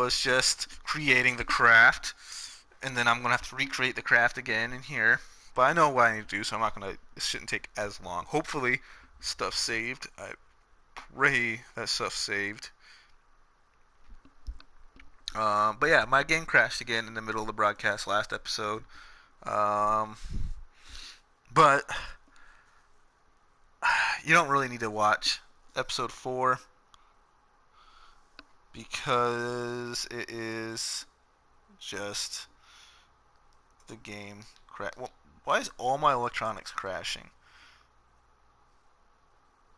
was just creating the craft, and then I'm gonna have to recreate the craft again in here. But I know what I need to do, so I'm not gonna. It shouldn't take as long. Hopefully, stuff's saved. I pray that stuff's saved. But yeah, my game crashed again in the middle of the broadcast last episode. Um, but you don't really need to watch episode 4 because it is just the game crash. Well, why is all my electronics crashing?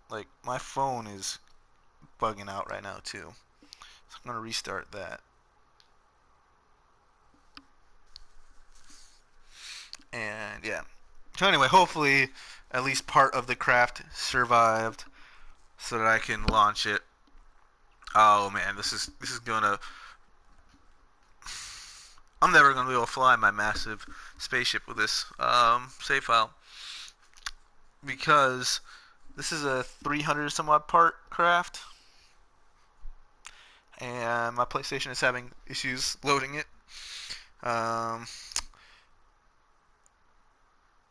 Like, my phone is bugging out right now, too. So I'm going to restart that. And yeah. So anyway, hopefully at least part of the craft survived so that I can launch it. Oh man, this is gonna. I'm never gonna be able to fly my massive spaceship with this save file because this is a 300 some odd part craft, and my PlayStation is having issues loading it. Um,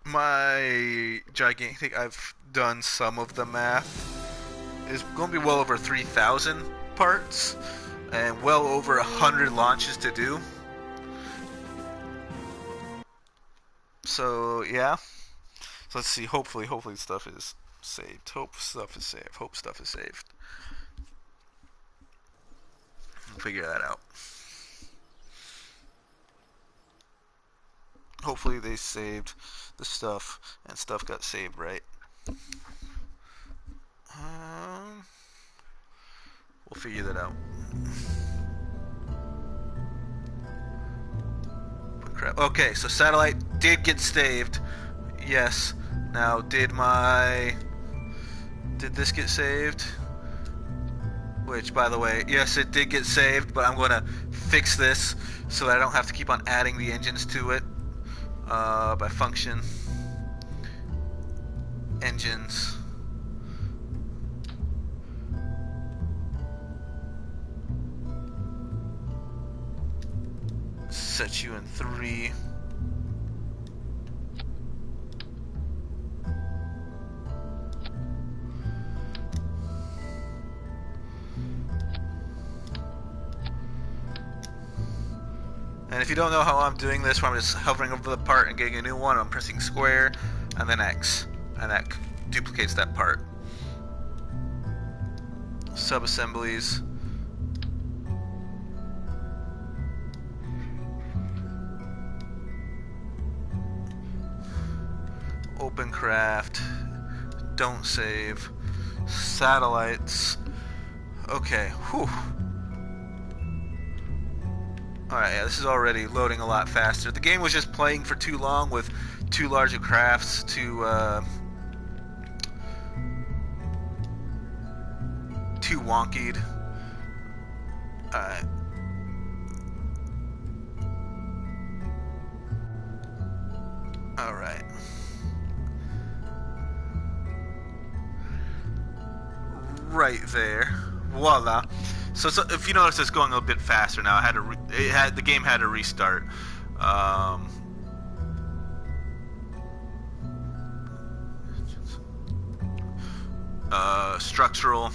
my gigantic, I've done some of the math, is going to be well over 3,000 parts and well over 100 launches to do. So yeah. So let's see. Hopefully stuff is saved. Hope stuff is saved. Hope stuff is saved. We'll figure that out. Hopefully they saved the stuff and stuff got saved right. We'll figure that out. Crap. Okay, so satellite did get saved. Yes. Now, did this get saved? Which, by the way, yes, it did get saved, but I'm going to fix this so that I don't have to keep on adding the engines to it. By function. Engines. Set you in 3. And if you don't know how I'm doing this, where I'm just hovering over the part and getting a new one, I'm pressing square and then X, and that duplicates that part. Sub-assemblies. Open craft. Don't save. Satellites. Okay, whew. Alright, yeah, this is already loading a lot faster. The game was just playing for too long with too large of crafts too wonkied. Alright. Alright. Right there. Voila. So if you notice, it's going a bit faster now. The game had to restart. Structural.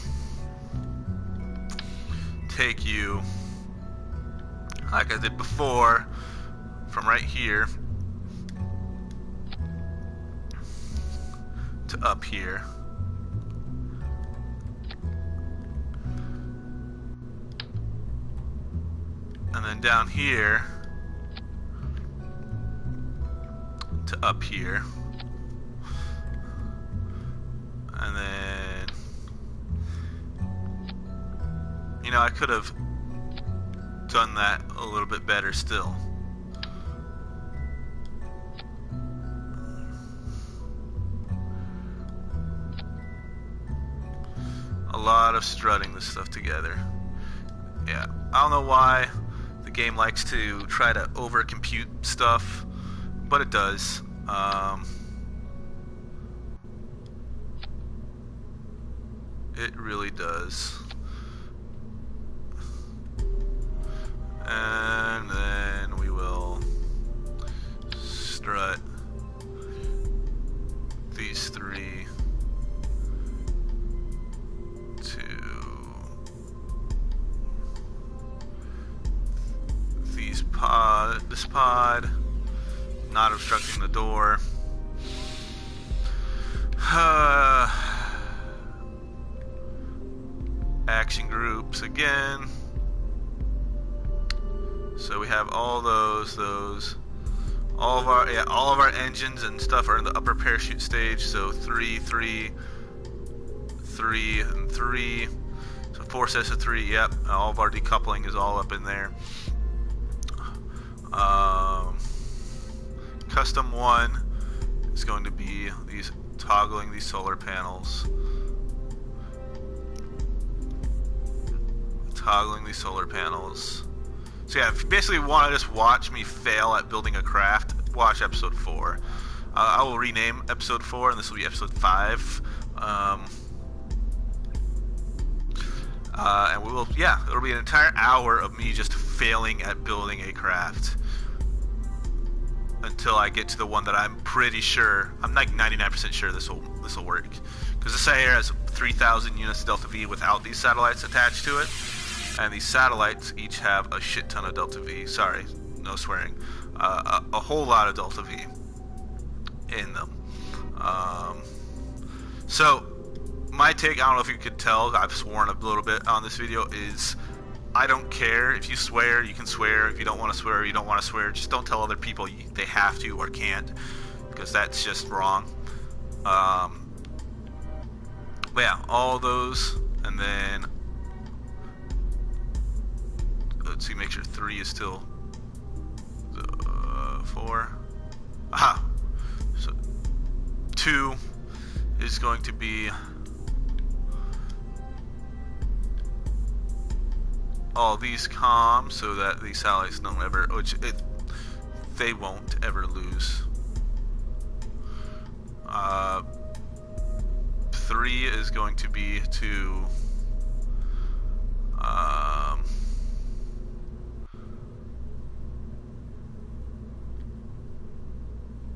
Take you, like I did before, from right here to up here. And then down here to up here. And then, you know, I could have done that a little bit better still. A lot of strutting this stuff together. Yeah, I don't know why the game likes to try to overcompute stuff, but it does. It really does. this pod. Not obstructing the door. Action groups again. So we have all those. All of our engines and stuff are in the upper parachute stage. So 3, 3, 3, and 3. So 4 sets of 3. Yep. All of our decoupling is all up in there. Custom 1 is going to be toggling these solar panels. So yeah, if you basically want to just watch me fail at building a craft, watch episode 4. I will rename episode 4, and this will be episode 5. And we will, it'll be an entire hour of me just failing at building a craft until I get to the one that I'm pretty sure, I'm like 99% sure this will work. Because this here has 3,000 units of Delta V without these satellites attached to it. And these satellites each have a shit ton of Delta V. Sorry, no swearing. A whole lot of Delta V in them. So, my take, I don't know if you could tell, I've sworn a little bit on this video, is I don't care. If you swear, you can swear. If you don't want to swear, you don't want to swear. Just don't tell other people they have to or can't, because that's just wrong. But yeah, all those, and then let's see, make sure 3 is still 4. Aha! So 2 is going to be all these comms, so that these satellites don't ever, they won't ever lose. 3 is going to be to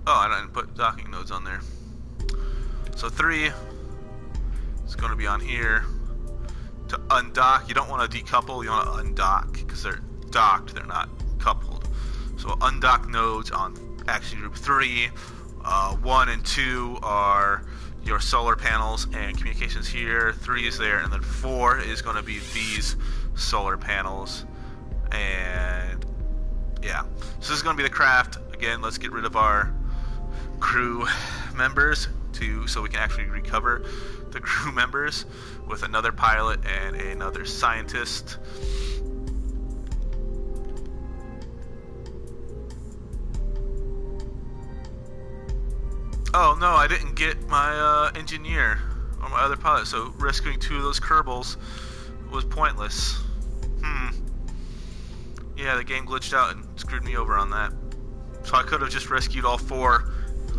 I didn't put docking nodes on there. So 3 is going to be on here. To undock, you don't want to decouple, you want to undock, because they're docked, they're not coupled. So undock nodes on action group 3. 1 and 2 are your solar panels and communications here. 3 is there, and then 4 is going to be these solar panels. And yeah, so this is going to be the craft. Again, let's get rid of our crew members so we can actually recover the crew members with another pilot and another scientist. Oh no, I didn't get my engineer or my other pilot, so rescuing 2 of those Kerbals was pointless. Yeah, the game glitched out and screwed me over on that. So I could have just rescued all 4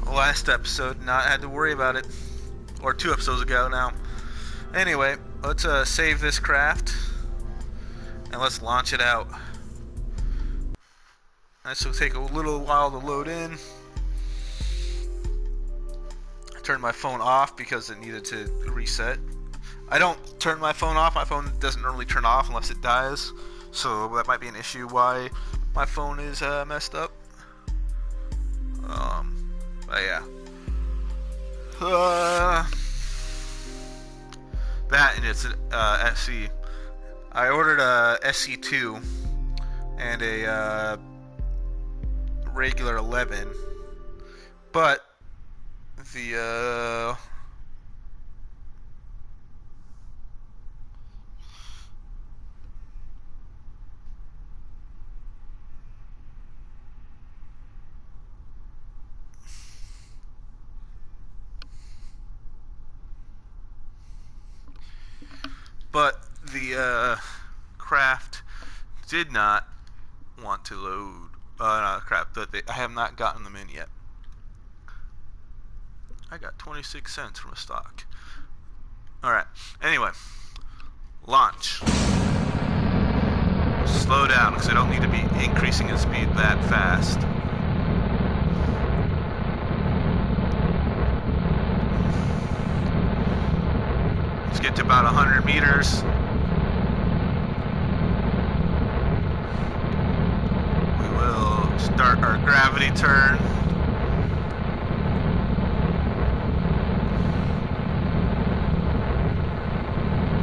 last episode and not had to worry about it. Or 2 episodes ago now. Anyway, let's save this craft and let's launch it out. This will take a little while to load in. I turned my phone off because it needed to reset. I don't turn my phone off. My phone doesn't normally turn off unless it dies. So that might be an issue why my phone is messed up. But yeah. That and it's SC. I ordered a SC2 and a regular 11, but the craft did not want to load. Not crap. I have not gotten them in yet. I got 26 cents from a stock. Alright. Anyway. Launch. Slow down because I don't need to be increasing in speed that fast. Let's get to about 100 meters. We will our gravity turn.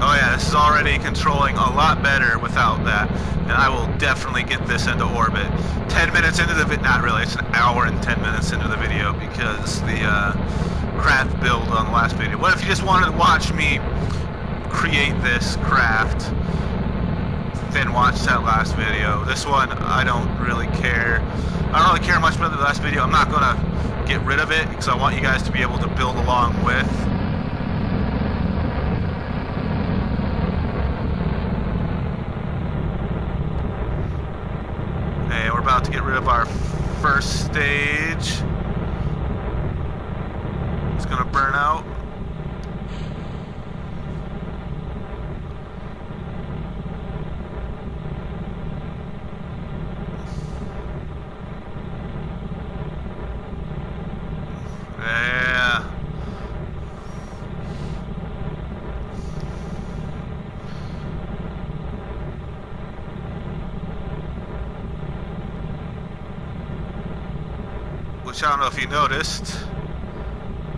Oh yeah, this is already controlling a lot better without that, and I will definitely get this into orbit. 10 minutes into the not really, it's an hour and 10 minutes into the video because the craft build on the last video. What if you just wanted to watch me create this craft, then watch that last video? This one, I don't really care. I don't really care much about the last video. I'm not gonna get rid of it because I want you guys to be able to build along with. Okay, we're about to get rid of our first stage. It's gonna burn out. Yeah. Which I don't know if you noticed,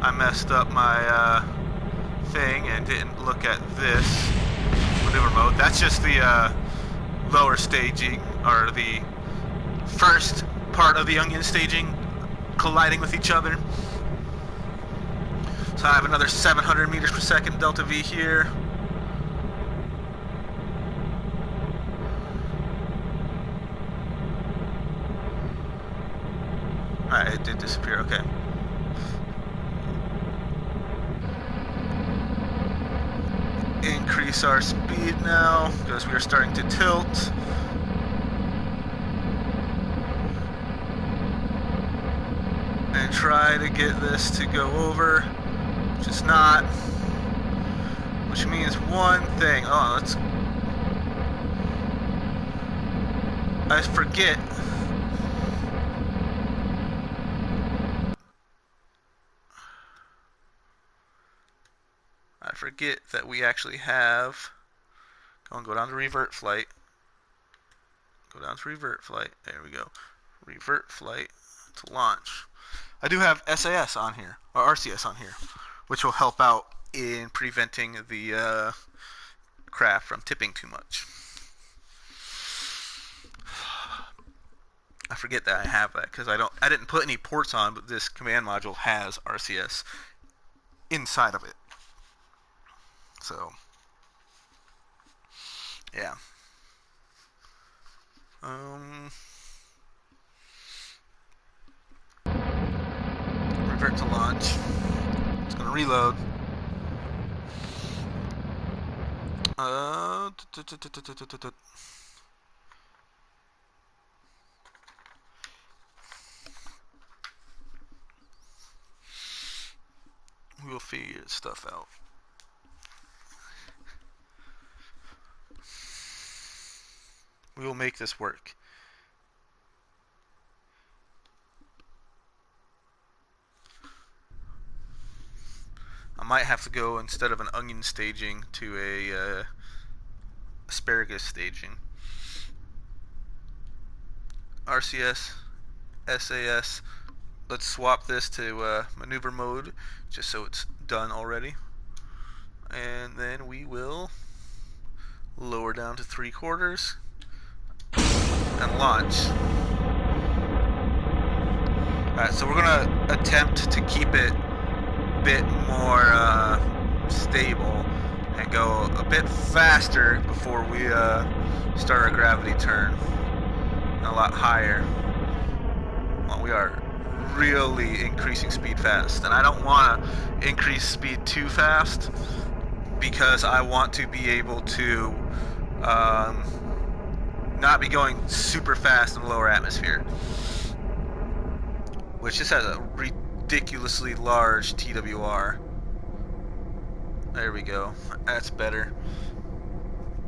I messed up my thing and didn't look at this maneuver mode. That's just the lower staging, or the first part of the onion staging colliding with each other. So I have another 700 meters per second delta V here. Alright, it did disappear, okay. Increase our speed now, because we are starting to tilt. And try to get this to go over, which is not. Which means one thing. Oh, let's. I forget. I forget that we actually have. Go down to revert flight. Go down to revert flight. There we go. Revert flight to launch. I do have SAS on here, or RCS on here, which will help out in preventing the craft from tipping too much. I forget that I have that because I didn't put any ports on, but this command module has RCS inside of it. So, yeah. Revert to launch. It's gonna reload. We'll figure stuff out. We will make this work. I might have to go, instead of an onion staging, to a asparagus staging. RCS, SAS. Let's swap this to maneuver mode, just so it's done already. And then we will lower down to 3/4 and launch. Alright, so we're gonna attempt to keep it a bit more stable and go a bit faster before we start our gravity turn, and a lot higher. Well, we are really increasing speed fast, and I don't want to increase speed too fast because I want to be able to not be going super fast in the lower atmosphere, which just has a ridiculously large TWR. There we go. That's better.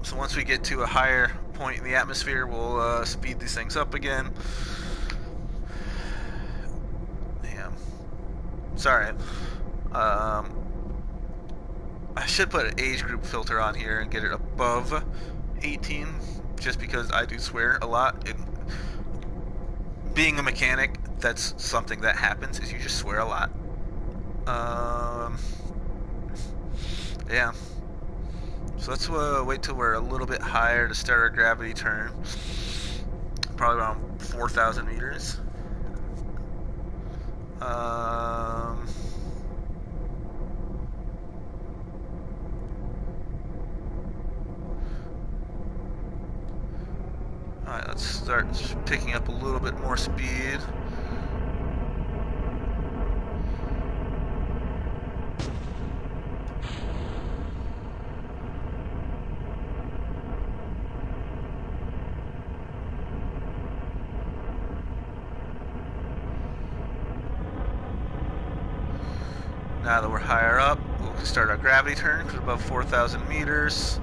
So once we get to a higher point in the atmosphere, we'll speed these things up again. Damn. Sorry. I should put an age group filter on here and get it above 18, just because I do swear a lot. being a mechanic, that's something that happens, is you just swear a lot. Yeah. So let's wait till we're a little bit higher to start our gravity turn. Probably around 4,000 meters. Alright, let's start picking up a little bit more speed. Now that we're higher up, we'll start our gravity turn because we're above 4,000 meters.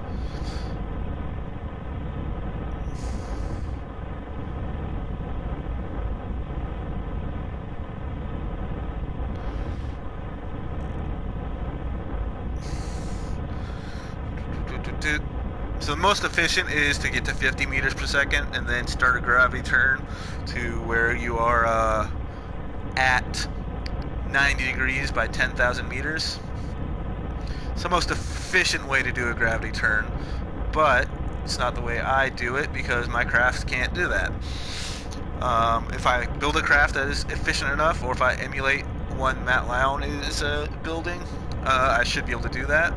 So the most efficient is to get to 50 meters per second and then start a gravity turn to where you are at 90 degrees by 10,000 meters. It's the most efficient way to do a gravity turn, but it's not the way I do it because my craft can't do that. If I build a craft that is efficient enough, or if I emulate one Matt Lown is building, I should be able to do that.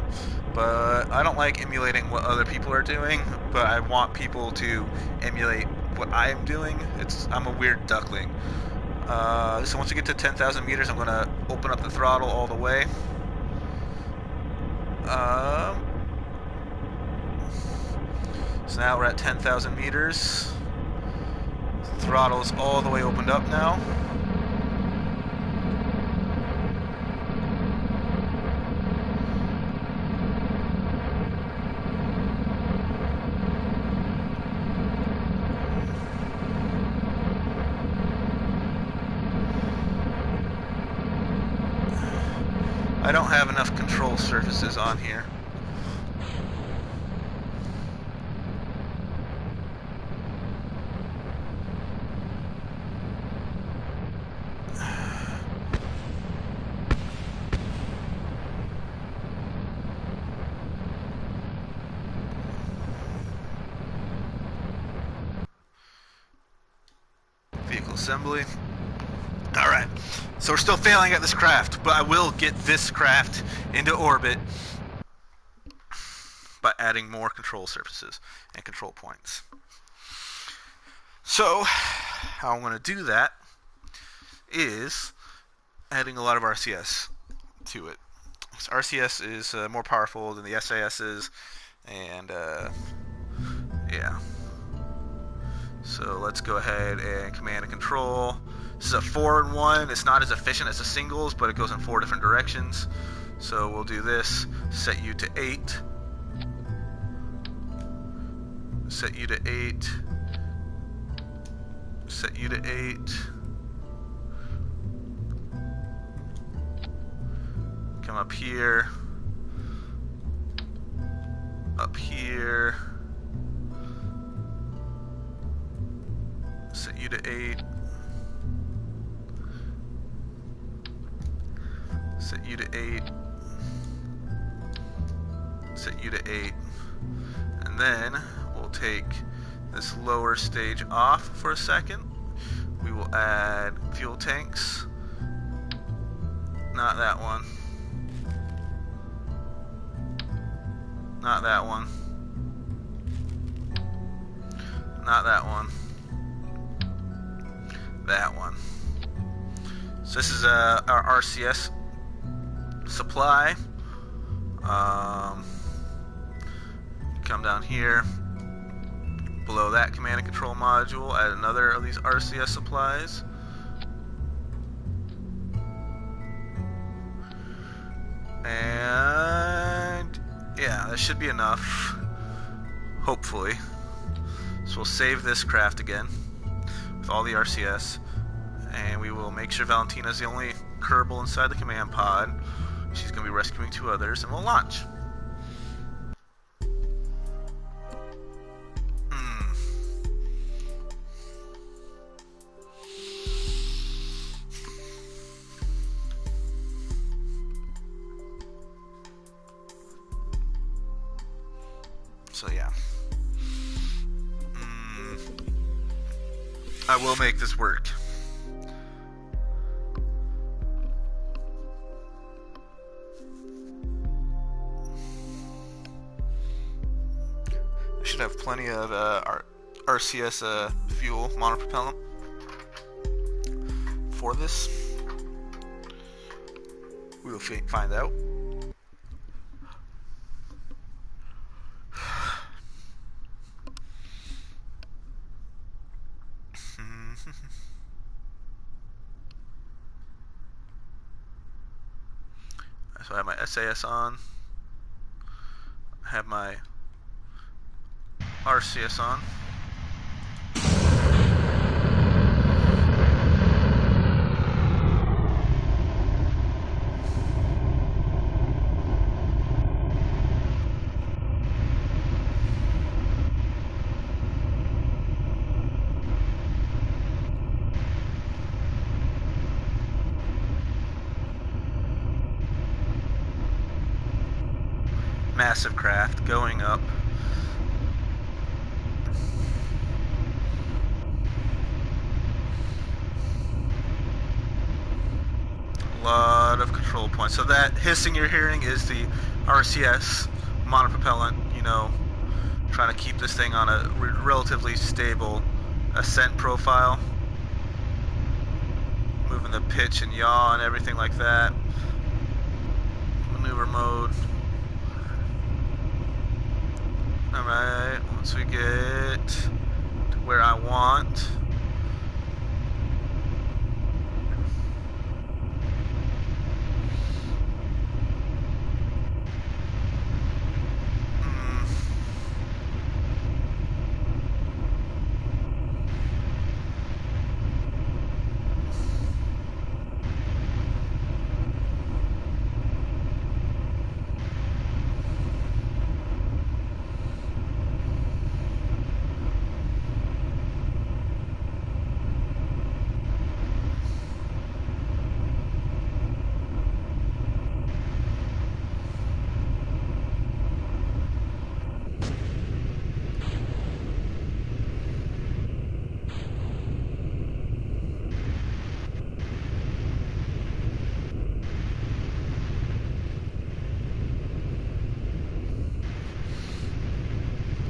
But I don't like emulating what other people are doing, but I want people to emulate what I am doing. I'm a weird duckling. So once we get to 10,000 meters, I'm going to open up the throttle all the way. So now we're at 10,000 meters. The throttle is all the way opened up now. I don't have enough control surfaces on here. Vehicle assembly. Alright, so we're still failing at this craft, but I will get this craft into orbit by adding more control surfaces and control points. So, how I'm going to do that is adding a lot of RCS to it. So RCS is more powerful than the SAS is, and yeah. So let's go ahead and command and control. This is a 4-in-1. It's not as efficient as the singles, but it goes in 4 different directions. So we'll do this. Set you to 8. Set you to 8. Set you to 8. Come up here. Up here. Set you to 8. Set you to 8. Set you to 8. And then we'll take this lower stage off for a second. We will add fuel tanks. Not that one. Not that one. Not that one. That one. So this is our RCS supply. Come down here. Below that command and control module, add another of these RCS supplies. And yeah, that should be enough. Hopefully. So we'll save this craft again with all the RCS, and we will make sure Valentina's the only Kerbal inside the command pod. She's going to be rescuing 2 others, and we'll launch. I will make this work. I should have plenty of RCS fuel monopropellant for this. We will find out. So I have my SAS on. I have my RCS on. Massive craft going up. A lot of control points. So that hissing you're hearing is the RCS monopropellant, you know, trying to keep this thing on a relatively stable ascent profile. Moving the pitch and yaw and everything like that. Maneuver mode. Alright, once we get to where I want.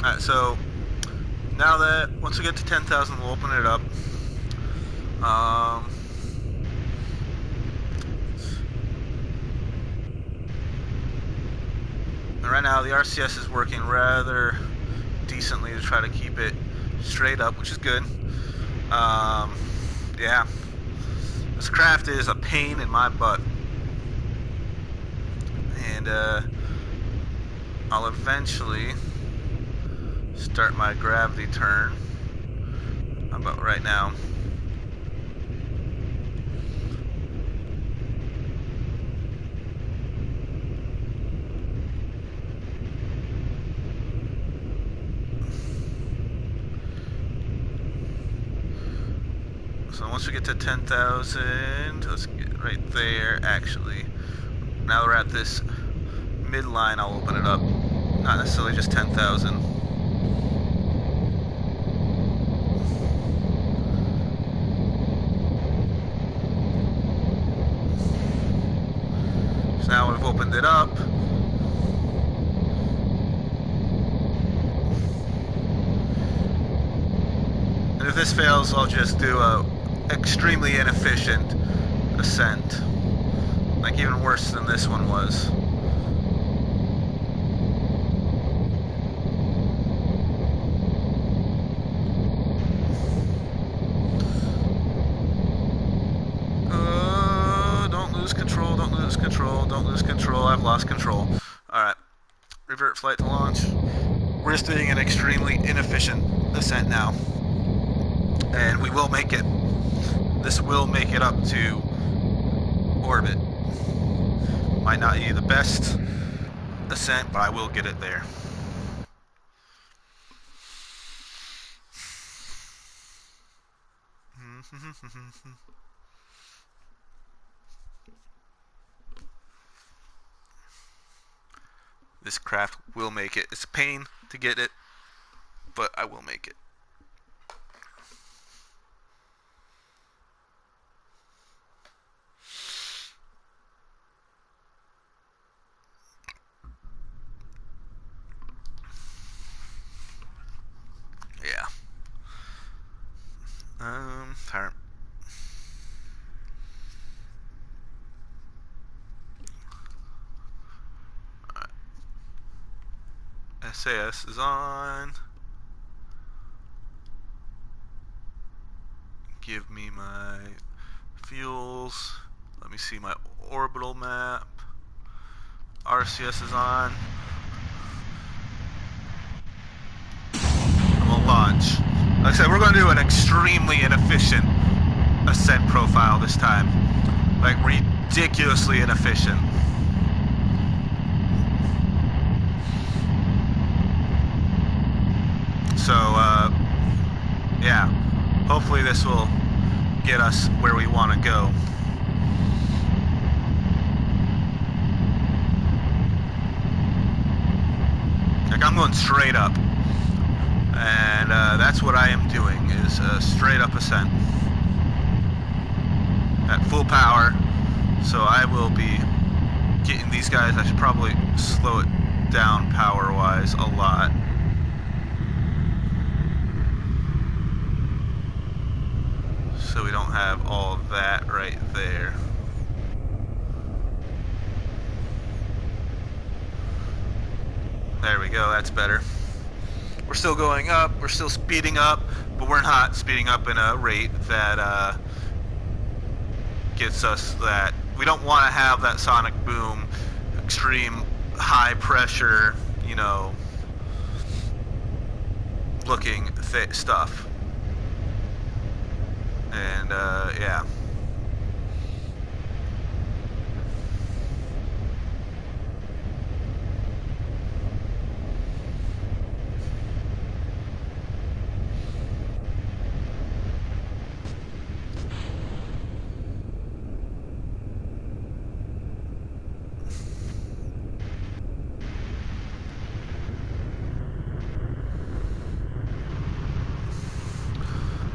Alright, so now that once we get to 10,000, we'll open it up. And right now the RCS is working rather decently to try to keep it straight up, which is good. Yeah, this craft is a pain in my butt, and I'll eventually start my gravity turn about right now. So once we get to 10,000, let's get right there actually. Now we're at this midline, I'll open it up. Not necessarily just 10,000. Now we've opened it up. And if this fails, I'll just do a extremely inefficient ascent. Like even worse than this one was. Don't lose control. I've lost control. Alright. Revert flight to launch. We're just doing an extremely inefficient ascent now. And we will make it. This will make it up to orbit. Might not be the best ascent, but I will get it there. This craft will make it. It's a pain to get it, but I will make it. Tyrant. SAS is on. Give me my fuels. Let me see my orbital map. RCS is on. And we'll launch. Like I said, we're going to do an extremely inefficient ascent profile this time. Like, ridiculously inefficient. So, yeah. Hopefully this will get us where we want to go. Like, I'm going straight up. And that's what I am doing, is a straight up ascent. At full power. So I will be getting these guys. I should probably slow it down power-wise a lot. So we don't have all of that right there. There we go, that's better. We're still going up, we're still speeding up, but we're not speeding up in a rate that gets us that. We don't want to have that sonic boom, extreme high pressure, you know, looking stuff. And yeah.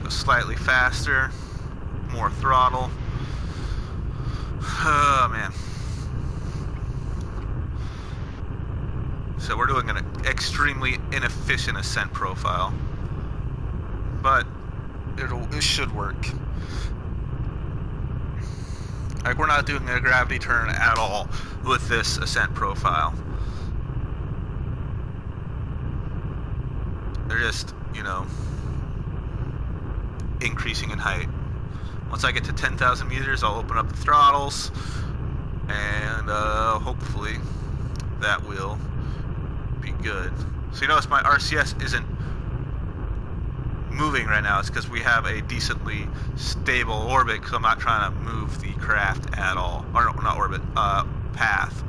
Slightly faster, more throttle. Oh man. So we're doing an extremely inefficient ascent profile, but it should work. Like, we're not doing a gravity turn at all with this ascent profile. They're just, you know, increasing in height. Once I get to 10,000 meters, I'll open up the throttles, and hopefully that will be good. So you notice my RCS isn't moving right now. It's because we have a decently stable orbit, because I'm not trying to move the craft at all. Or no, not orbit, path.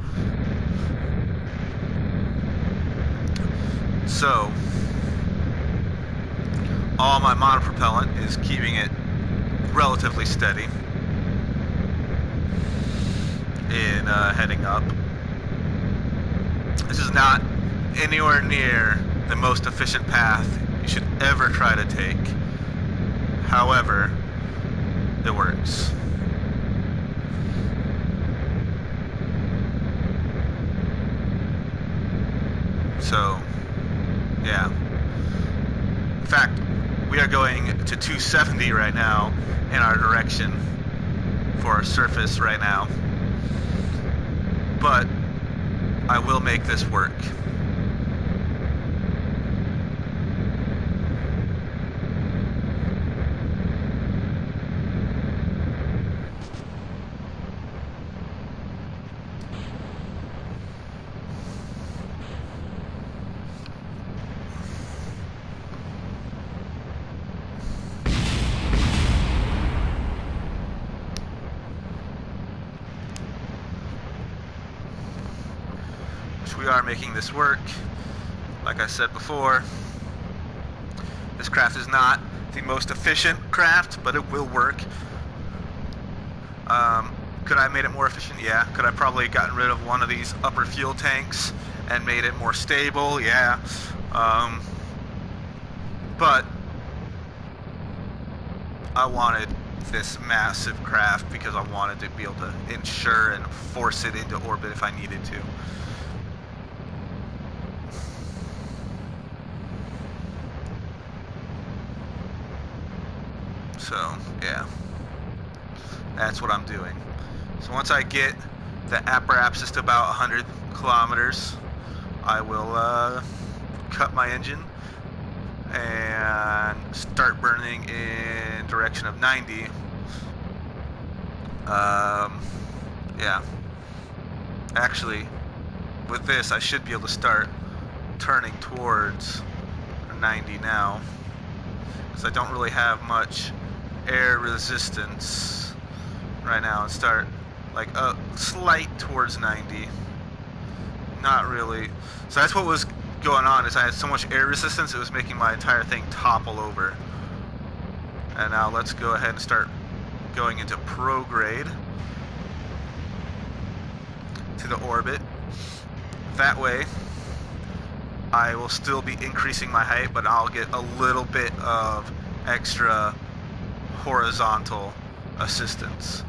So all my monopropellant is keeping it relatively steady in heading up. This is not anywhere near the most efficient path you should ever try to take. However, it works. So, yeah. In fact, we are going to 270 right now in our direction for our surface right now. But I will make this work. We are making this work. Like I said before, this craft is not the most efficient craft, but it will work. Could I have made it more efficient? Yeah. Could I probably gotten rid of one of these upper fuel tanks and made it more stable? Yeah. But I wanted this massive craft because I wanted to be able to ensure and force it into orbit if I needed to. So yeah, that's what I'm doing. So once I get the apparatus to about 100 kilometers, I will cut my engine and start burning in direction of 90. Yeah. Actually, with this, I should be able to start turning towards 90 now, because I don't really have much air resistance right now, and start like a slight towards 90. Not really. So that's what was going on, is I had so much air resistance it was making my entire thing topple over. And now let's go ahead and start going into prograde to the orbit. That way I will still be increasing my height, but I'll get a little bit of extra horizontal assistance.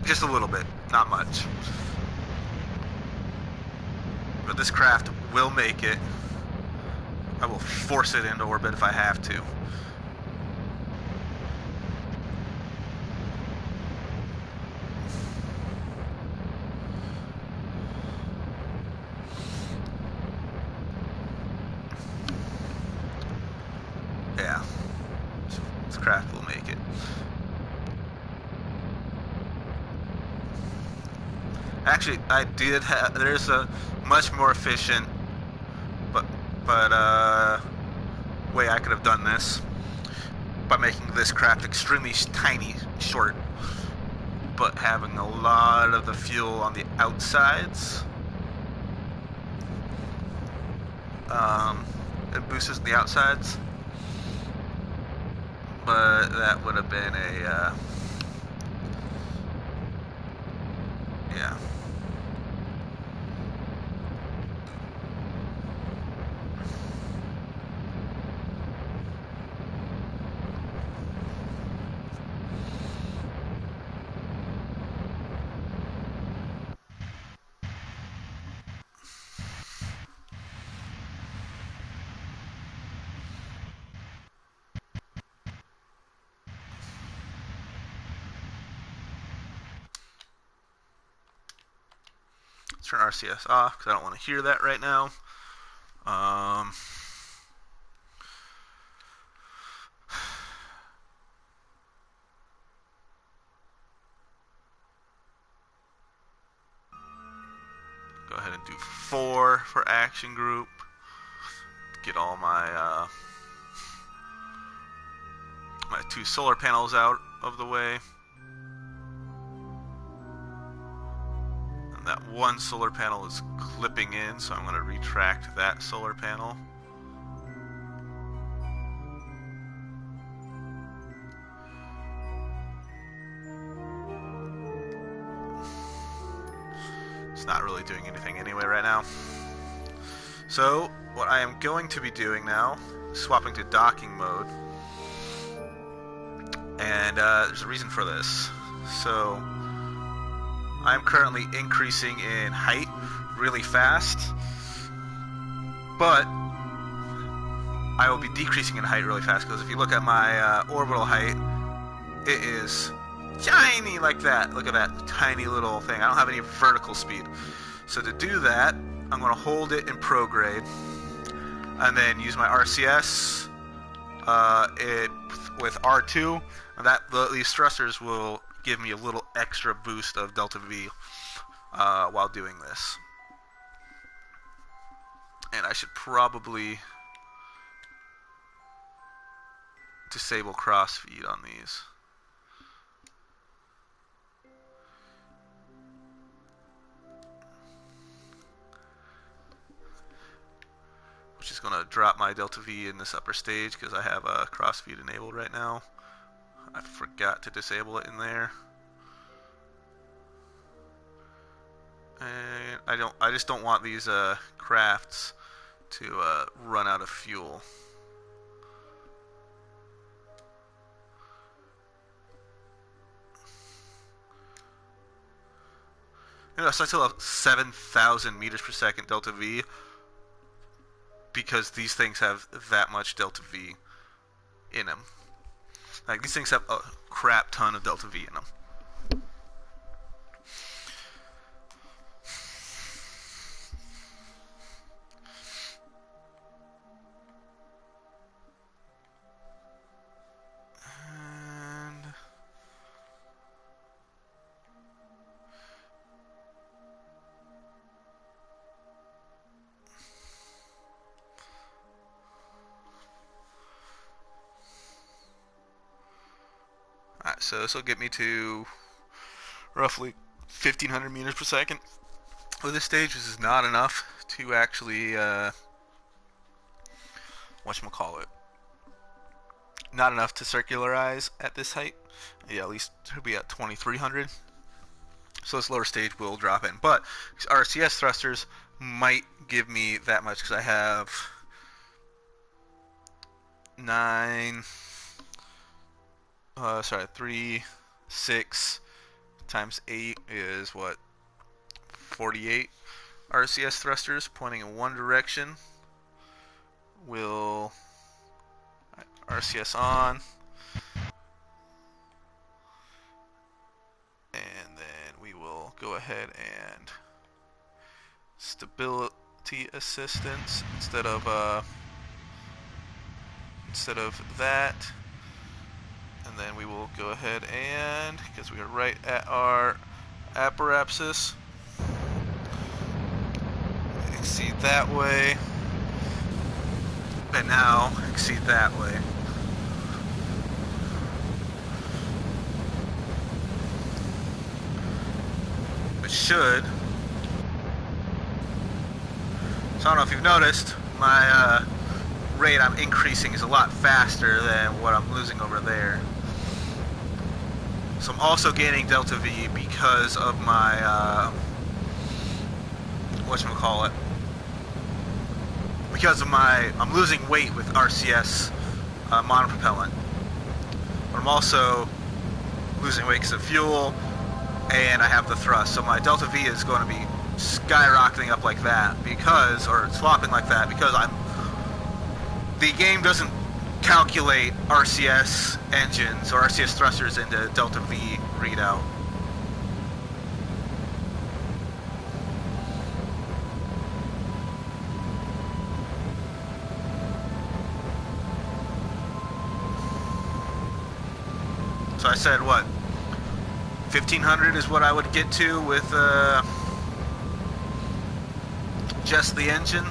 Just a little bit, not much. But this craft will make it. I will force it into orbit if I have to. Yeah, this craft will make it. Actually, I did have. There's a much more efficient, but way I could have done this by making this craft extremely tiny, short, but having a lot of the fuel on the outsides. It boosts the outsides, but that would have been a yeah. Let's turn RCS off because I don't want to hear that right now. Go ahead and do 4 for action group. Get all my my 2 solar panels out of the way. And that 1 solar panel is clipping in, so I'm going to retract that solar panel. It's not really doing anything anyway right now. So what I am going to be doing now is swapping to docking mode. And there's a reason for this. So I'm currently increasing in height really fast, but I will be decreasing in height really fast, because if you look at my orbital height, it is tiny like that. Look at that tiny little thing. I don't have any vertical speed. So to do that, I'm going to hold it in prograde and then use my RCS with R2, and these thrusters will give me a little extra boost of delta V while doing this. And I should probably disable crossfeed on these. Which is going to drop my delta V in this upper stage because I have a crossfeed enabled right now. I forgot to disable it in there. And I just don't want these crafts to run out of fuel. You know, so I still have 7,000 meters per second delta V because these things have that much delta V in them. Like, these things have a crap ton of delta V in them. Alright, so this will get me to roughly 1500 meters per second. With this stage, this is not enough to actually, whatchamacallit, not enough to circularize at this height. Yeah, at least it'll be at 2300. So this lower stage will drop in. But RCS thrusters might give me that much because I have 3, 6 times 8 is what? 48 RCS thrusters pointing in one direction. Will RCS on, and then we will go ahead and stability assistance instead of that, and then we will go ahead and, because we are right at our apoapsis, exceed that way, and now exceed that way. It should. So I don't know if you've noticed, my rate I'm increasing is a lot faster than what I'm losing over there. So I'm also gaining delta V because of my whatchamacallit, because of my, I'm losing weight with RCS monopropellant, but I'm also losing weight because of fuel, and I have the thrust. So my delta V is going to be skyrocketing up like that because, or swapping like that because the game doesn't calculate RCS engines or RCS thrusters into delta V readout. So I said what? 1500 is what I would get to with just the engine.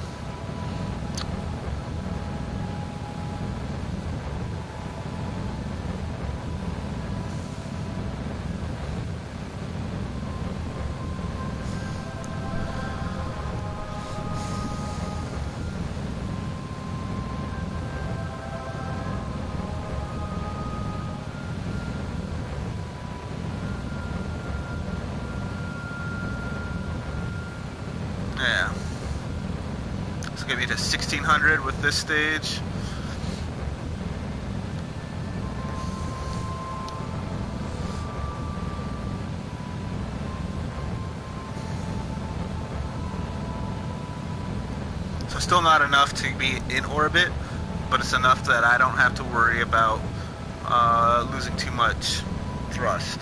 Yeah. It's going to be to 1600 with this stage. So still not enough to be in orbit, but it's enough that I don't have to worry about losing too much thrust.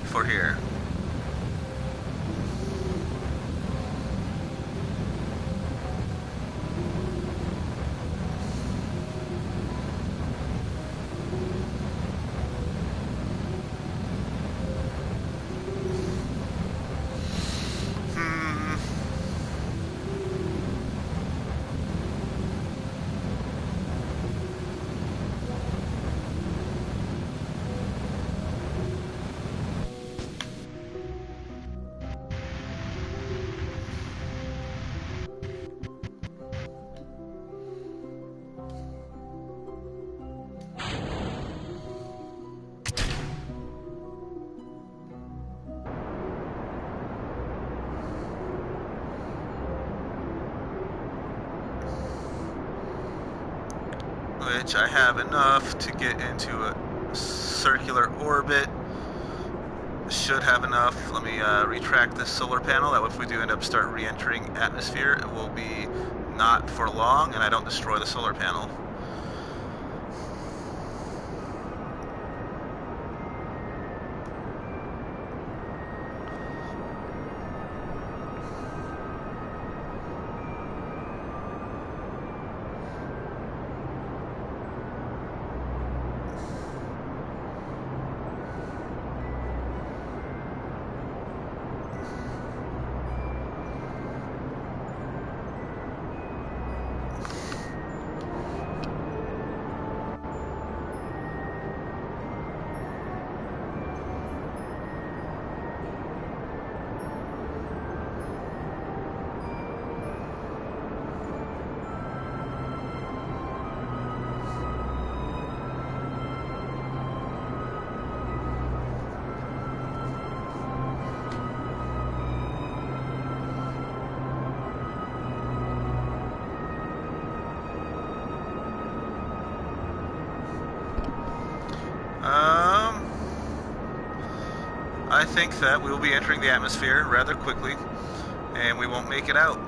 For here. Which I have enough to get into a circular orbit. Should have enough. Let me retract this solar panel. That way if we do end up start re-entering atmosphere, it will be not for long and I don't destroy the solar panel. I think that we will be entering the atmosphere rather quickly, and we won't make it out.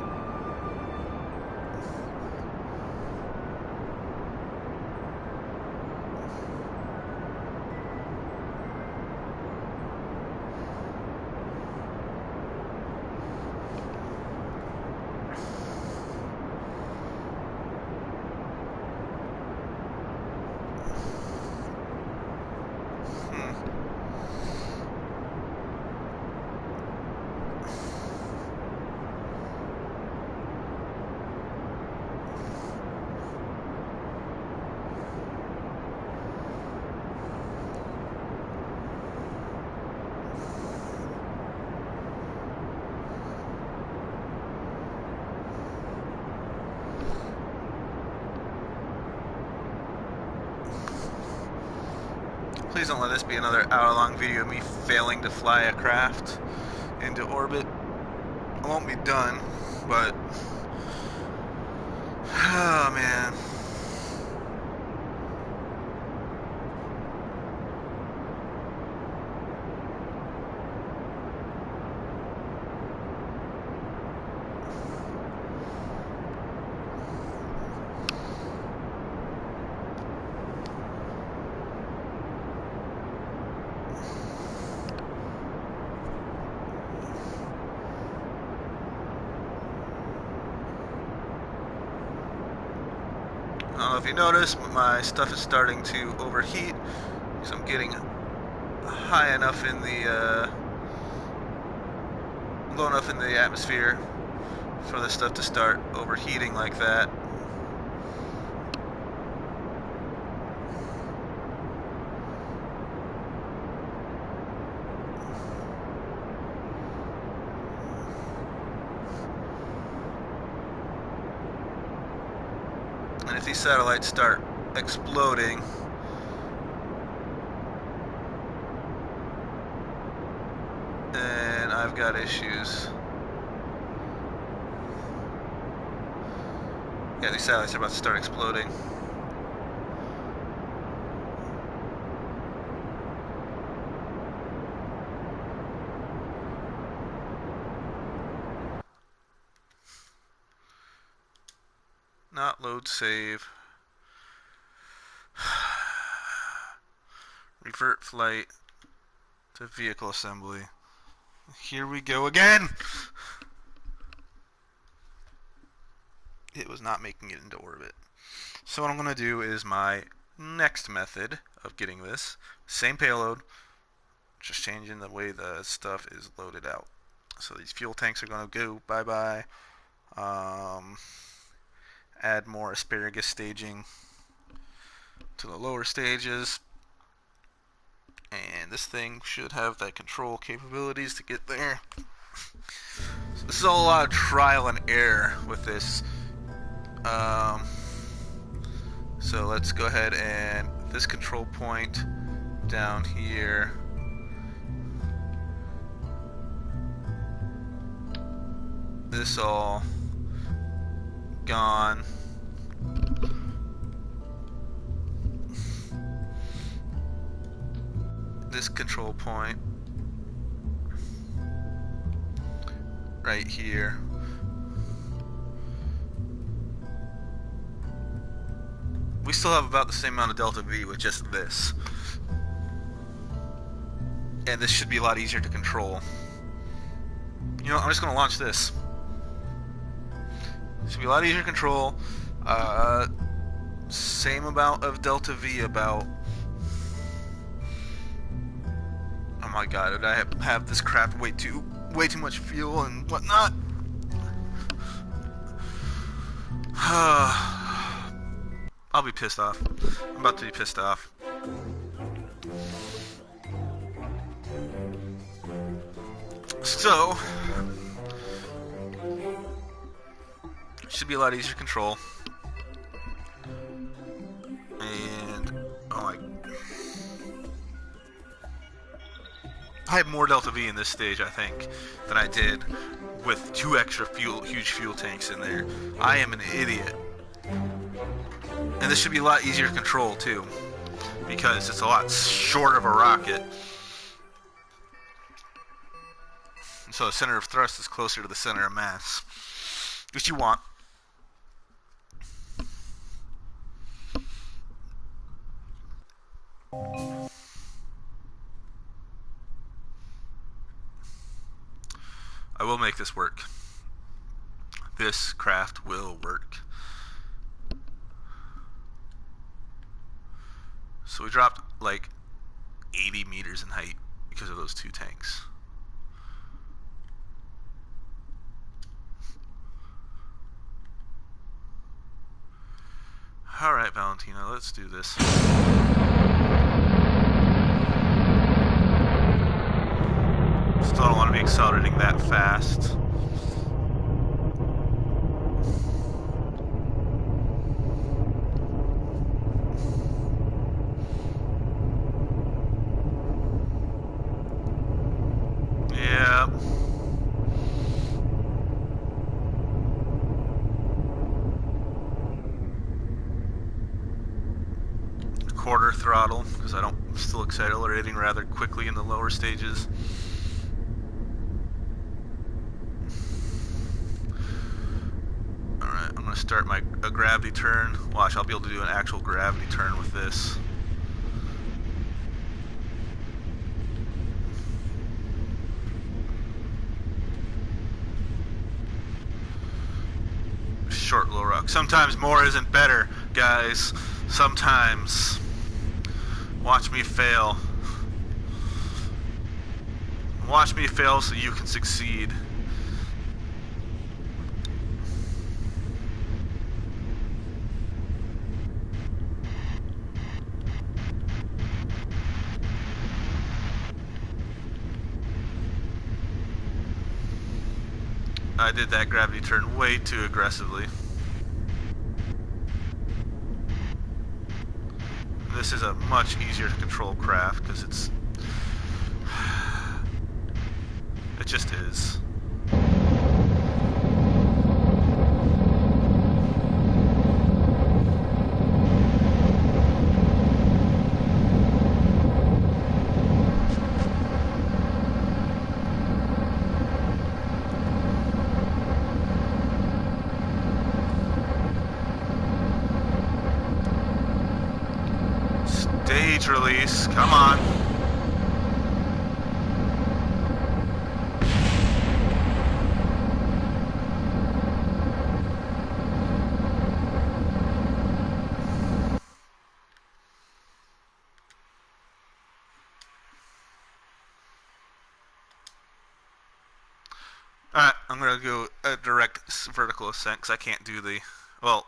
Please don't let this be another hour-long video of me failing to fly a craft into orbit. I won't be done, but... oh, man. I don't know if you noticed, but my stuff is starting to overheat because I'm getting high enough in the, low enough in the atmosphere for the stuff to start overheating like that. And if these satellites start exploding, then I've got issues. Yeah, these satellites are about to start exploding. Not load save. Revert flight to vehicle assembly. Here we go again! It was not making it into orbit. So what I'm going to do is my next method of getting this. Same payload, just changing the way the stuff is loaded out. So these fuel tanks are going to go bye-bye. Add more asparagus staging to the lower stages. And this thing should have the control capabilities to get there. So this is a lot of trial and error with this. So let's go ahead and this control point down here. This all gone. this control point right here. We still have about the same amount of delta V with just this. And this should be a lot easier to control. You know, I'm just going to launch this. Should be a lot easier to control. Same amount of delta V about. Oh my god, did I have this craft way too much fuel and whatnot? I'll be pissed off. I'm about to be pissed off. So, should be a lot easier to control. And, oh my... I have more delta V in this stage, I think, than I did with 2 extra huge fuel tanks in there. I am an idiot. And this should be a lot easier to control, too, because it's a lot shorter of a rocket. And so the center of thrust is closer to the center of mass, which you want. I will make this work. This craft will work. So we dropped like 80 meters in height because of those 2 tanks. Alright, Valentina, let's do this. Still don't want to be accelerating that fast. Yeah. Quarter throttle, because I'm still accelerating rather quickly in the lower stages. Alright, I'm going to start a gravity turn. Watch, I'll be able to do an actual gravity turn with this. Short low rock. Sometimes more isn't better, guys. Sometimes. Watch me fail. Watch me fail so you can succeed. I did that gravity turn way too aggressively. This is a much easier to control craft because it just is. Stage release, come on. Alright, I'm going to go a direct vertical ascent because I can't do the... Well,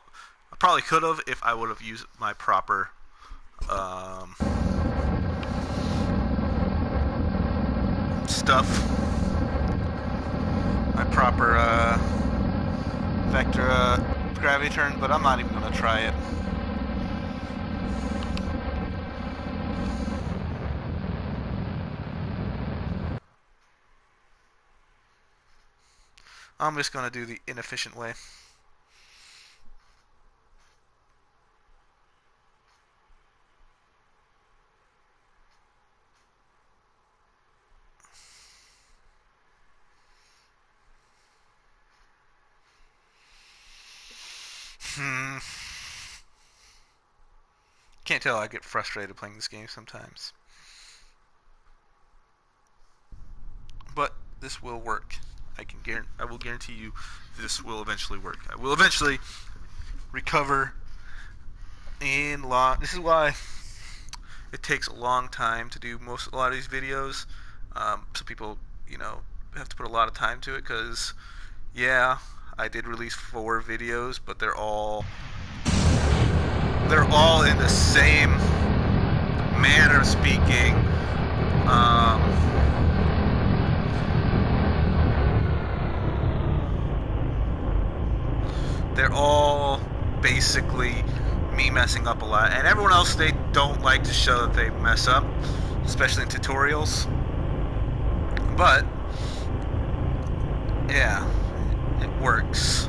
I probably could have if I would have used my proper... stuff. My proper vector gravity turn, but I'm not even going to try it. I'm just going to do the inefficient way. Can't tell, I get frustrated playing this game sometimes. But this will work. I will guarantee you this will eventually work. I will eventually recover in long. This is why it takes a long time to do a lot of these videos. So people, have to put a lot of time to it because, yeah, I did release 4 videos, but they're all in the same manner of speaking. They're all basically me messing up a lot, and everyone else, they don't like to show that they mess up, especially in tutorials. But yeah, it works.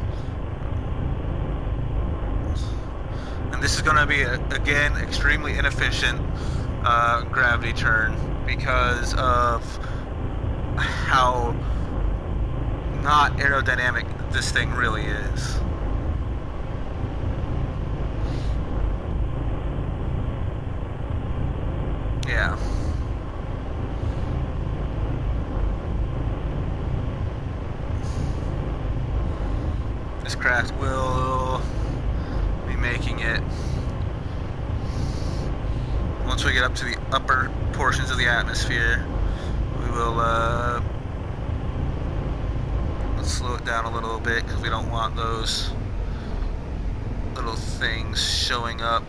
And this is going to be again extremely inefficient gravity turn because of how not aerodynamic this thing really is. Yeah. This craft will be making it. Once we get up to the upper portions of the atmosphere, we will let's slow it down a little bit because we don't want those little things showing up.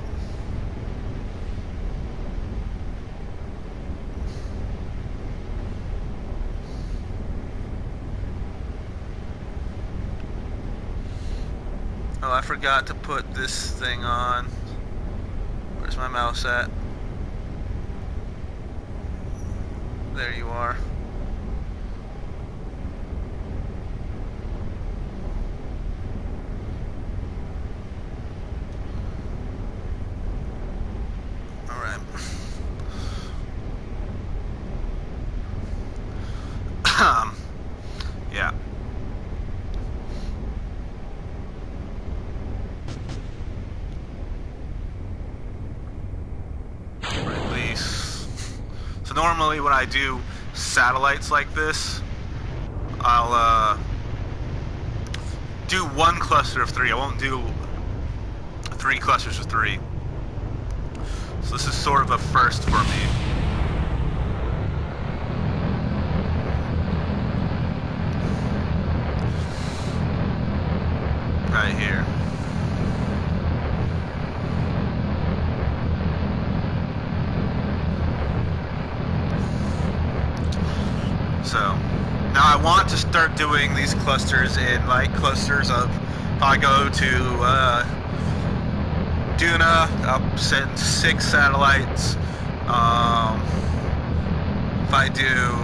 Oh, I forgot to put this thing on. Where's my mouse at? There you are. Alright. Yeah. Release. So normally when I do satellites like this, I'll do 1 cluster of 3. I won't do 3 clusters of 3. So this is sort of a first for me. Right here. So now I want to start doing these clusters in like clusters of, if I go to Duna, I'll send 6 satellites. If I do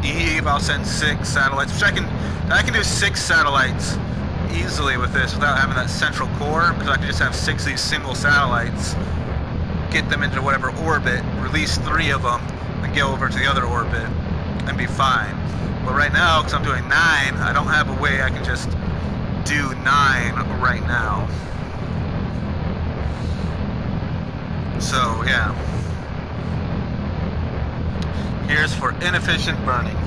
Eve, I'll send 6 satellites, which I can do 6 satellites easily with this without having that central core, because I can just have 6 of these single satellites, get them into whatever orbit, release 3 of them, and go over to the other orbit, and be fine. But right now, because I'm doing 9, I don't have a way I can just do 9 right now. So, yeah. Here's for inefficient burning.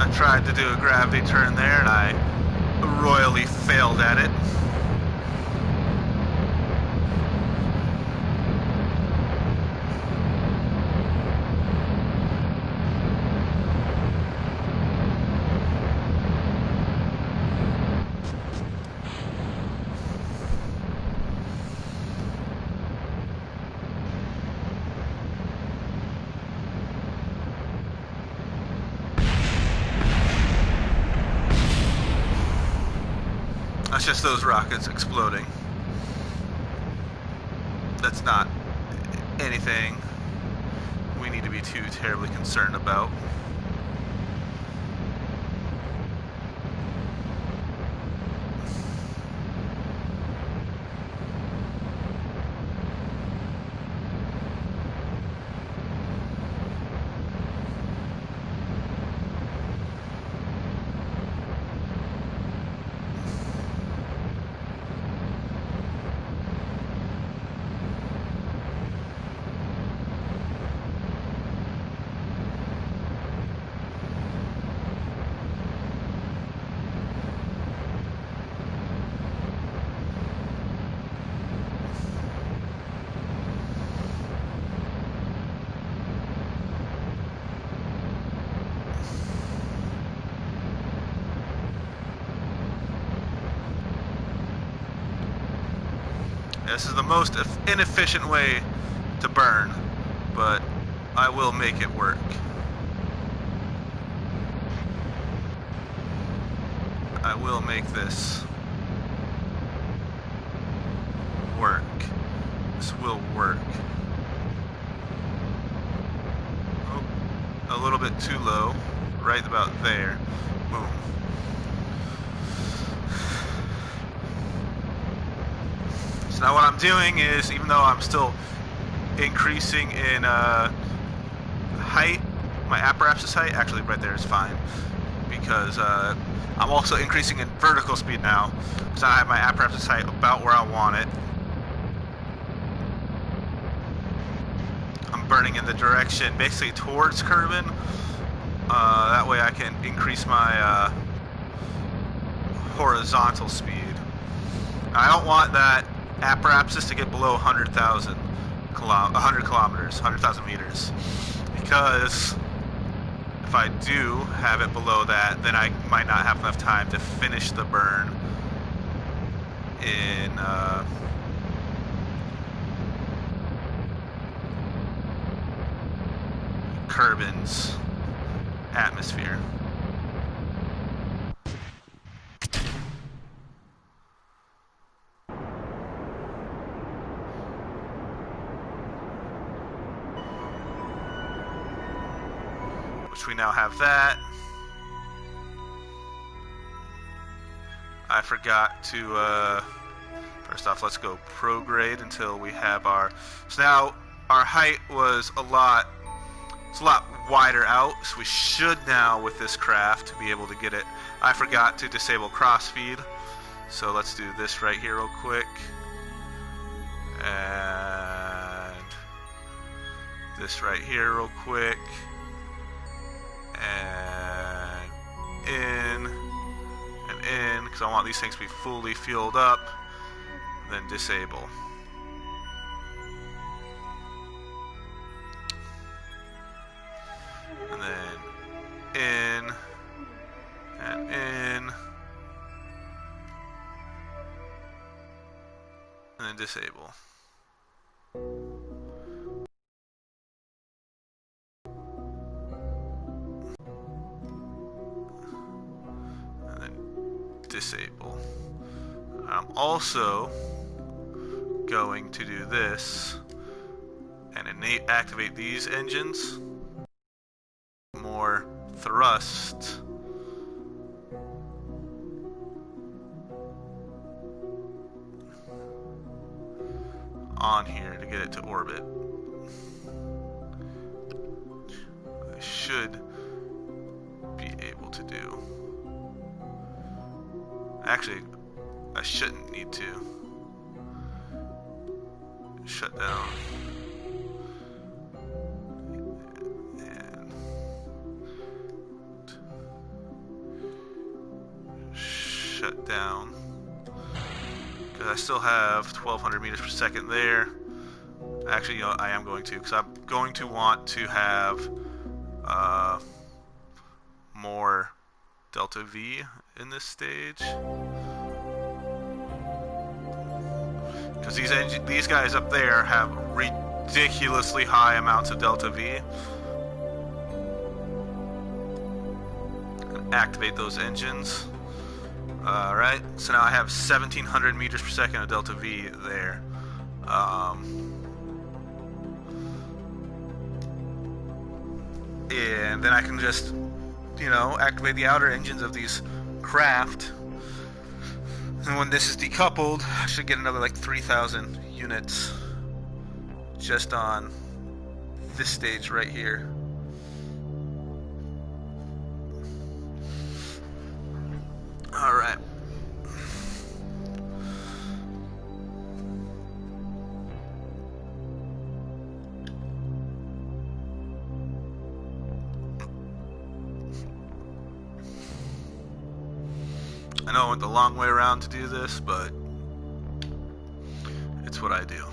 I tried to do a gravity turn there and I royally failed at it. That's just those rockets exploding. That's not anything we need to be too terribly concerned about. This is the most inefficient way to burn, but I will make it work. I will make this work. This will work. Oh, a little bit too low. Right about there. Boom. So now what I'm doing is, even though I'm still increasing in height, my apparatus height, actually right there is fine, because I'm also increasing in vertical speed now, because I have my apparatus height about where I want it. I'm burning in the direction basically towards Kerbin. That way I can increase my horizontal speed. I don't want that apparatus to get below 100,000 kilometers, 100,000 meters, because if I do have it below that, then I might not have enough time to finish the burn in Kerbin's atmosphere. Which we now have that. I forgot to, first off, let's go prograde until we have our, so now our height was a lot wider out, so we should now, with this craft, be able to get it. I forgot to disable crossfeed, so let's do this right here real quick. And this right here real quick. And in, because I want these things to be fully fueled up, then disable. And then in, and in, and then disable. And then disable. I'm also going to do this and activate these engines. More thrust on here to get it to orbit. I should be able to do. Actually, I shouldn't need to. Shut down. And shut down. Because I still have 1,200 meters per second there. Actually, you know, I am going to, because I'm going to want to have more delta V in this stage. Because these guys up there have ridiculously high amounts of delta V. Activate those engines. Alright, so now I have 1700 meters per second of delta V there. And then I can just, you know, activate the outer engines of these craft. And when this is decoupled, I should get another like 3,000 units just on this stage right here. Alright. I know I went the long way around to do this, but it's what I do.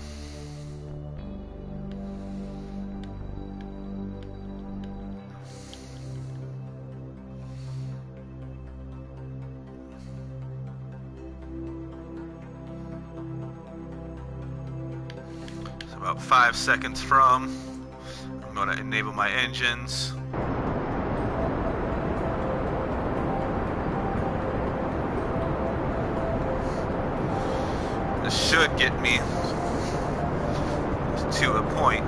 So about 5 seconds from, I'm going to enable my engines. This should get me to a point.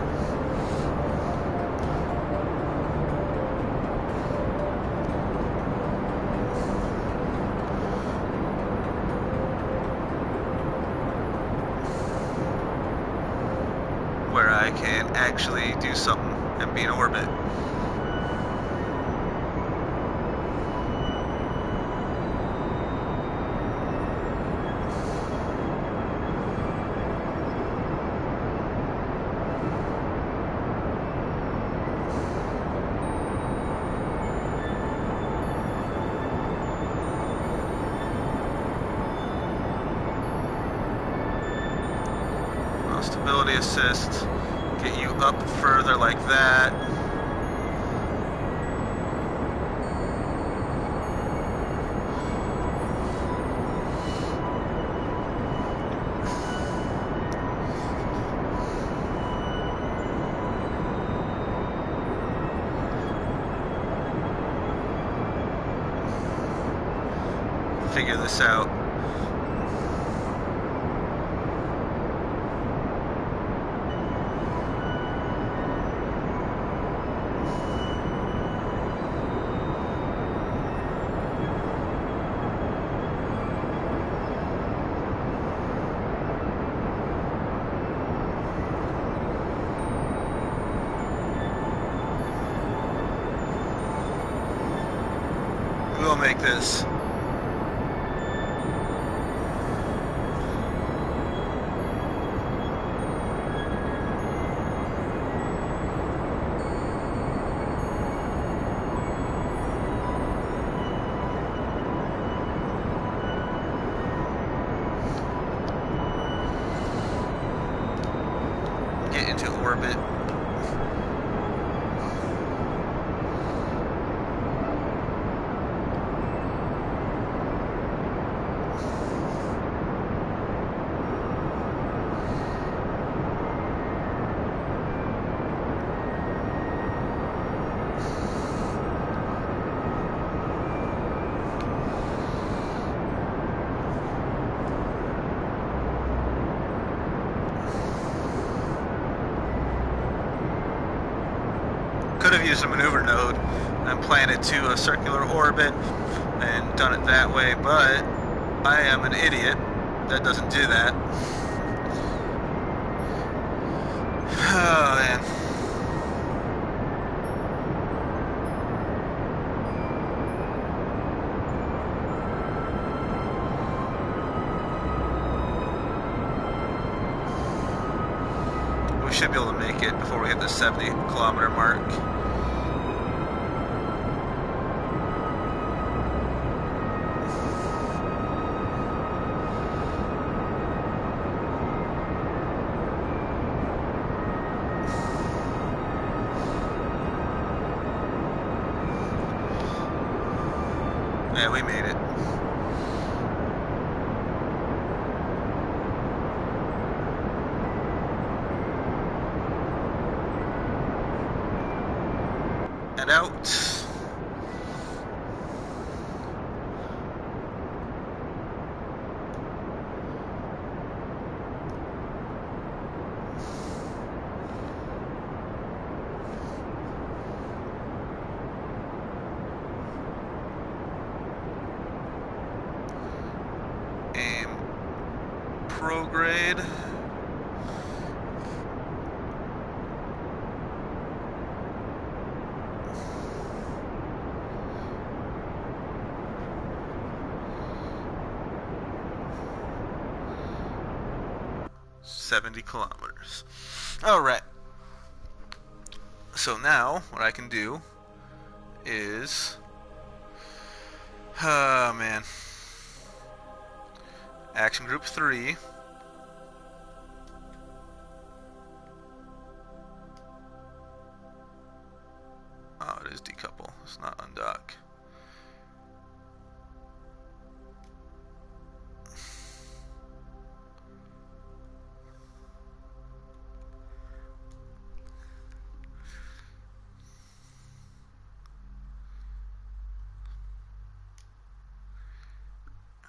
Where I can actually do something and be in orbit. Stability assist, get you up further like that. Figure this out. We'll make this. Get into orbit. Could have used a maneuver node and planted to a circular orbit and done it that way, but I am an idiot that doesn't do that. Oh man. We should be able to make it before we hit the 70-kilometer mark. Yeah, we made it. And out. retrograde. $70 kilometers. Alright. So now, what I can do is... Oh, man. Action Group 3. Oh, it is decouple. It's not undock.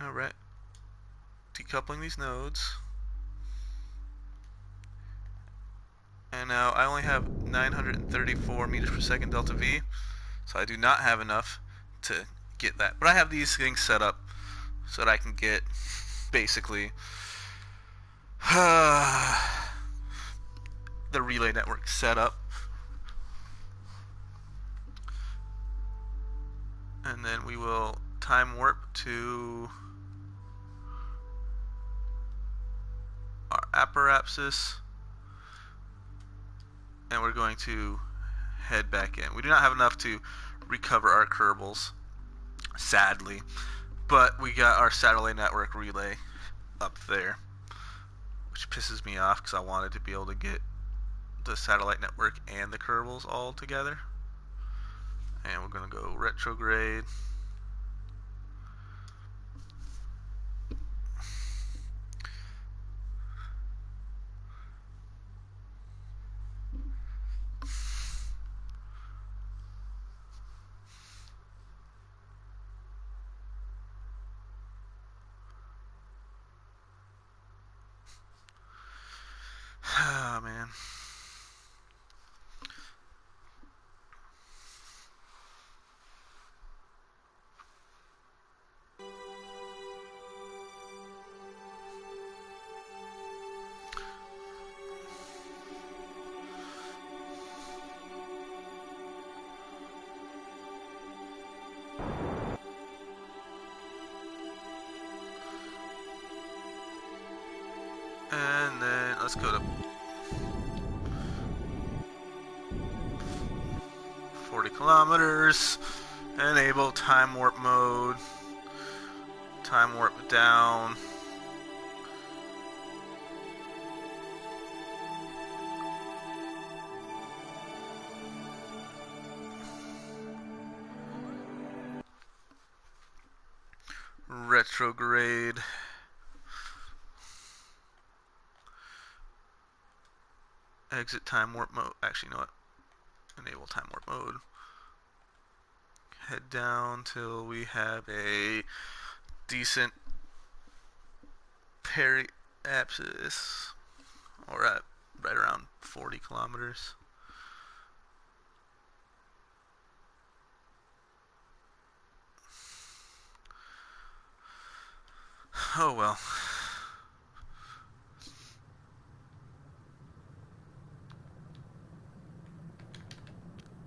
Alright. Decoupling these nodes. And now I only have 934 meters per second delta V, so I do not have enough to get that. But I have these things set up so that I can get basically the relay network set up. And then we will time warp to our apparatsis, and we're going to head back in. We do not have enough to recover our Kerbals, sadly, but we got our satellite network relay up there, which pisses me off because I wanted to be able to get the satellite network and the Kerbals all together. And we're going to go retrograde. Oh, man. And then let's go to 40 kilometers. Enable time warp mode. Time warp down. Retrograde. Exit time warp mode. Actually, you know what? Enable time warp mode. Head down till we have a decent periapsis, or at right around 40 kilometers. Oh well.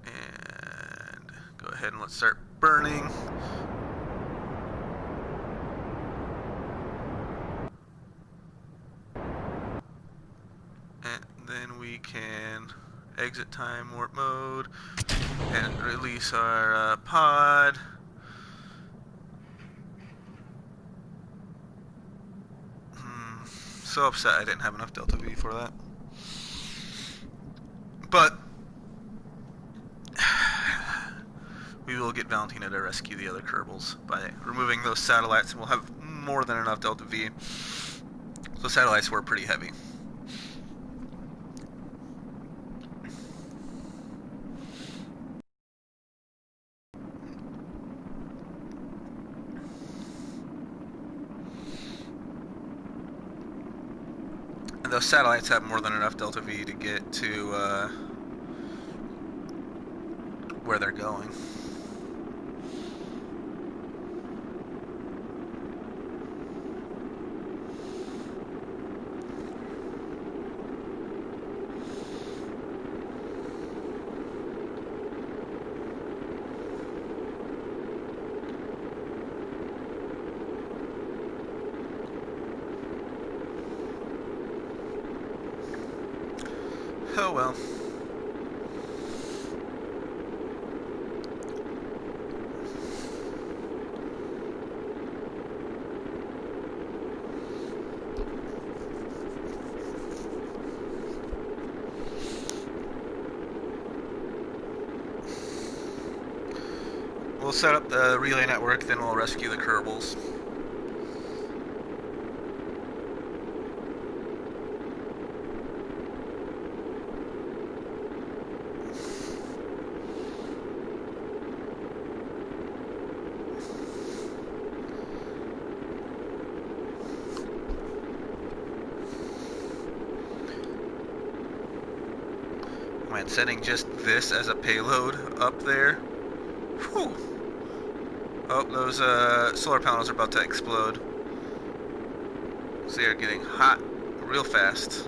And go ahead and let's start burning. And then we can exit time warp mode and release our pod. So upset I didn't have enough Delta V for that. But we will get Valentina to rescue the other Kerbals by removing those satellites, and we'll have more than enough Delta V. Those satellites were pretty heavy. And those satellites have more than enough Delta V to get to where they're going. Oh well. We'll set up the relay network, then we'll rescue the Kerbals. Man, setting just this as a payload up there. Whew. Oh, those solar panels are about to explode. So they are getting hot real fast.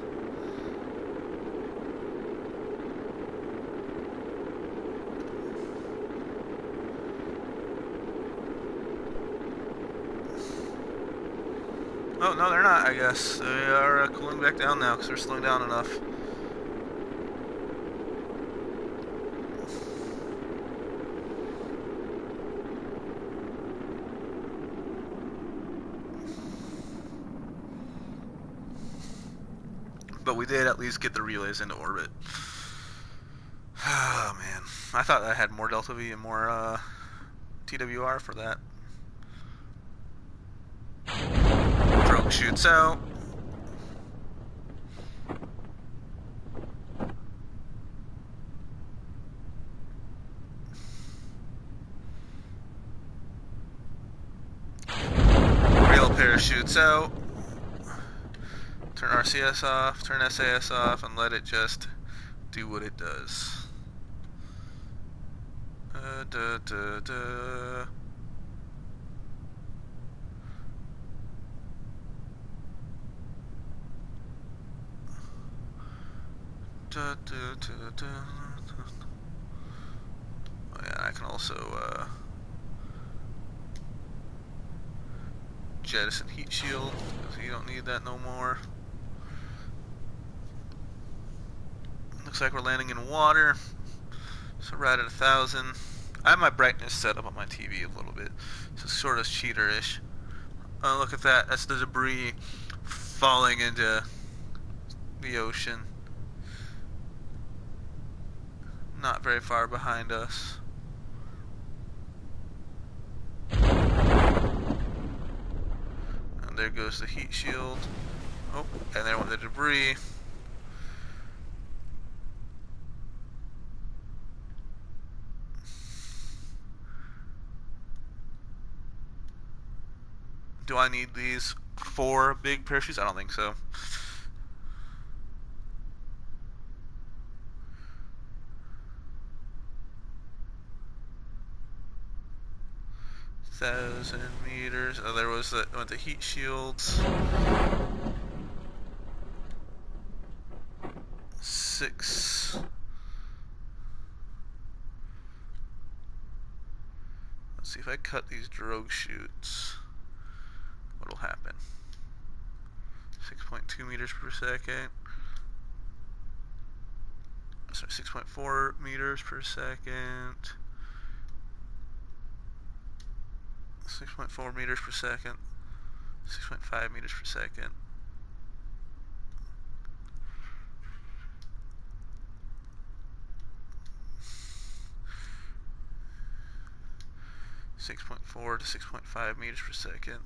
Oh, no, they're not, I guess. They are cooling back down now because they're slowing down enough. But we did at least get the relays into orbit. Oh, man. I thought I had more Delta V and more TWR for that. Drogue shoots out. Rail parachutes out. Turn RCS off, turn SAS off, and let it just do what it does. Da, da, da. Da, da, da, da. Oh yeah, I can also jettison heat shield, because you don't need that no more. Looks like we're landing in water, so right at 1,000. I have my brightness set up on my TV a little bit, so it's sort of cheater-ish. Oh, look at that, that's the debris falling into the ocean. Not very far behind us. And there goes the heat shield. Oh, and there went the debris. Do I need these 4 big parachutes? I don't think so. Thousand meters. Oh, there was the heat shields. 6. Let's see if I cut these drogue chutes. What'll happen? 6.2 meters per second. Sorry, 6.4 meters per second. 6.4 meters per second. 6.5 meters per second. .4 to 6.5 meters per second.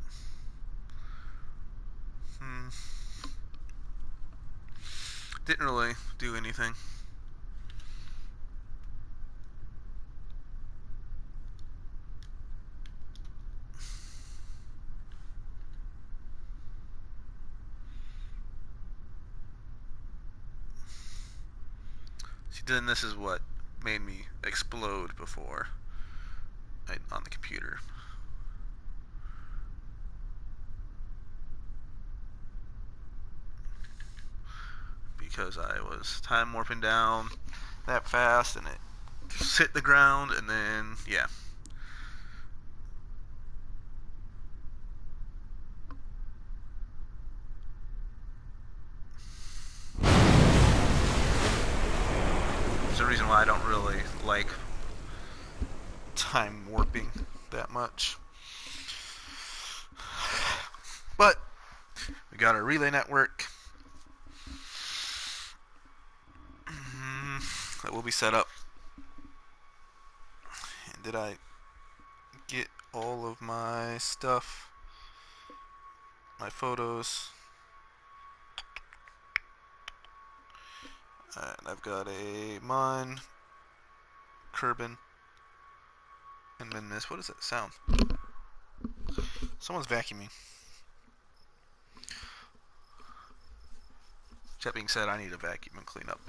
Didn't really do anything. See, then this is what made me explode before on the computer. Because I was time warping down that fast and it just hit the ground, and then yeah. really like time warping that much. But we got our relay network that will be set up. And did I get all of my stuff? My photos? Alright, I've got a Mon, Kerbin, and Minmis. What does that sound? Someone's vacuuming. That being said, I need a vacuum and clean up.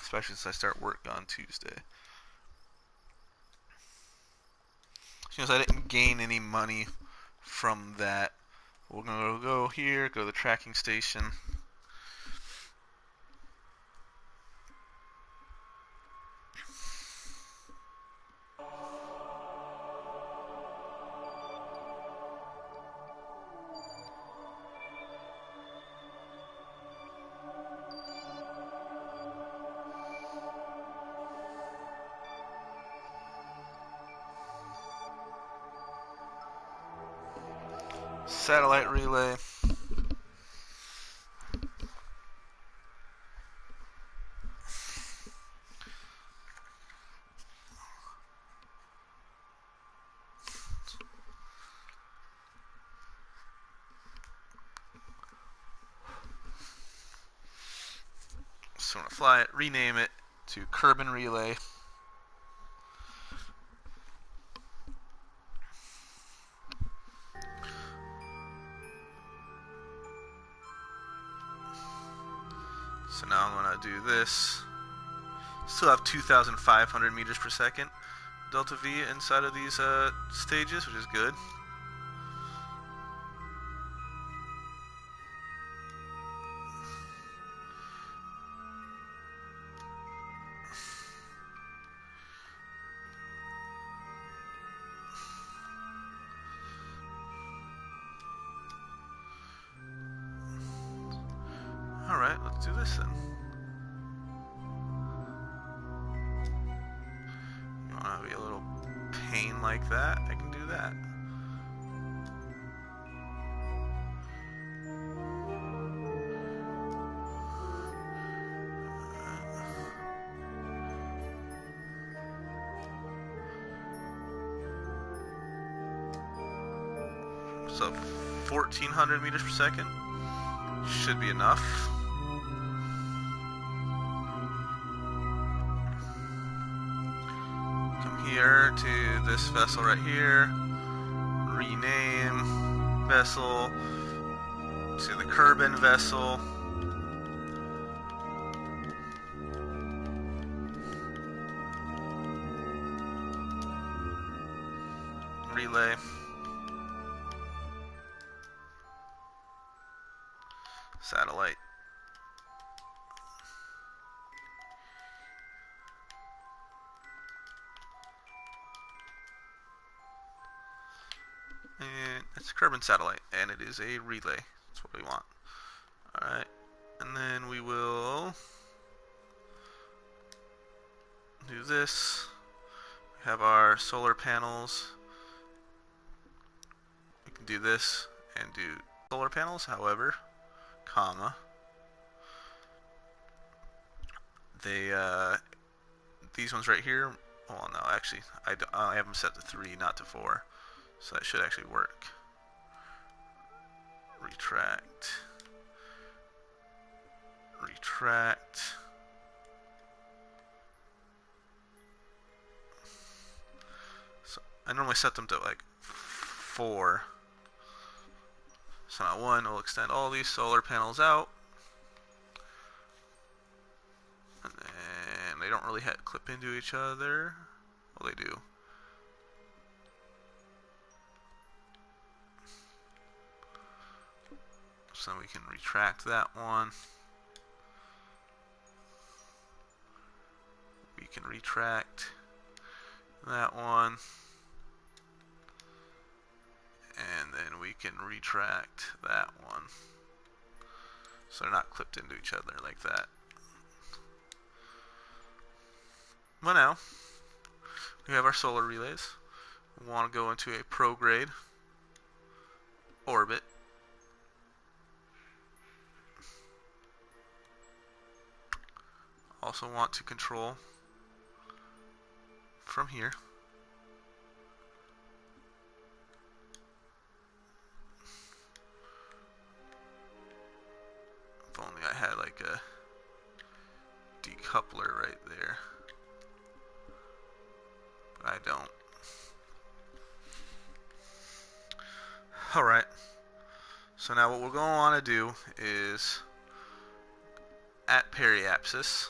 Especially since I start work on Tuesday. Since I didn't gain any money from that, we're going to go here, go to the tracking station. Satellite relay. So I'm going to fly it, rename it to Kerbin Relay. So now I'm going to do this. Still have 2,500 meters per second delta V inside of these stages, which is good. Alright, let's do this then. You want to be a little pain like that? I can do that. So 1,400 meters per second should be enough. Come here to this vessel right here. Rename vessel to the Kerbin vessel. Relay. Satellite. And it's a Kerbin satellite, and it is a relay. That's what we want. Alright, and then we will do this. We have our solar panels. We can do this and do solar panels, however, comma. These ones right here, well no, actually, I have them set to 3, not to 4. So that should actually work. Retract. Retract. So I normally set them to like 4. So now 1 will extend all these solar panels out. And then they don't really clip into each other. Well, they do. So we can retract that one. We can retract that one. And then we can retract that one. So they're not clipped into each other like that. Well, now we have our solar relays. We want to go into a prograde orbit. Also want to control from here. If only I had like a decoupler right there. But I don't. Alright. So now what we're going to want to do is at periapsis.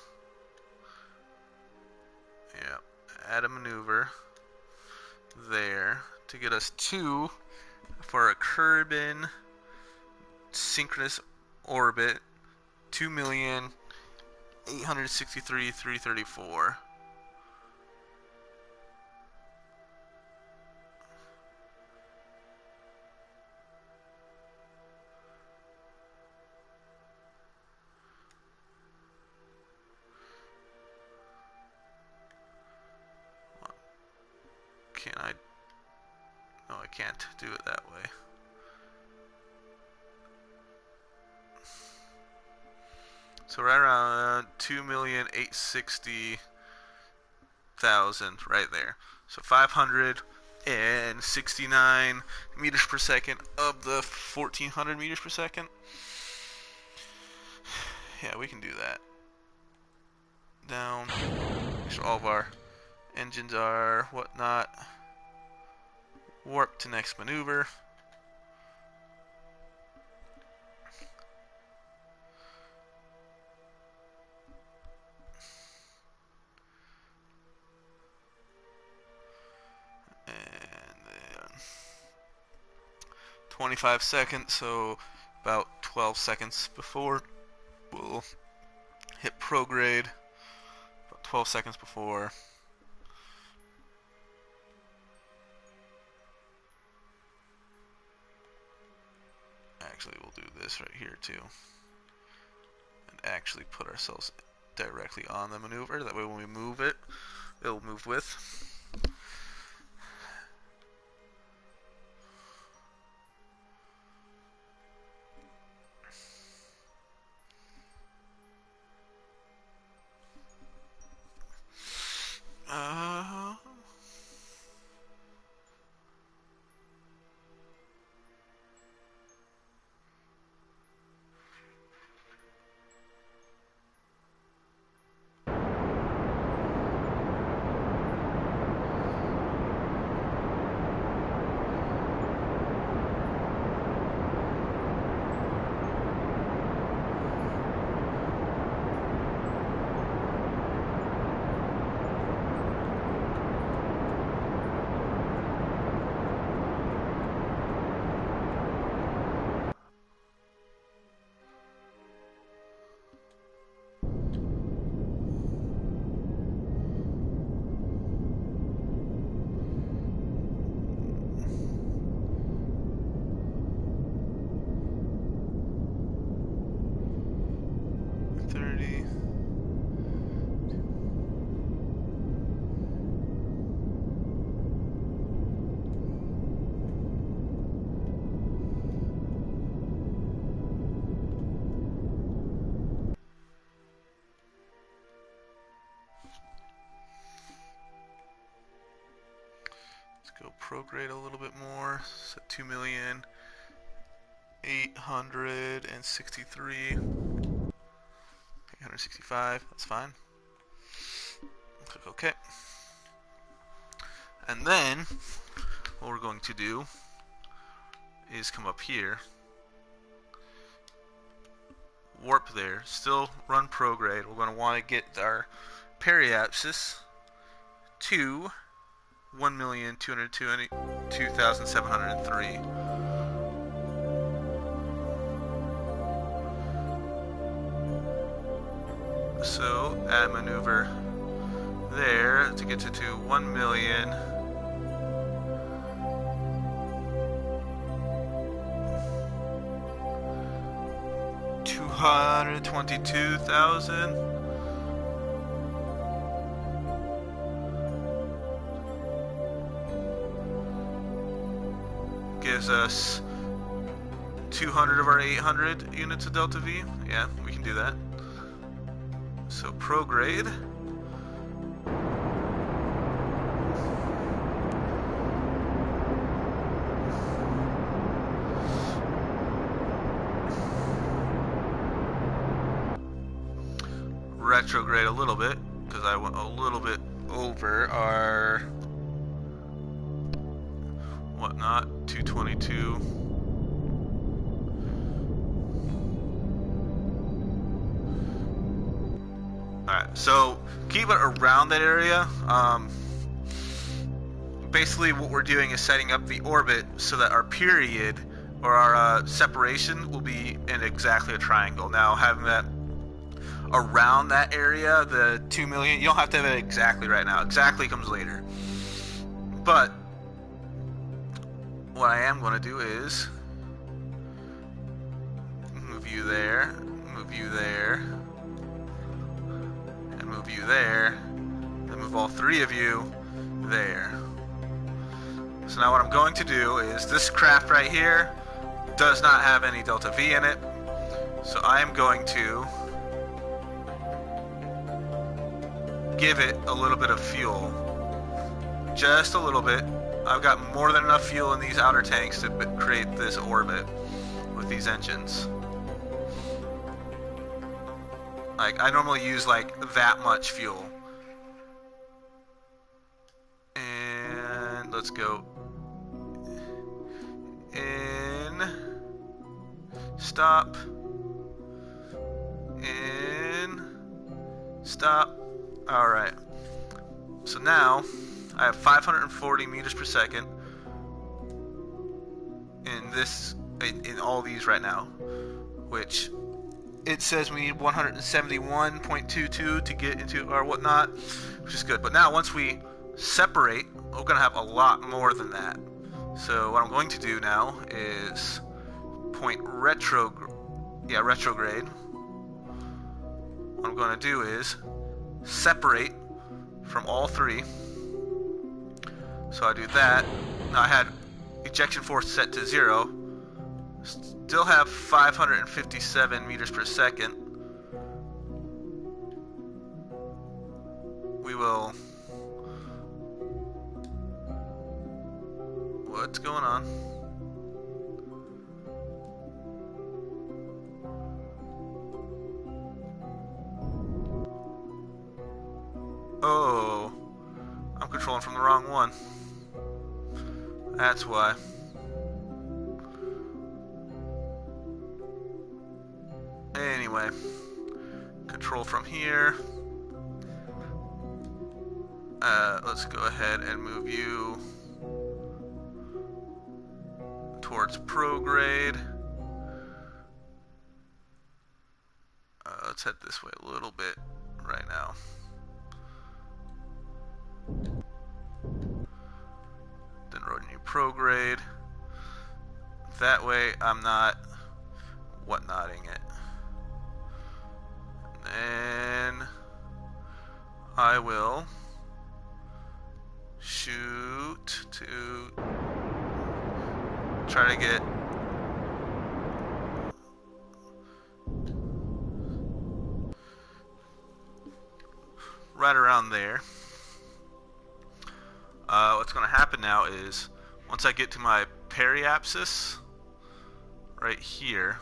Yeah, add a maneuver there to get us 2 for a Kerbin synchronous orbit, 2,863,334. Can I? No, I can't do it that way. So right around 2,860,000 right there. So 569 meters per second of the 1,400 meters per second. Yeah, we can do that. Down. Make sure all of our engines are whatnot. Warp to next maneuver. And then 25 seconds, so about 12 seconds before we'll hit prograde. About 12 seconds before. Actually, we'll do this right here too. And actually put ourselves directly on the maneuver. That way when we move it, it'll move with. Go prograde a little bit more. Set 2,865. That's fine. Click OK. And then what we're going to do is come up here, warp there, still run prograde. We're going to want to get our periapsis to 1,222,703. So add maneuver there to get to 1,222,000. gives us 200 of our 800 units of delta V. Yeah, we can do that. So prograde. Retrograde a little bit, because I went a little bit over our whatnot, 222. Alright, so keep it around that area. Basically what we're doing is setting up the orbit so that our period, or our separation, will be in exactly a triangle. Now, having that around that area, the 2 million, you don't have to have it exactly right now. Exactly comes later. But what I am going to do is move you there, move you there, and move you there, and move all three of you there. So now what I'm going to do is, this craft right here does not have any delta V in it, so I am going to give it a little bit of fuel. Just a little bit. I've got more than enough fuel in these outer tanks to create this orbit with these engines. Like, I normally use like that much fuel. And let's go in, stop, in, stop. Alright, so now I have 540 meters per second in all these right now, which it says we need 171.22 to get into our whatnot, which is good. But now once we separate, we're going to have a lot more than that. So what I'm going to do now is point retrograde. What I'm going to do is separate from all three. So I do that. Now I had ejection force set to 0. Still have 557 meters per second. We will... What's going on? Oh, I'm controlling from the wrong one. That's why. Anyway, control from here. Let's go ahead and move you towards prograde. Let's head this way a little bit right now. Then road new prograde. That way I'm not whatnotting it. And then I will shoot to try to get right around there. What's going to happen now is, once I get to my periapsis right here,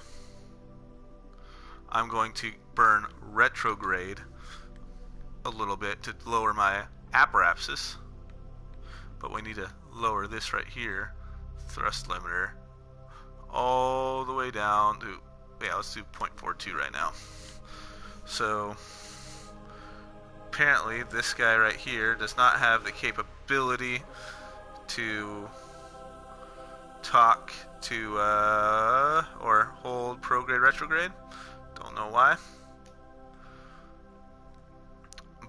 I'm going to burn retrograde a little bit to lower my apoapsis, but we need to lower this right here, thrust limiter, all the way down to, yeah, let's do 0.42 right now. So apparently this guy right here does not have the capability to talk to or hold prograde retrograde. Don't know why,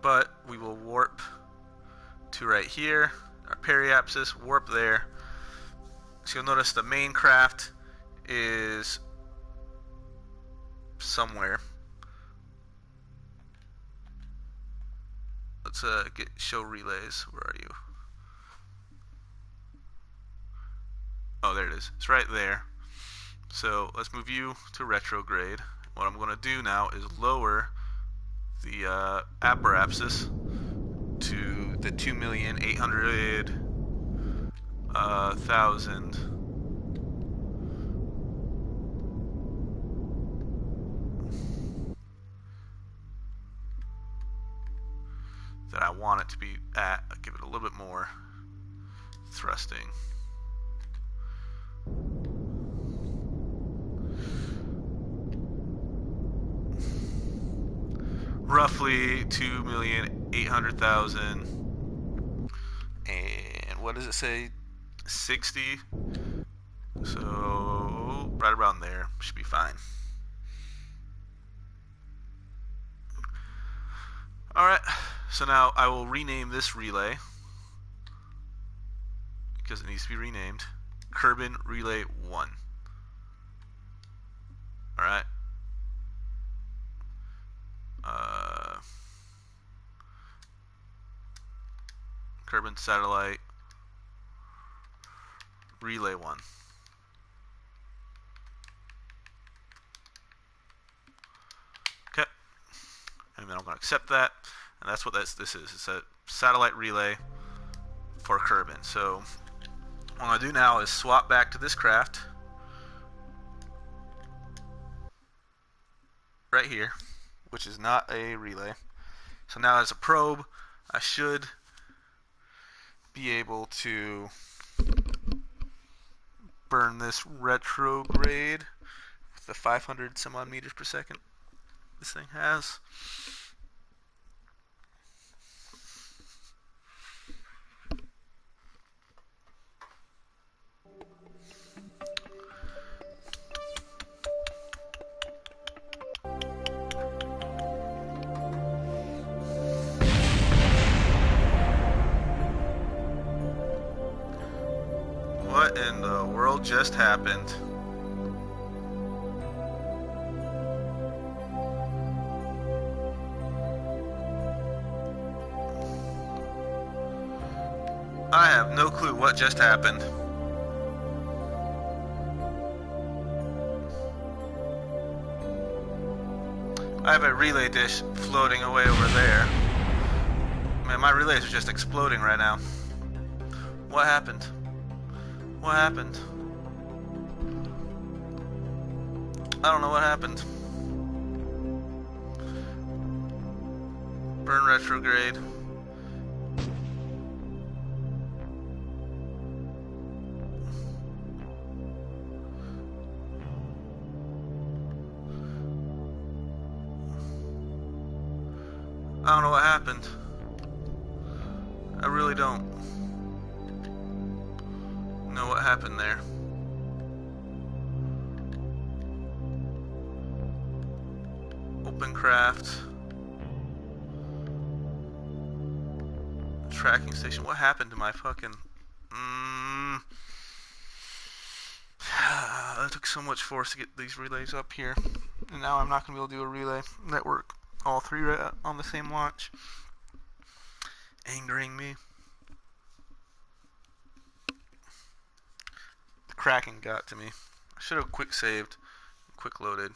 but we will warp to right here, our periapsis, warp there. So you'll notice the main craft is somewhere. Let's get show relays. Where are you? Oh, there it is. It's right there. So let's move you to retrograde. What I'm going to do now is lower the apoapsis to the 2,800,000 that I want it to be at. I'll give it a little bit more thrusting. Roughly 2,800,000. And what does it say? 60. So right around there should be fine. Alright, so now I will rename this relay, because it needs to be renamed, Kerbin Relay 1. Alright. Kerbin Satellite Relay 1. Okay. And then I'm going to accept that. And that's what this is. It's a satellite relay for Kerbin. So what I'm going to do now is swap back to this craft. Right here. Which is not a relay. So now as a probe, I should be able to burn this retrograde with the 500 some odd meters per second this thing has. What in the world just happened? I have no clue what just happened. I have a relay dish floating away over there. Man, my relays are just exploding right now. What happened? What happened? I don't know what happened. Burn retrograde. I don't know what happened. I really don't know what happened there. Open craft. Tracking station. What happened to my fucking... It took so much force to get these relays up here. And now I'm not going to be able to do a relay network. All three right on the same launch. Angering me. The cracking got to me. I should have quick saved. Quick loaded.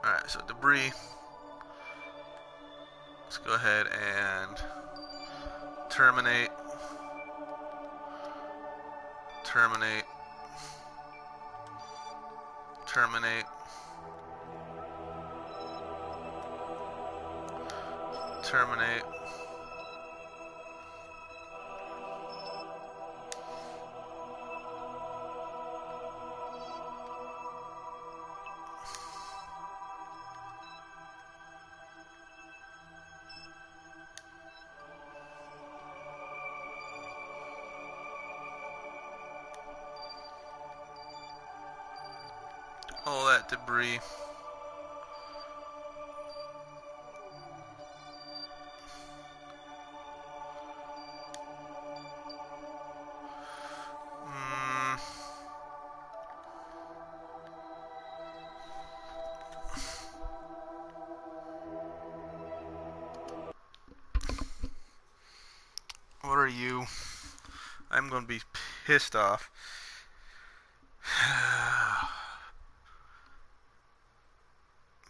Alright, so debris. Let's go ahead and terminate. Terminate. Terminate. Terminate. All that debris. What are you? I'm going to be pissed off.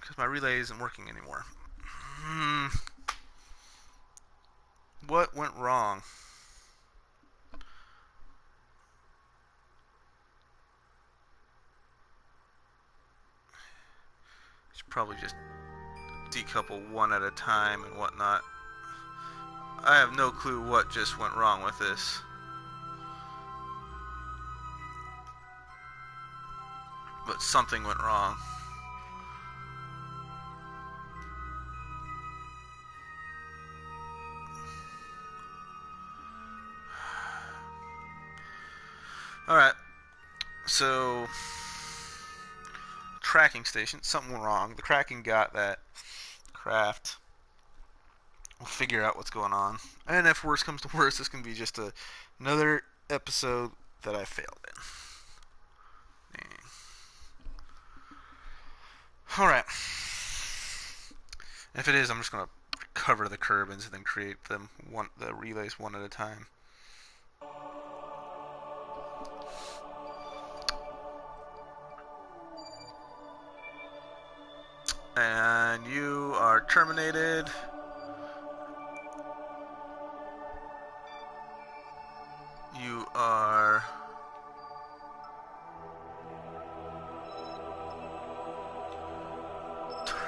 Because my relay isn't working anymore. What went wrong? Should probably just decouple one at a time and whatnot. I have no clue what just went wrong with this. But something went wrong. Alright, so tracking station, something went wrong. The Kraken got that craft. We'll figure out what's going on. And if worse comes to worse, this can be just another episode that I failed in. Alright. If it is, I'm just going to recover the Kerbals and then create the relays one at a time. And you are terminated. You are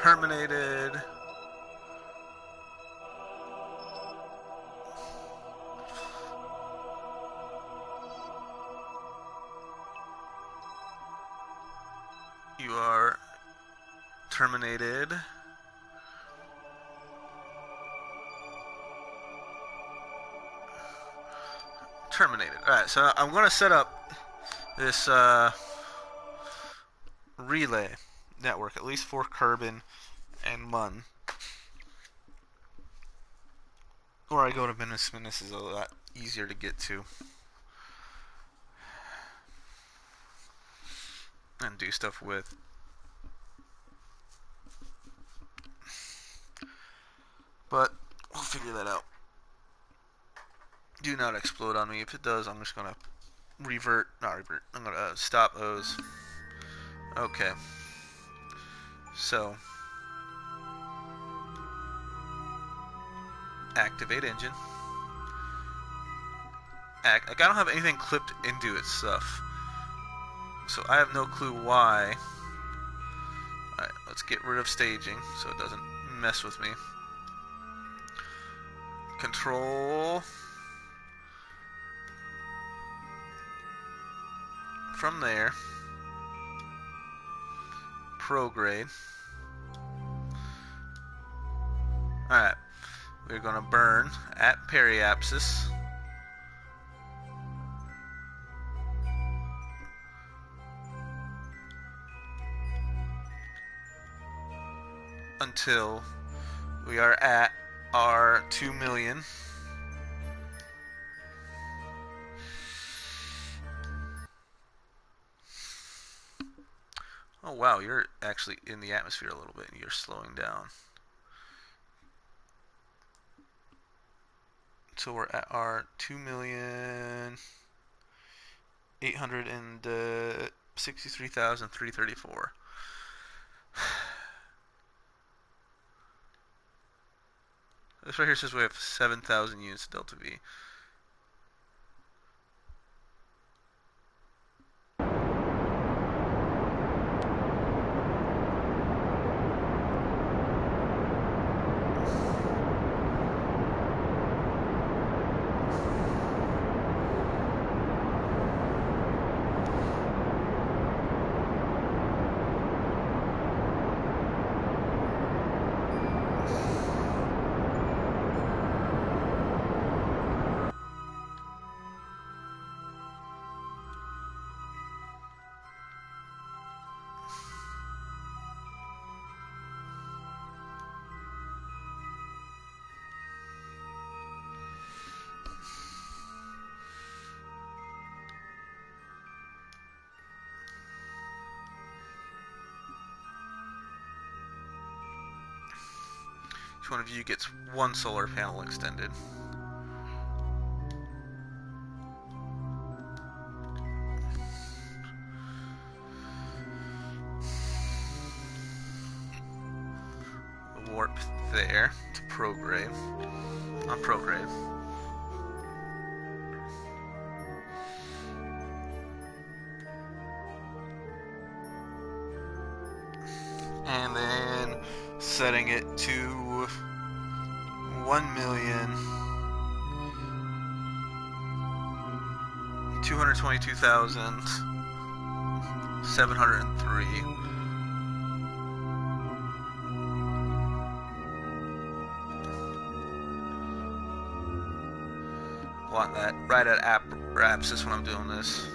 terminated. You are terminated. Terminated. Alright, so I'm going to set up this relay network, at least for Kerbin and Mun. Or I go to Minus. Minus is a lot easier to get to. And do stuff with. But we'll figure that out. Do not explode on me. If it does, I'm just gonna I'm gonna stop those. Okay. So activate engine. Like, I don't have anything clipped into its stuff, so I have no clue why. Alright, let's get rid of staging so it doesn't mess with me. Control from there. Prograde. Alright, we're gonna burn at periapsis. Until we are at our 2 million. Oh wow, you're actually in the atmosphere a little bit and you're slowing down. So we're at our 2,863,334. This right here says we have 7,000 units of Delta V. Each one of you gets one solar panel extended. warp there to prograde. On prograde. And then setting it to 1,222,703. Want that right at apsis when I'm doing this.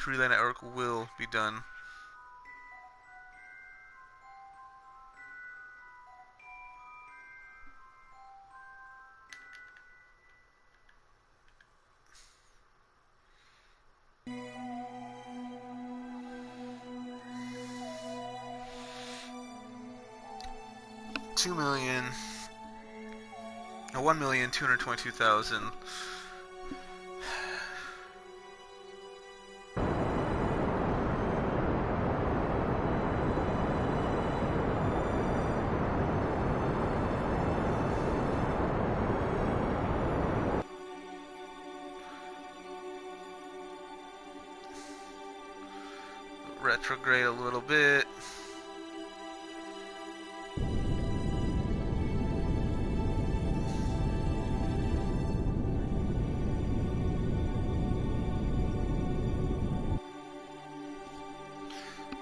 Relay network will be done. $1,222,000. Retrograde a little bit.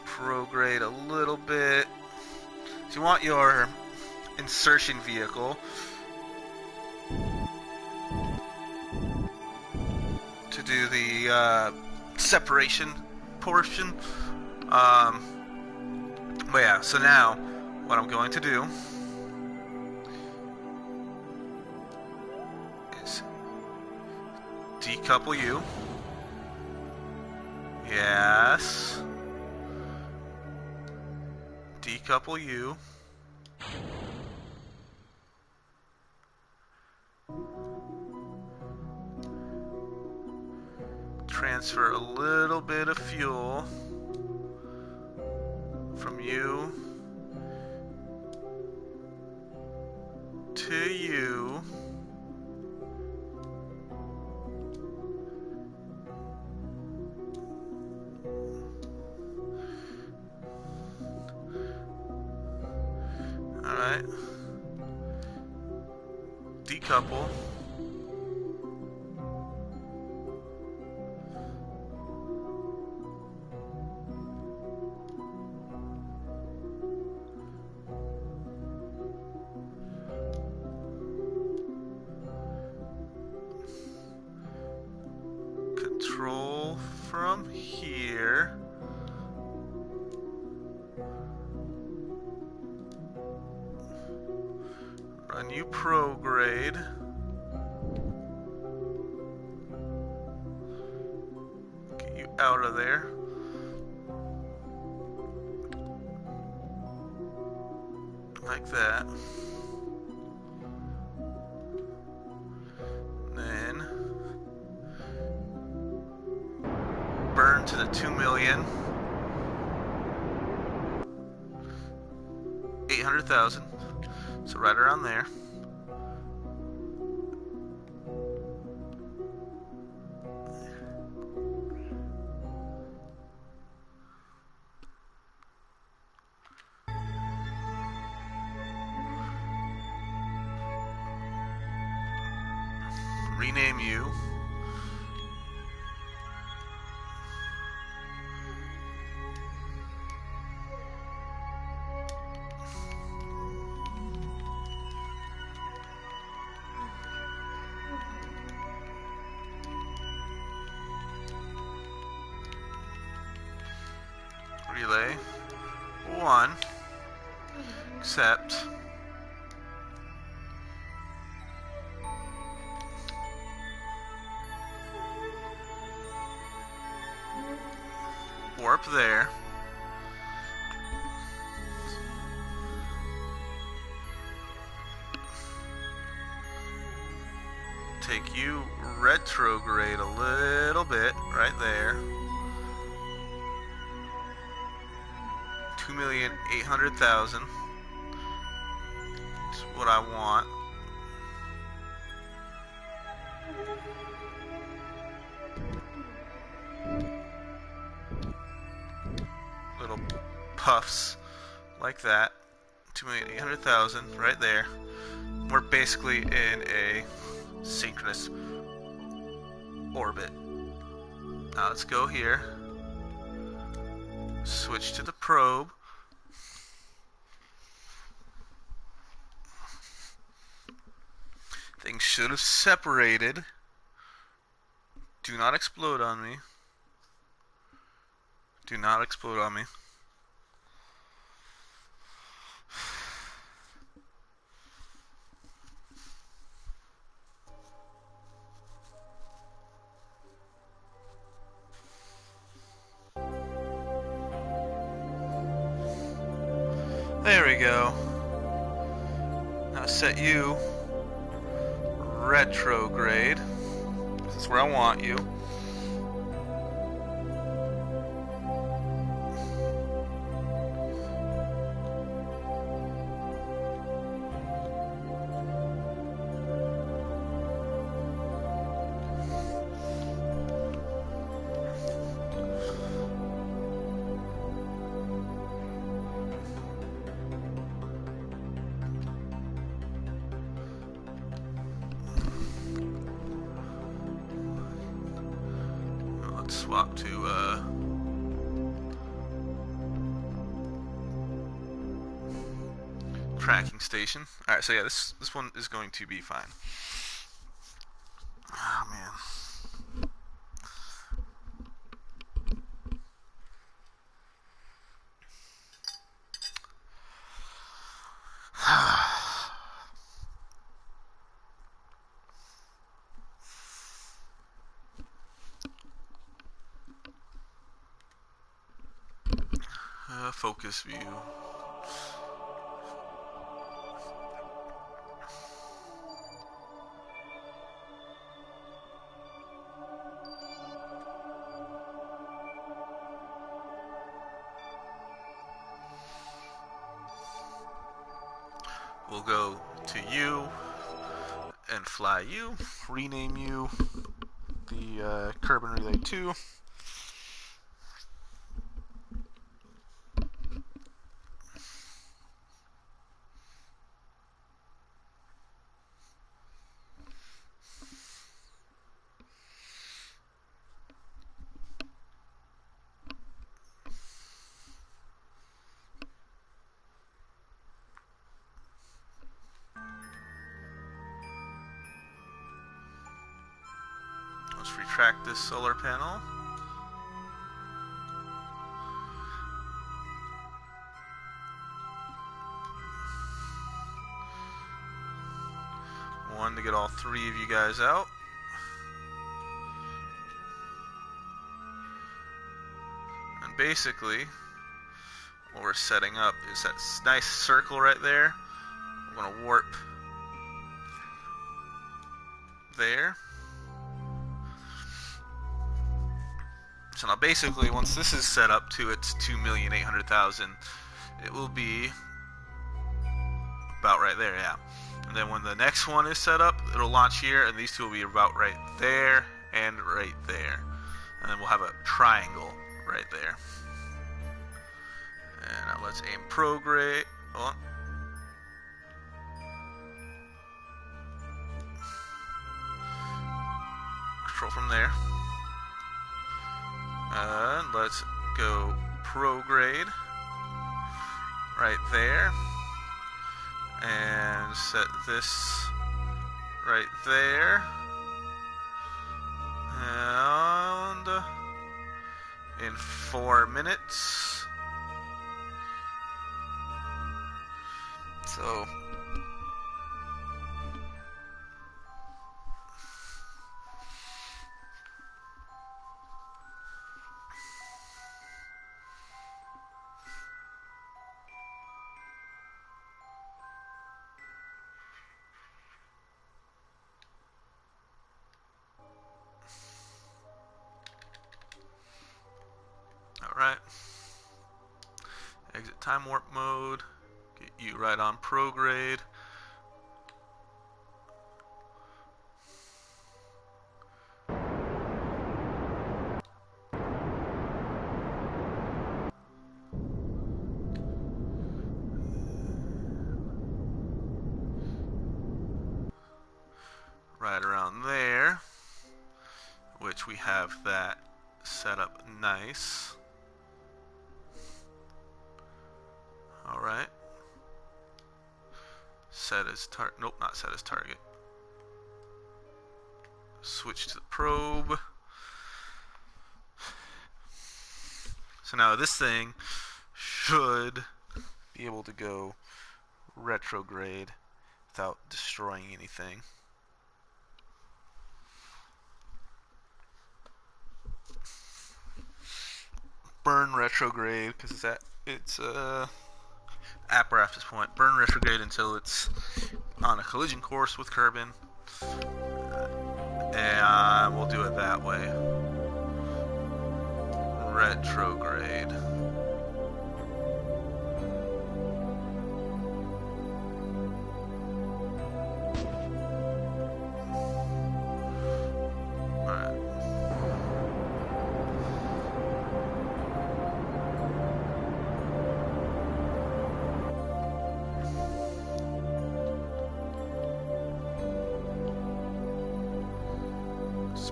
Prograde a little bit. So you want your insertion vehicle to do the separation portion. But yeah, so now what I'm going to do is decouple you. Yes. Decouple you. Transfer a little bit of fuel from you to you. Alright. Decouple. Control from here. Run you prograde. Get you out of there. Like that. Then burn to the 2,800,000. So right around there. Rename you. Relay 1. Accept. Warp there. take you retrograde a little bit right there. 2,800,000. That's what I want. Little puffs like that. 2,800,000 right there. We're basically in a synchronous orbit. Now let's go here. Switch to the probe. Things should have separated. Do not explode on me. Do not explode on me. There we go. Now set you retrograde. This is where I want you. Swap to tracking station. All right, so yeah, this one is going to be fine. Oh man. Focus view. We'll go to you and fly you. Rename you the Kerbal Relay 2. Let's retract this solar panel. One to get all three of you guys out. And basically, what we're setting up is that nice circle right there. We're going to warp there. So now basically, once this is set up to its 2,800,000, it will be about right there, yeah. And then when the next one is set up, it'll launch here, and these two will be about right there and right there. And then we'll have a triangle right there. And now let's aim prograde. Oh. Control from there. And let's go prograde right there. And set this right there. And in 4 minutes. So time warp mode. Get you right on prograde. Right around there, which we have that set up nice. Alright. Set as target. Nope, not set as target. Switch to the probe. So now this thing should be able to go retrograde without destroying anything. Burn retrograde because it's apparatus point. Burn retrograde until it's on a collision course with Kerbin, and we'll do it that way. Retrograde.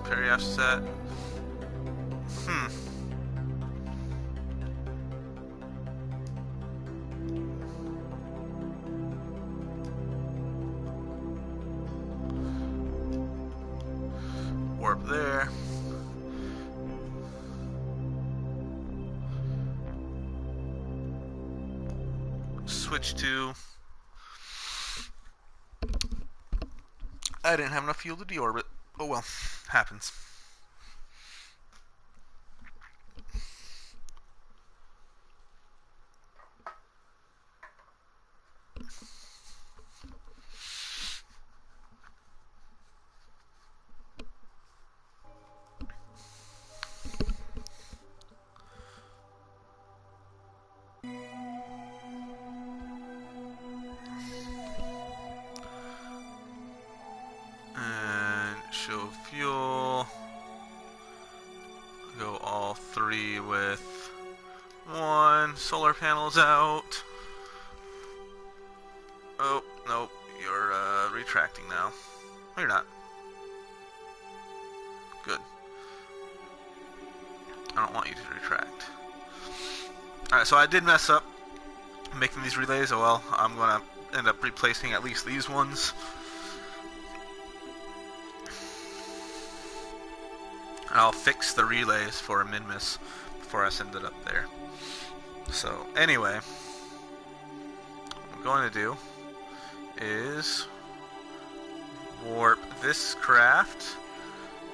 Periaf set. Warp there. Switch to. I didn't have enough fuel to deorbit. Oh well, happens. Show fuel. Go all three with one. Solar panels out. Oh, nope. You're retracting now. No, you're not. Good. I don't want you to retract. Alright, so I did mess up making these relays. Oh well, I'm going to end up replacing at least these ones. I'll fix the relays for a min-miss before I send it up there. So, anyway, what I'm going to do is warp this craft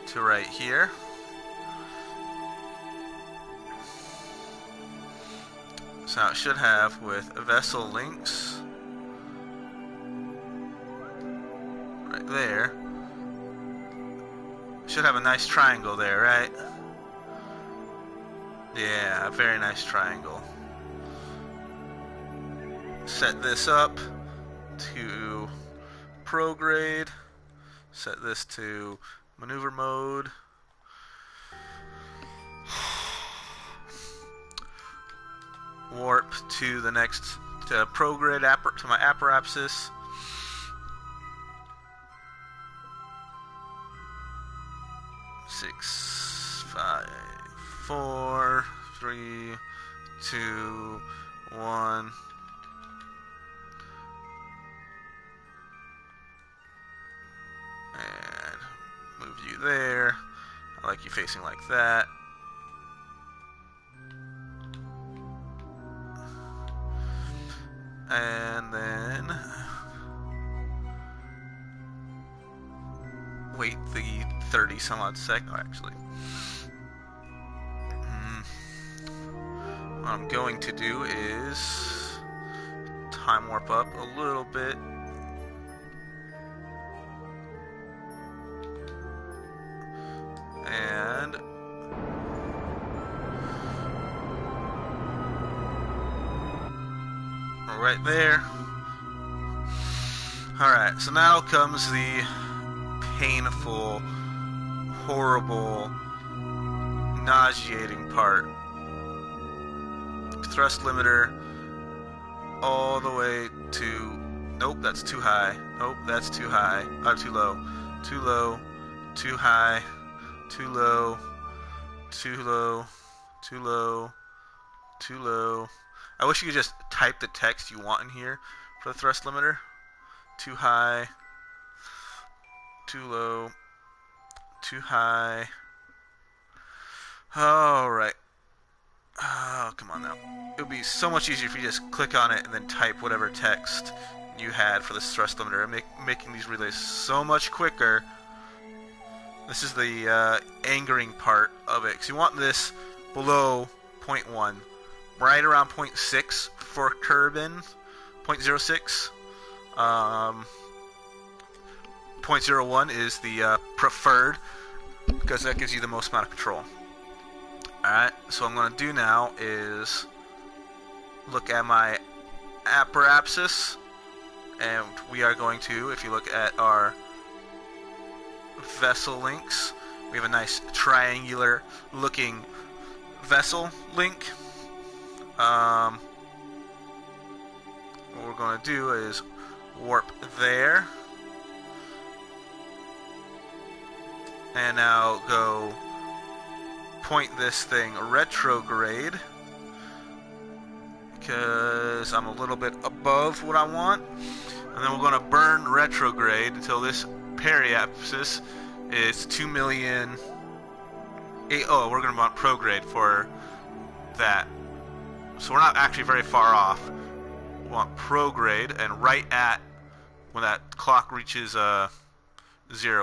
to right here. So now it should have with vessel links right there. Should have a nice triangle there, right? Yeah, a very nice triangle. Set this up to prograde. Set this to maneuver mode. Warp to the next prograde to my apparatus. Six, 5, 4, 3, 2, 1. And move you there. I like you facing like that. And then wait the 30 some odd seconds. Oh, actually, what I'm going to do is time warp up a little bit. And right there. Alright, so now comes the painful, horrible, nauseating part. Thrust limiter all the way to... Nope, that's too high. Nope, that's too high. Too low. Too low. Too high. Too low. Too low. Too low. Too low. I wish you could just type the text you want in here for the thrust limiter. Too high. Too low. Too high. Alright. Oh, come on now. It would be so much easier if you just click on it and then type whatever text you had for this thrust limiter, making these relays so much quicker. This is the angering part of it, because you want this below 0.1, right around 0.6 for Kerbin, 0.06. 0.01 is the preferred, because that gives you the most amount of control. Alright, so what I'm going to do now is look at my apoapsis, and we are going to, if you look at our vessel links, we have a nice triangular looking vessel link. What we're going to do is warp there, and now go point this thing retrograde, because I'm a little bit above what I want, and then we're going to burn retrograde until this periapsis is 2 million. Oh, we're going to want prograde for that, so we're not actually very far off. We want prograde, and right at when that clock reaches 0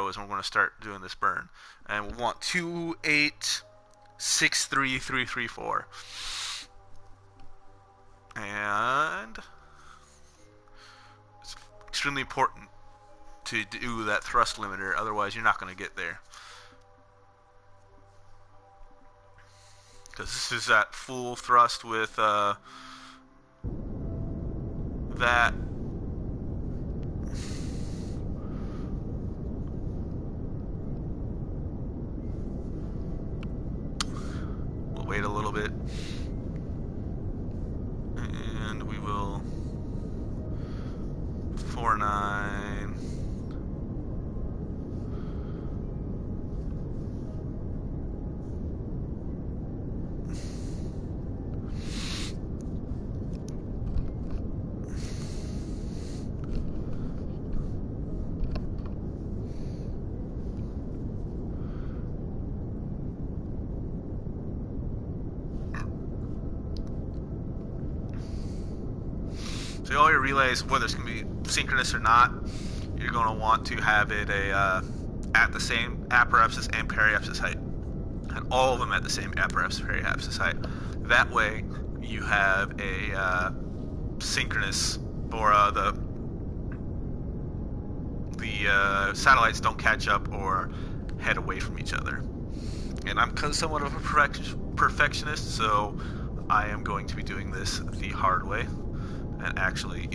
is when we're going to start doing this burn, and we want 2863334. And it's extremely important to do that thrust limiter, otherwise you're not going to get there. Because this is that full thrust with that. We'll wait a little bit. And we will 49. So all your relays, whether it's going to be synchronous or not, you're going to want to have it at the same apoapsis and periapsis height, and all of them at the same apoapsis periapsis height. That way, you have a synchronous, or the satellites don't catch up or head away from each other. And I'm somewhat of a perfectionist, so I am going to be doing this the hard way. And actually,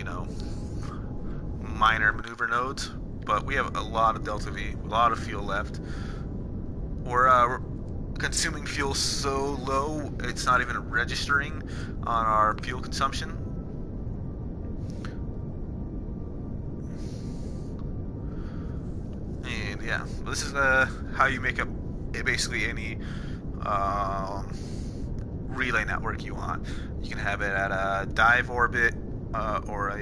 minor maneuver nodes, but we have a lot of delta V, a lot of fuel left. We're consuming fuel so low, it's not even registering on our fuel consumption. And yeah, this is how you make up basically any relay network you want. You can have it at a dive orbit, or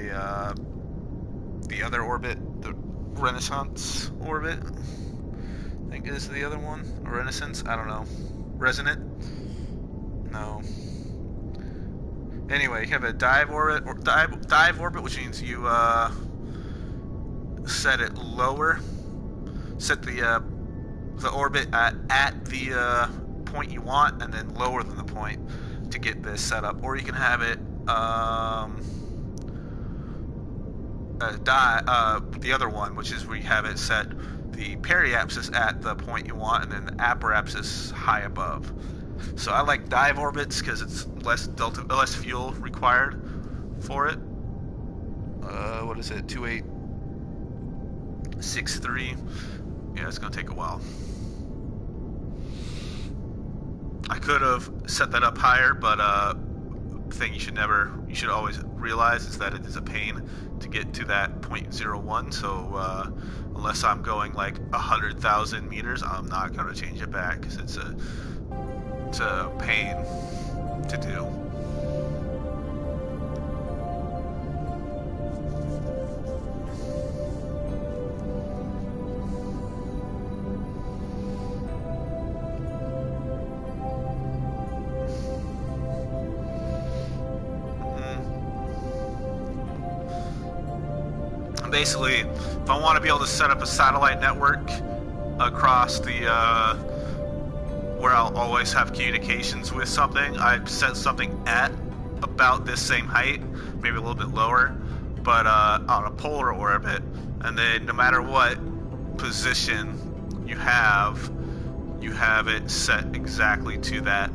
the other orbit, the Renaissance orbit, I think is the other one, or Renaissance, I don't know, Resonant, no. Anyway, you have a dive orbit, or dive orbit, which means you set it lower, set the orbit at the point you want, and then lower than the point to get this set up. Or you can have it the other one, which is where you have it set the periapsis at the point you want, and then the apoapsis high above. So I like dive orbits because it's less fuel required for it. what is it? 2863. Yeah, it's gonna take a while. I could have set that up higher, but thing you should always realize is that it is a pain to get to that 0.01. So unless I'm going like 100,000 meters, I'm not gonna change it back because it's a pain to do. Basically, if I want to be able to set up a satellite network across the where I'll always have communications with something, I set something at about this same height, maybe a little bit lower, but on a polar orbit, and then no matter what position you have it set exactly to that.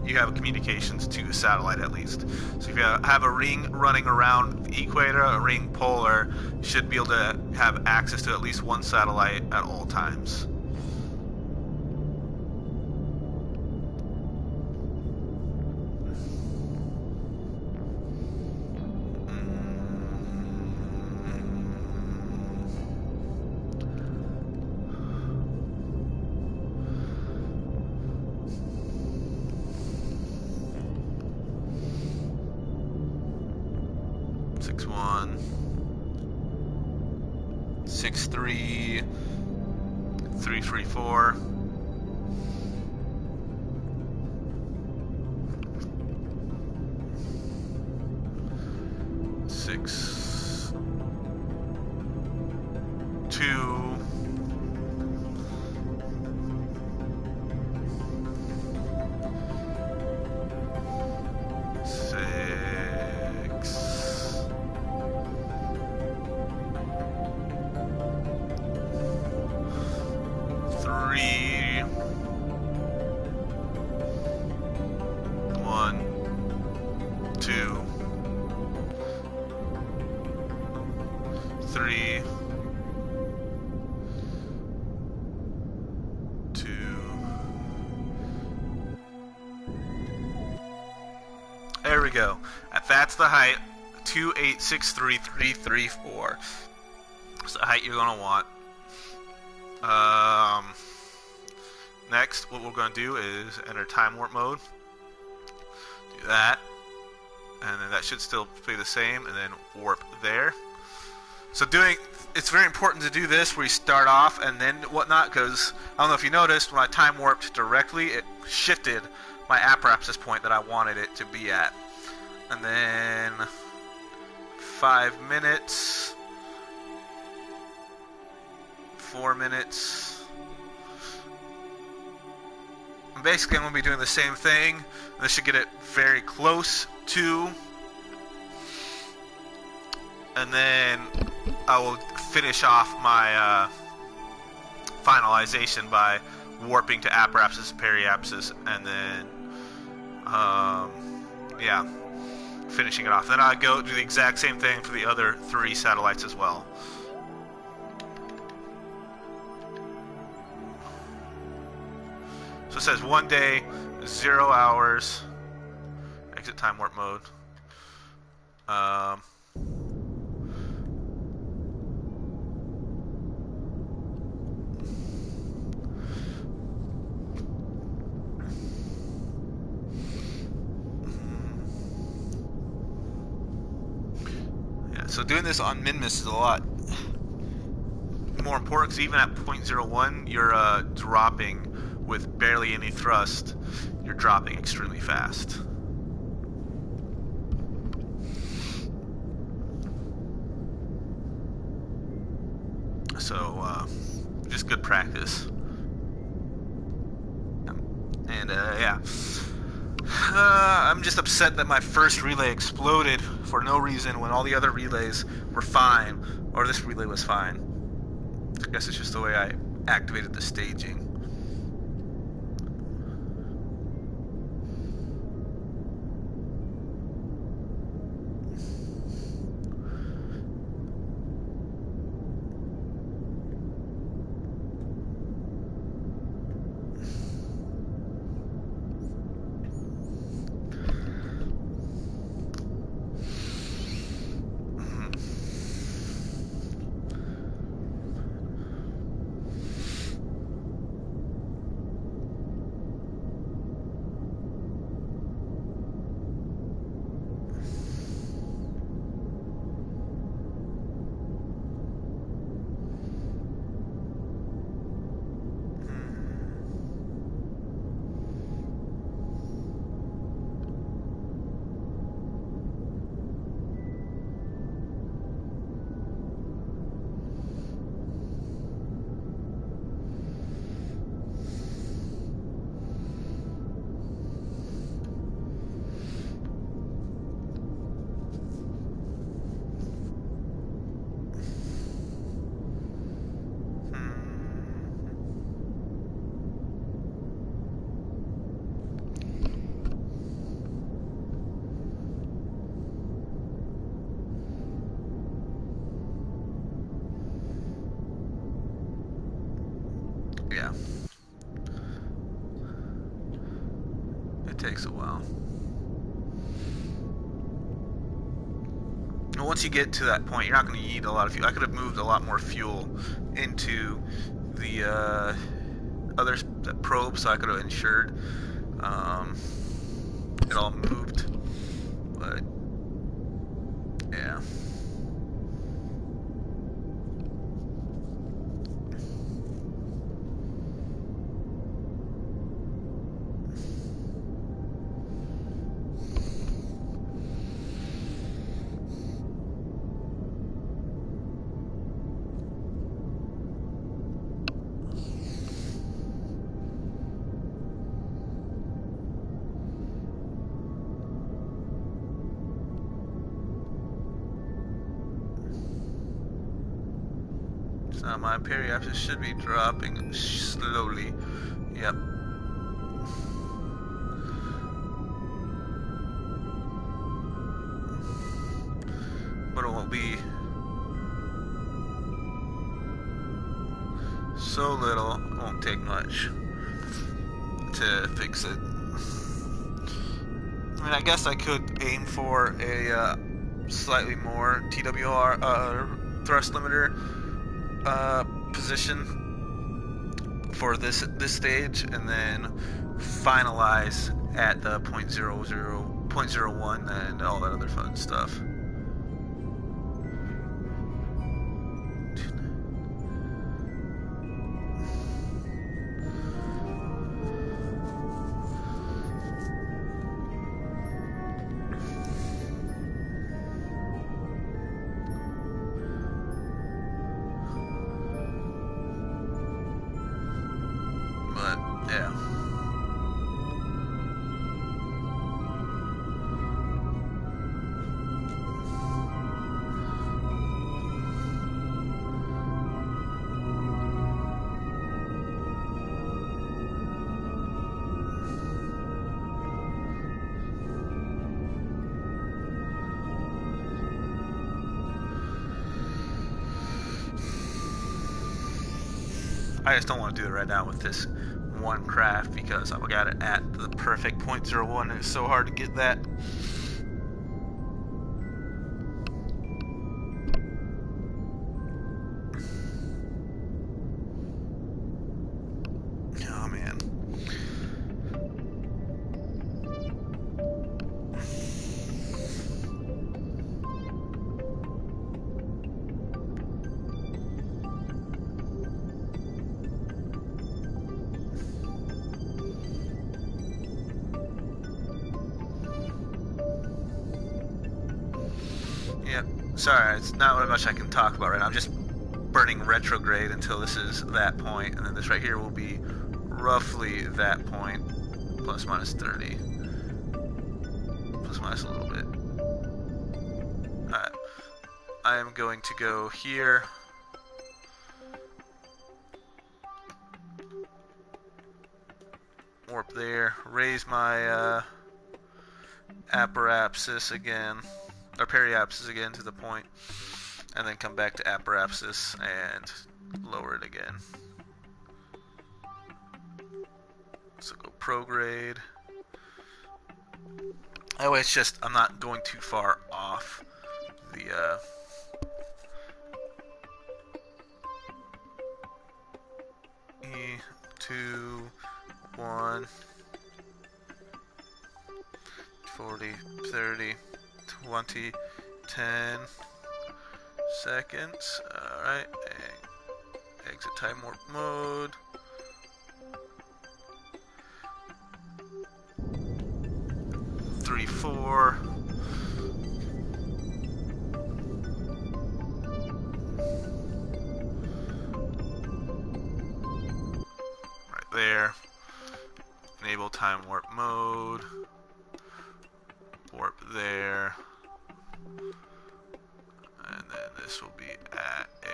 You have communications to a satellite at least. So if you have a ring running around the equator, a ring polar, you should be able to have access to at least one satellite at all times. Six three 334. Six two 3 2. There we go. That's the height. 2863334. That's the height you're gonna want. Next, what we're gonna do is enter time warp mode. Do that, and then that should still be the same, and then warp there. So it's very important to do this where you start off and then whatnot, because I don't know if you noticed, when I time warped directly, it shifted my apoapsis point that I wanted it to be at. And then 5 minutes, 4 minutes. And basically, I'm going to be doing the same thing. This should get it very close to. And then I will finish off my finalization by warping to apoapsis, periapsis, and then yeah, finishing it off. Then I go do the exact same thing for the other 3 satellites as well. So it says 1 day, 0 hours. Exit time warp mode. So doing this on Minmus is a lot more important, because even at 0.01, you're dropping with barely any thrust. You're dropping extremely fast. So just good practice. And yeah. I'm just upset that my first relay exploded for no reason when all the other relays were fine, or this relay was fine. I guess it's just the way I activated the staging. yeah, it takes a while. And once you get to that point, you're not going to need a lot of fuel. I could have moved a lot more fuel into the other probe, so I could have ensured it all moved. But yeah. So my periapsis should be dropping slowly. Yep. But it won't be so little. It won't take much to fix it. I mean, I guess I could aim for a slightly more TWR thrust limiter position for this stage, and then finalize at the 0.01 and all that other fun stuff. Yeah. I just don't want to do it right now with this one craft because I got it at the perfect 0.01 and it's so hard to get that. Oh man. Yep. Sorry, it's not really much I can talk about right now. I'm just burning retrograde until this is that point, and then this right here will be roughly that point, plus minus 30. Plus minus a little bit. Alright. I am going to go here. Warp there. Raise my apoapsis again. Or periapsis again to the point, and then come back to apoapsis and lower it again. So go prograde. That way it's just, I'm not going too far off the E2, 1, 40, 30, 20, 10 seconds. Alright, exit time warp mode. Three, 4. Right there. Enable time warp mode. Warp there. And then this will be at a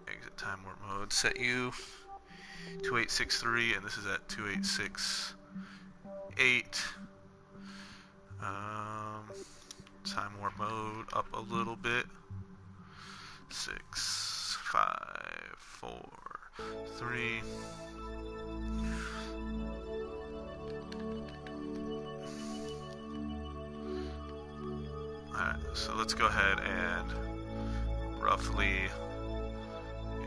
exit time warp mode. Set U 2863, and this is at 2868. up a little bit. 6, 5, 4, 3. Alright, so let's go ahead and roughly,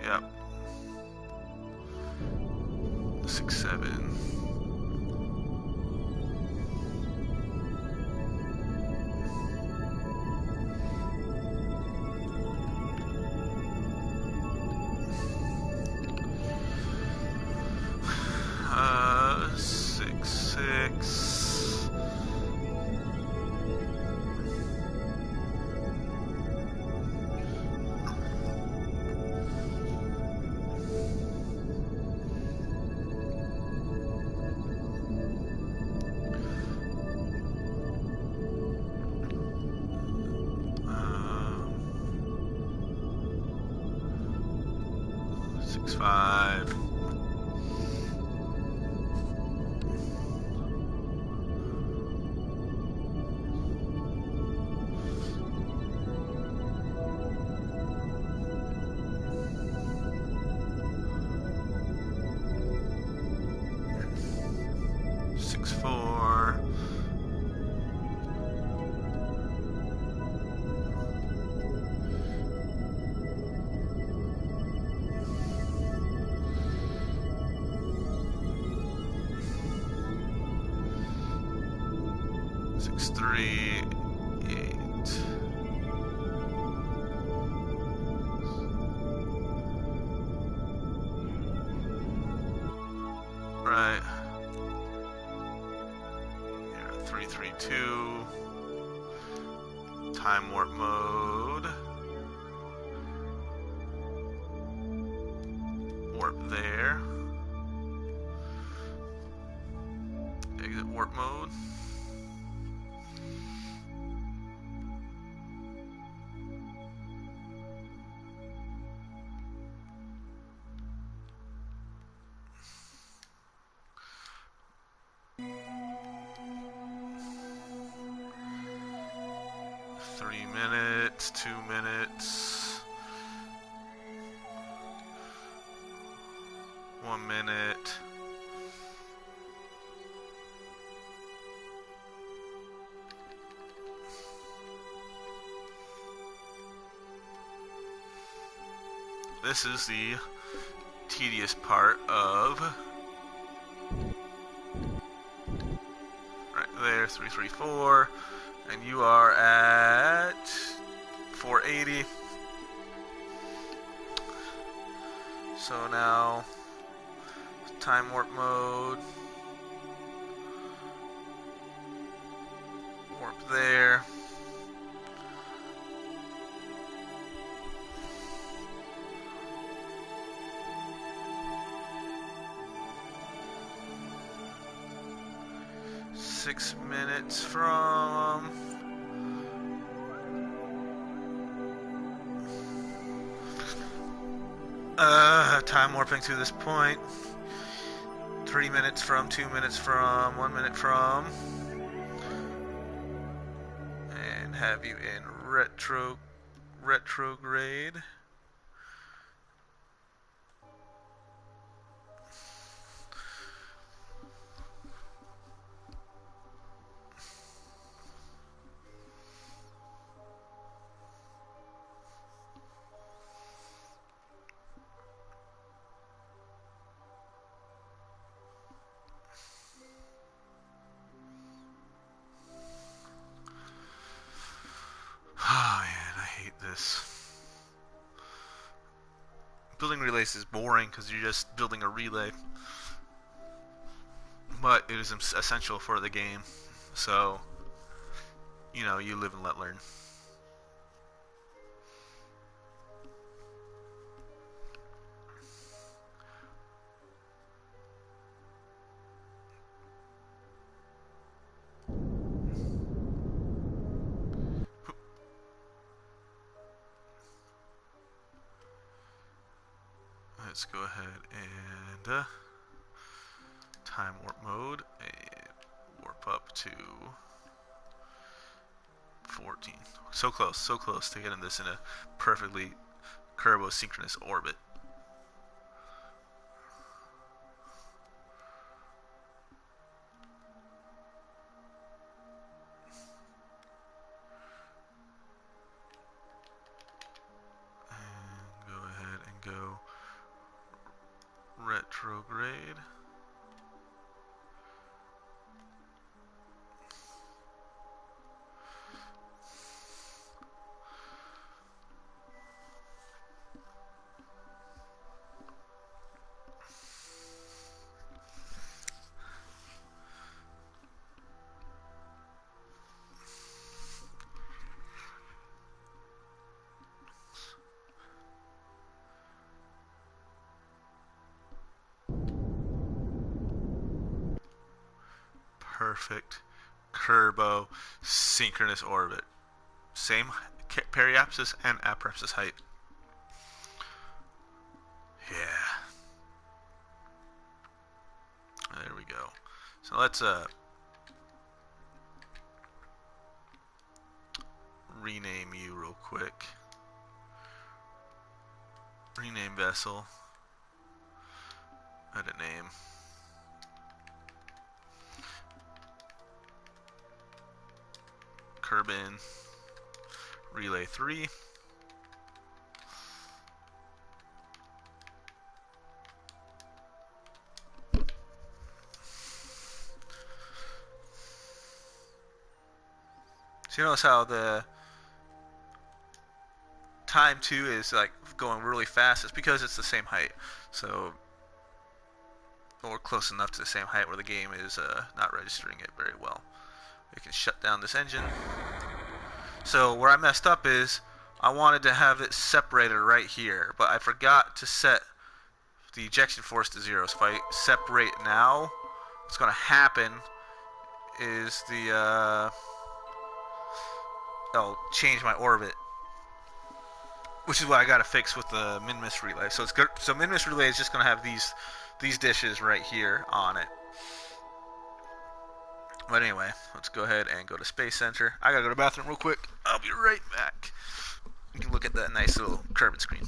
yep, 6, 7. Six, 6. Six, 5. Six, 3, 8. Right. Here, 3, 3, 2. Time warp mode. Warp there. Exit warp mode. Three minutes, 2 minutes, 1 minute. This is the tedious part of right there, 334, and you are at 480. So now time warp mode, warp there. Six minutes from time warping to this point. 3 minutes from, 2 minutes from, 1 minute from, and have you in retrograde. Oh man, I hate this. Building relays is boring because you're just building a relay, but it is essential for the game. So, you know, you live and let learn. Let's go ahead and time warp mode and warp up to 480. 14. So close to getting this in a perfectly Kerbals synchronous orbit. And go ahead and go retrograde. Perfect Kerbal synchronous orbit. Same periapsis and apoapsis height. Yeah. There we go. So let's rename you real quick. Rename vessel. Edit name. Kerbin. Relay 3. So you notice how the time 2 is like going really fast. It's because it's the same height. So we're close enough to the same height where the game is not registering it very well. We can shut down this engine. So where I messed up is I wanted to have it separated right here, but I forgot to set the ejection force to 0. So if I separate now, what's going to happen is I'll change my orbit, which is what I got to fix with the min-miss relay. So it's good. So min-miss relay is just going to have these dishes right here on it. But anyway, let's go ahead and go to Space Center. I gotta go to the bathroom real quick. I'll be right back. You can look at that nice little Kerbin screen.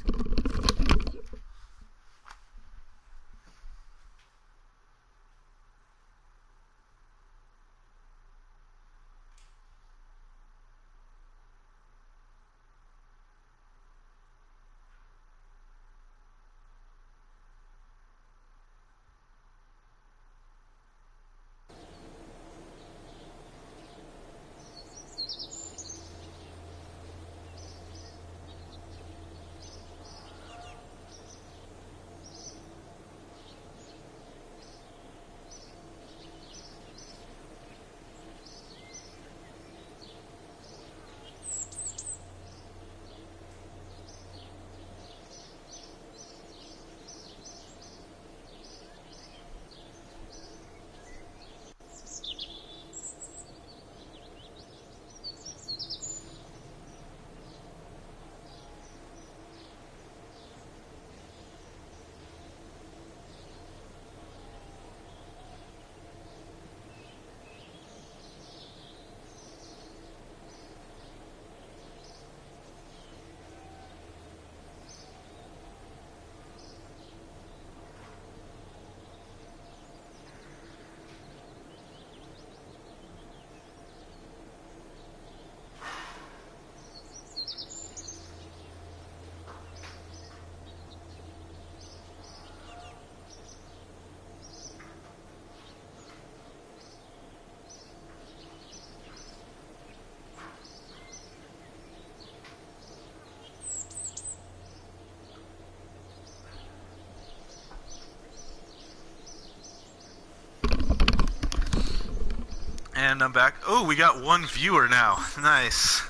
And I'm back. Oh, we got one viewer now. Nice.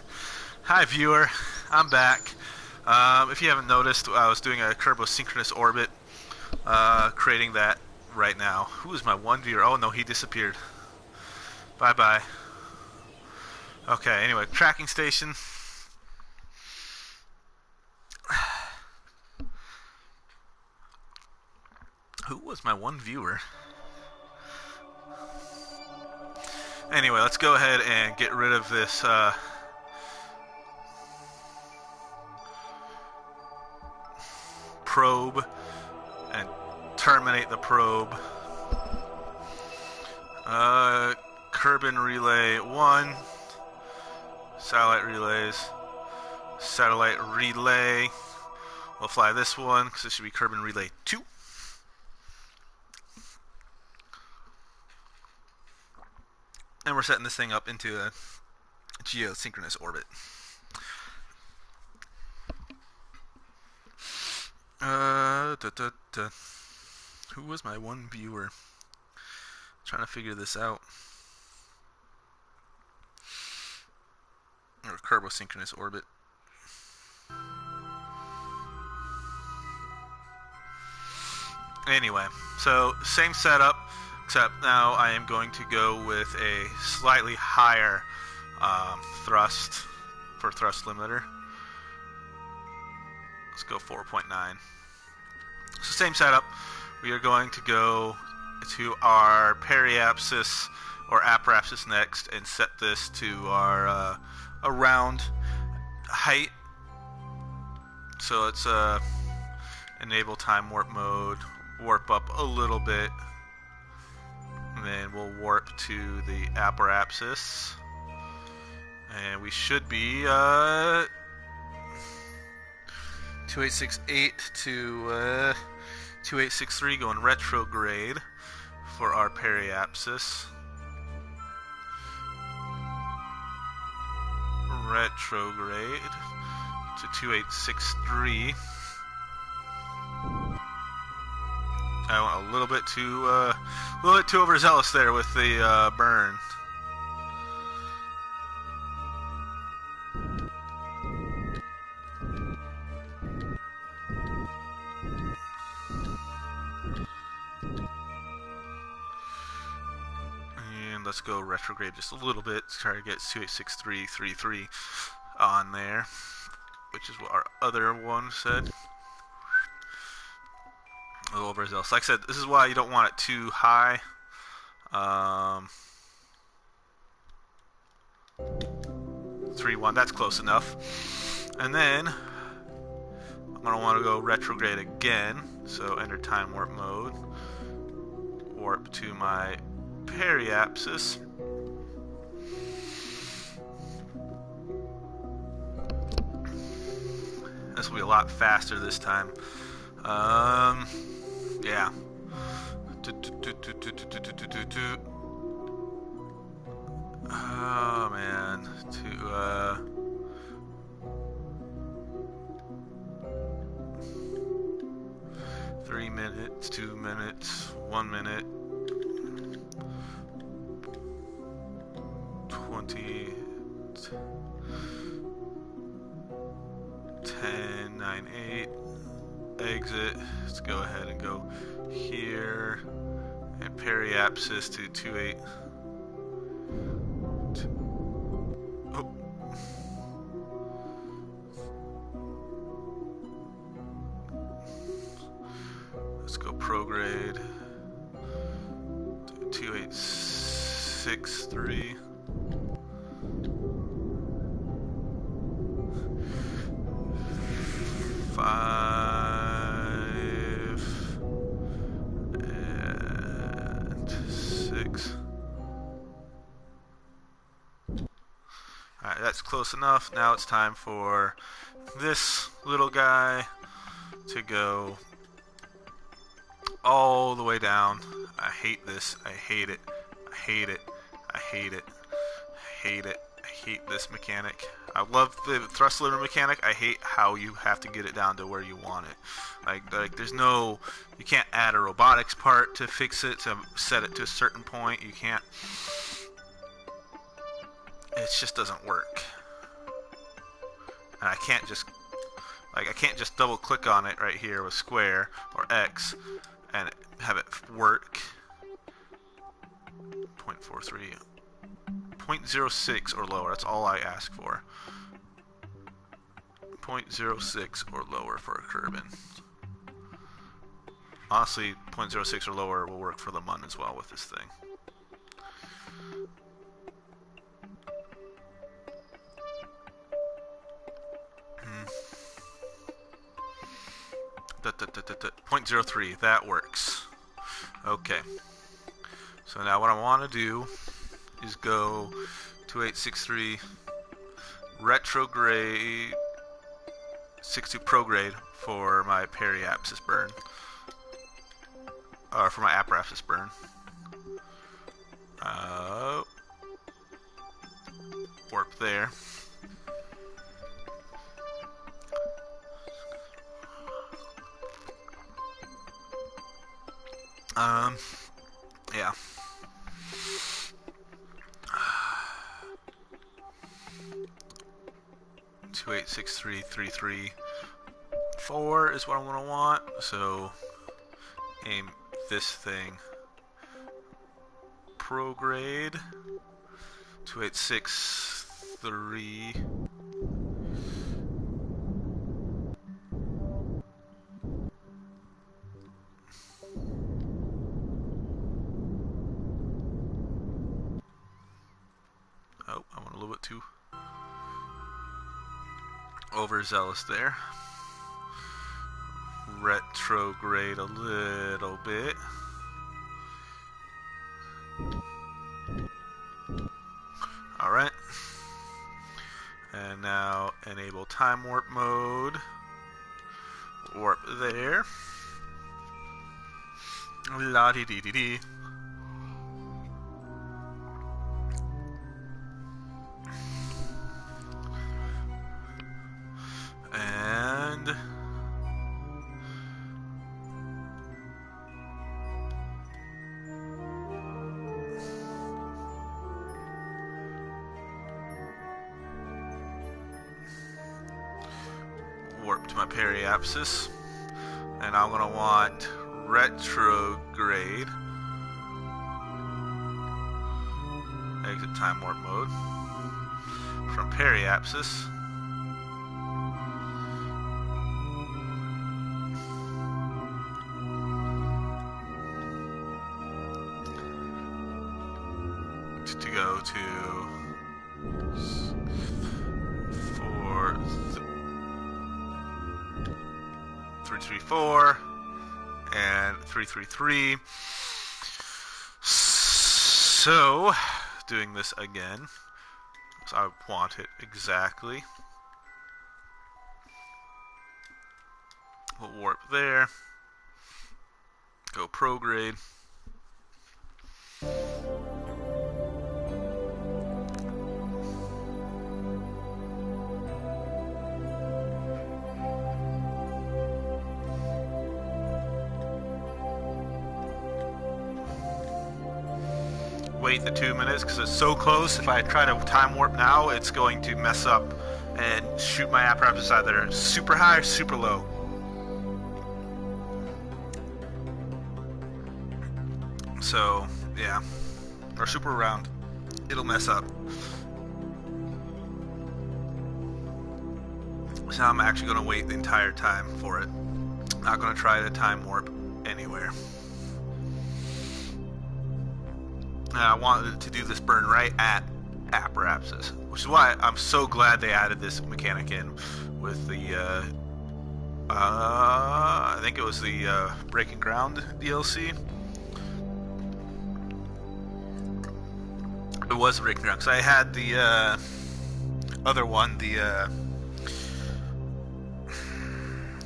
Hi, viewer. I'm back. If you haven't noticed, I was doing a Kerbal synchronous orbit, creating that right now. Who is my one viewer? Oh, no, he disappeared. Bye-bye. Okay, anyway, tracking station. Who was my one viewer? Anyway, let's go ahead and get rid of this probe and terminate the probe. Kerbin relay 1. Satellite relays. Satellite relay. We'll fly this one because it should be Kerbin relay 2. And we're setting this thing up into a geosynchronous orbit. Who was my one viewer? Trying to figure this out. Or Kerbal-synchronous orbit. Anyway, so same setup, except now I am going to go with a slightly higher thrust for thrust limiter. Let's go 4.9. So same setup. We are going to go to our periapsis or apoapsis next and set this to our around height. So let's enable time warp mode, warp up a little bit, and then we'll warp to the apoapsis, and we should be 2868 to 2863 going retrograde for our periapsis. Retrograde to 2863. I went a little bit too overzealous there with the burn. And let's go retrograde just a little bit to try to get 286333 on there, which is what our other one said. A little overzealous. Like I said, this is why you don't want it too high. 3-1, that's close enough. And then I'm going to want to go retrograde again. So enter time warp mode. Warp to my periapsis. This will be a lot faster this time. Yeah. Oh man. 3 minutes, 2 minutes, 1 minute, 20, 10, 9, 8. Exit. Let's go ahead and go here and periapsis to 28. Oh. Let's go prograde to 2863. Alright, that's close enough. Now it's time for this little guy to go all the way down. I hate this. I hate it. I hate it. I hate it. I hate it. I hate this mechanic. I love the thrust limiter mechanic. I hate how you have to get it down to where you want it. Like there's no, you can't add a robotics part to fix it, to set it to a certain point. You can't. It just doesn't work. And I can't just double click on it right here with square or X and have it work. 0.43. 0.06 or lower. That's all I ask for. 0.06 or lower for a Kerbin. Honestly, 0.06 or lower will work for the Mun as well with this thing. .03, that works. Okay. So now what I want to do is go 2863 retrograde 62 prograde for my periapsis burn. Or for my aporapsis burn. Warp there. Yeah. 286333 is what I'm gonna want. So aim this thing prograde 2863. Oh, I went a little bit too overzealous there. Retrograde a little bit. Alright. And now enable time warp mode. Warp there. La dee dee dee dee. And warp to my periapsis. And I'm gonna want retrograde. Exit time warp mode from periapsis. To go to 334 and 333. So doing this again, so I want it exactly. We'll warp there. Go prograde. Wait the 2 minutes because it's so close. If I try to time warp now, it's going to mess up and shoot my apparatus either super high or super low. So, yeah. Or super around. It'll mess up. So I'm actually going to wait the entire time for it. Not going to try to time warp anywhere. I wanted to do this burn right at aporapsis, which is why I'm so glad they added this mechanic in with the, I think it was the Breaking Ground DLC. It was Breaking Ground, because I had the other one, the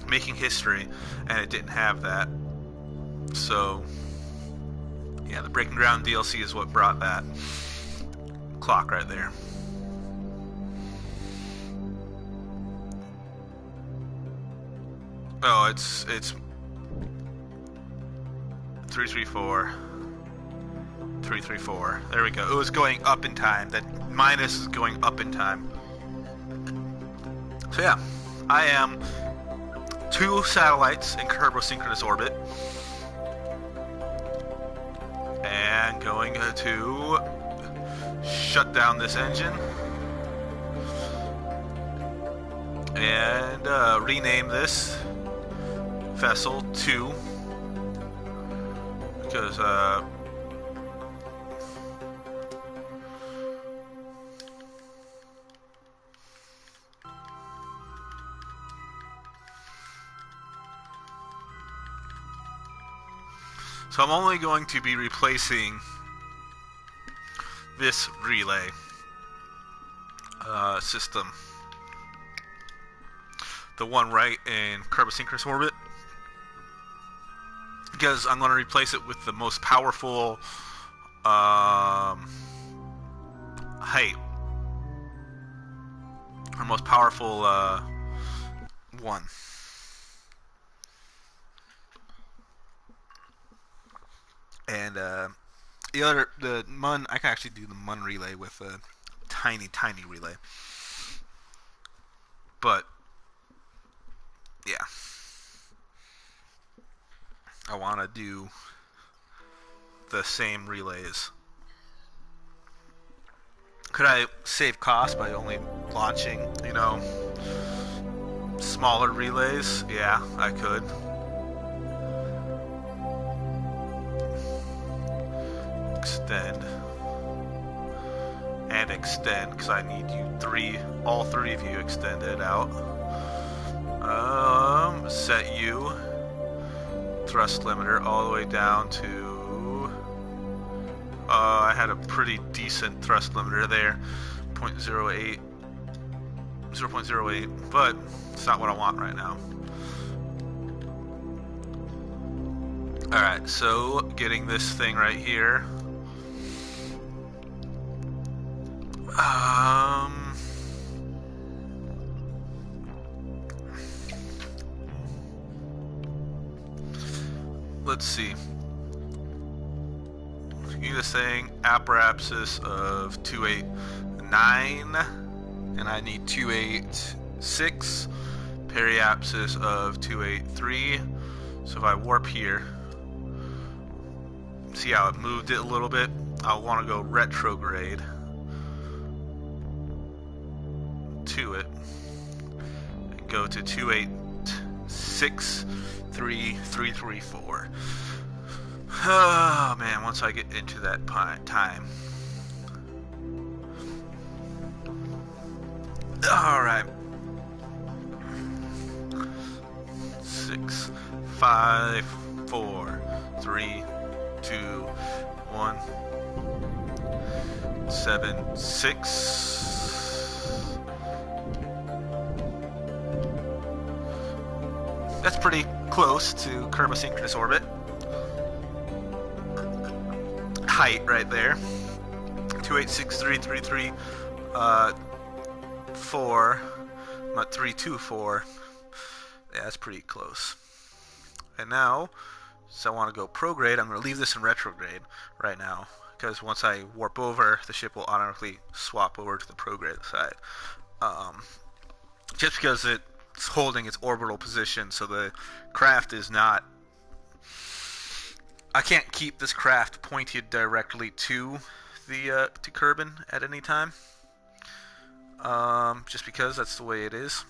Making History, and it didn't have that. So yeah, the Breaking Ground DLC is what brought that clock right there. Oh, it's 334, 334. There we go. It was going up in time. That minus is going up in time. So yeah, I am 2 satellites in Kerbals synchronous orbit. And going to shut down this engine and rename this vessel 2 because So I'm only going to be replacing this relay system, the one right in Kerbal orbit, because I'm going to replace it with the most powerful height, or most powerful one. And the MUN, I can actually do the MUN relay with a tiny relay. But yeah, I want to do the same relays. Could I save cost by only launching, smaller relays? Yeah, I could. Extend and extend, because I need all three of you extended out. Set you thrust limiter all the way down to I had a pretty decent thrust limiter there, 0.08, but it's not what I want right now. Alright, so getting this thing right here. Let's see. Need this thing, apparatus of 289, and I need 286, periapsis of 283. So if I warp here, see how it moved it a little bit? I'll want to go retrograde to it and go to 2863334. Oh man, once I get into that time. Alright. 6, 5, 4, 3, 2, 1, 7, 6. That's pretty close to Kerbal orbit. Height right there, 2863333, 4, not 324. Yeah, that's pretty close. And now, so I want to go prograde. I'm going to leave this in retrograde right now, because once I warp over, the ship will automatically swap over to the prograde side. Just because it's holding its orbital position, so the craft is not. I can't keep this craft pointed directly to the to Kerbin at any time. Just because that's the way it is.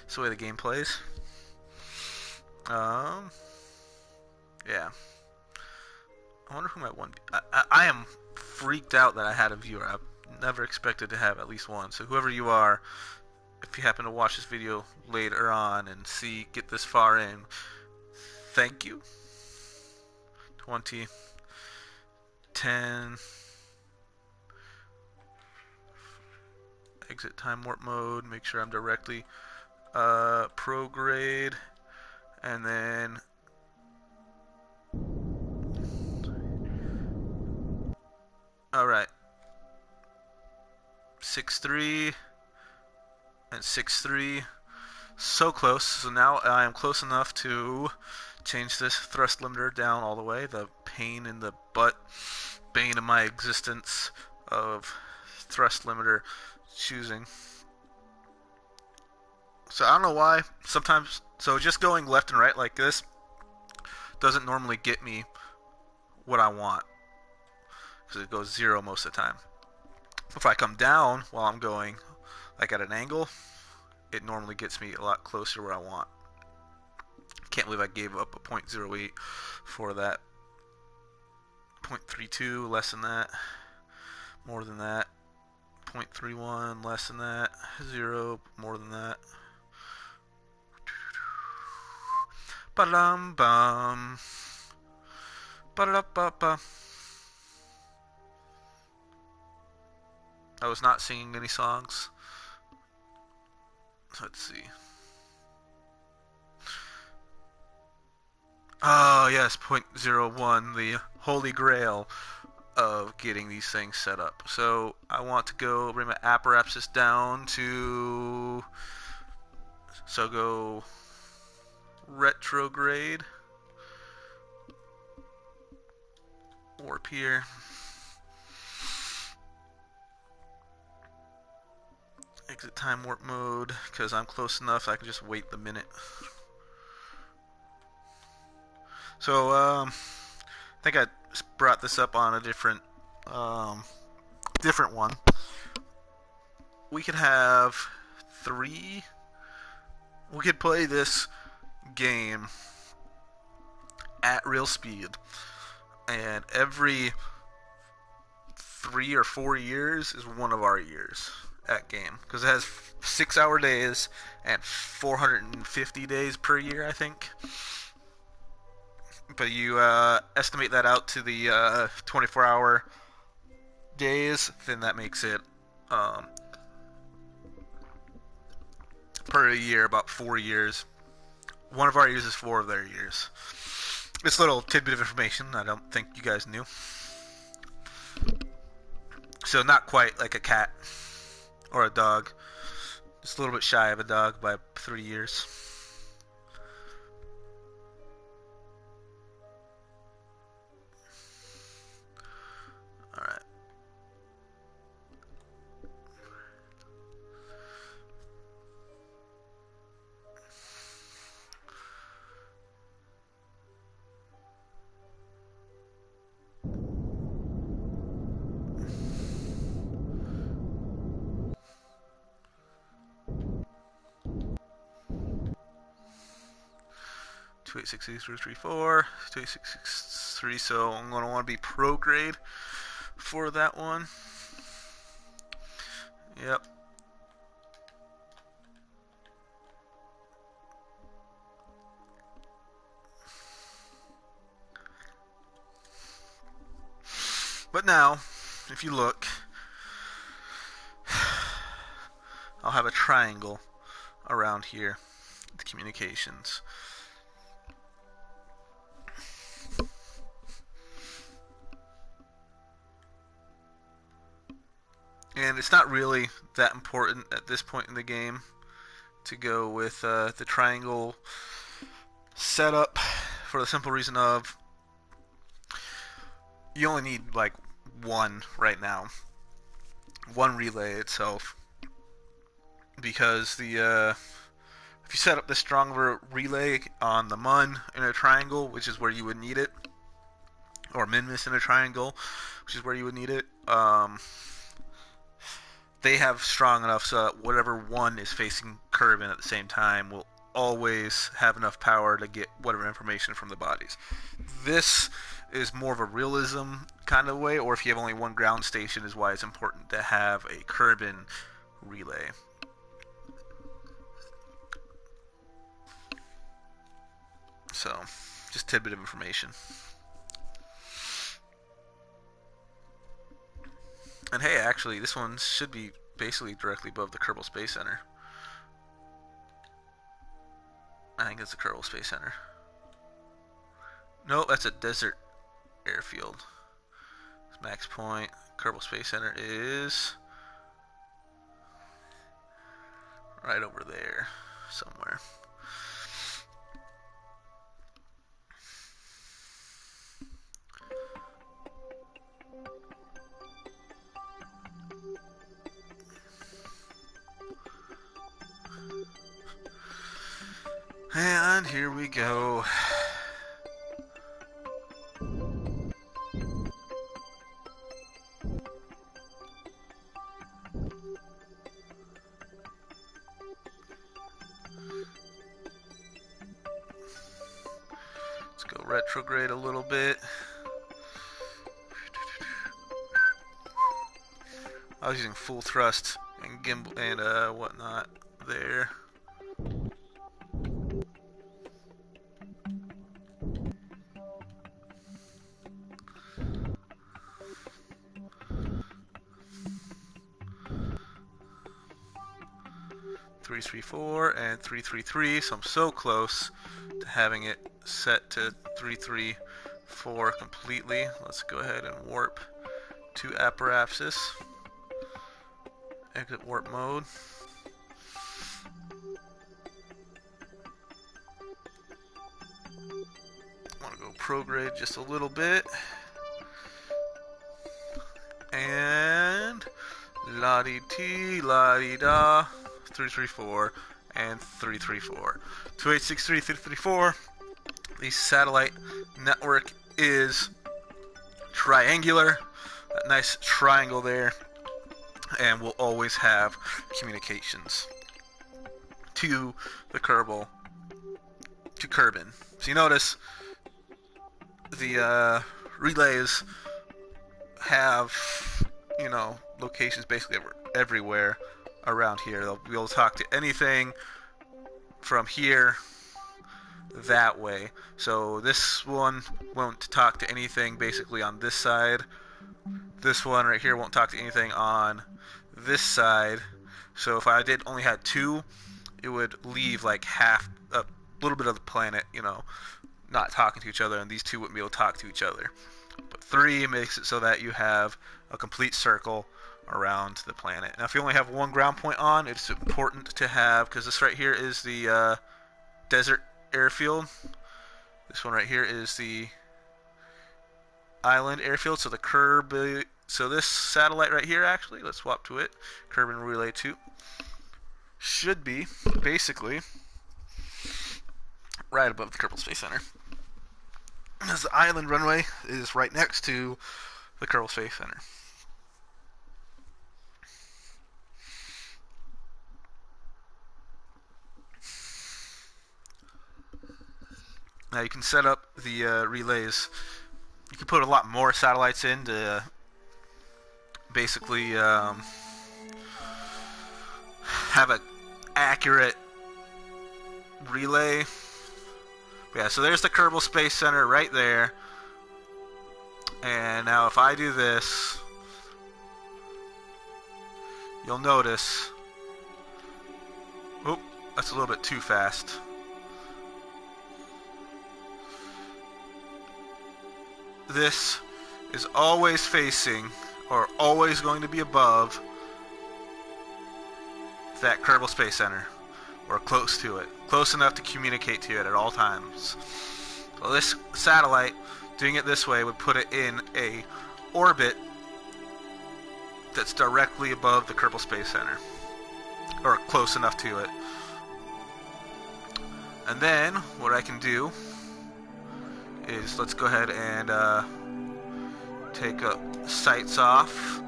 It's the way the game plays. Yeah. I wonder who might want. I am freaked out that I had a viewer. I've never expected to have at least one. So whoever you are, if you happen to watch this video later on and get this far in, thank you. 20, 10, exit time warp mode, make sure I'm directly prograde, and then alright, 6-3 and 6-3, so close. So now I am close enough to change this thrust limiter down all the way. The pain in the butt, bane of my existence of thrust limiter choosing. So I don't know why. Sometimes, so just going left and right like this doesn't normally get me what I want, because it goes 0 most of the time. If I come down while I'm going like at an angle, it normally gets me a lot closer to where I want. Can't believe I gave up a 0.08 for that. 0.32, less than that. More than that. 0.31, less than that. 0, more than that. Ba-dum-bum. Ba-da-da-ba-ba. I was not singing any songs. Let's see. Oh, yes, 0.01, the holy grail of getting these things set up. So I want to go bring my apparatus down to... So go retrograde. Warp here. Exit time warp mode, because I'm close enough I can just wait the minute. So, I think I brought this up on a different one. We could have 3... We could play this game at real speed, and every 3 or 4 years is one of our years at game, because it has 6-hour days and 450 days per year, I think. But you estimate that out to the 24-hour days, then that makes it per year about 4 years. One of our years is 4 of their years. This little tidbit of information I don't think you guys knew. So not quite like a cat or a dog. Just a little bit shy of a dog by 3 years. Alright. Two 86634, 28663, so I'm going to want to be pro grade for that one. Yep. But now, if you look, I'll have a triangle around here, the communications. And it's not really that important at this point in the game to go with the triangle setup, for the simple reason of you only need like one right now, one relay itself, because the if you set up the stronger relay on the Mun in a triangle, which is where you would need it, or Minmus in a triangle, which is where you would need it, they have strong enough so that whatever one is facing Kerbin at the same time will always have enough power to get whatever information from the bodies. This is more of a realism kind of way, or if you have only one ground station, is why it's important to have a Kerbin relay. So, just a tidbit of information. And hey, actually, this one should be basically directly above the Kerbal Space Center. I think it's the Kerbal Space Center. No, that's a desert airfield. Max point. Kerbal Space Center is right over there somewhere. And here we go. Let's go retrograde a little bit. I was using full thrust and gimbal and whatnot there. 334 and 333. So I'm so close to having it set to 334 completely. Let's go ahead and warp to Apoapsis. Exit warp mode. I want to go prograde just a little bit. And la-di-ti, la-di-da, 334 and 334. 2863, 334. The satellite network is triangular. That nice triangle there. And we'll always have communications to the Kerbal, to Kerbin. So you notice the relays have, you know, locations basically everywhere around here. They'll be able to talk to anything from here that way. So this one won't talk to anything basically on this side. This one right here won't talk to anything on this side. So if I only had two, it would leave like half, a little bit of the planet, you know, not talking to each other, and these two wouldn't be able to talk to each other. But 3 makes it so that you have a complete circle around the planet. Now if you only have one ground point on, it's important to have, because this right here is the desert airfield. This one right here is the island airfield. So the so this satellite right here, actually, let's swap to it. Kerbin Relay 2 should be basically right above the Kerbal Space Center. As the island runway is right next to the Kerbal Space Center. Now you can set up the relays. You can put a lot more satellites in to basically have an accurate relay. But yeah, so there's the Kerbal Space Center right there. And now if I do this, you'll notice, oop, that's a little bit too fast. This is always facing, or always going to be above, that Kerbal Space Center, or close to it, close enough to communicate to it at all times. So this satellite, doing it this way, would put it in a orbit that's directly above the Kerbal Space Center, or close enough to it. And then what I can do is, let's go ahead and take sights off.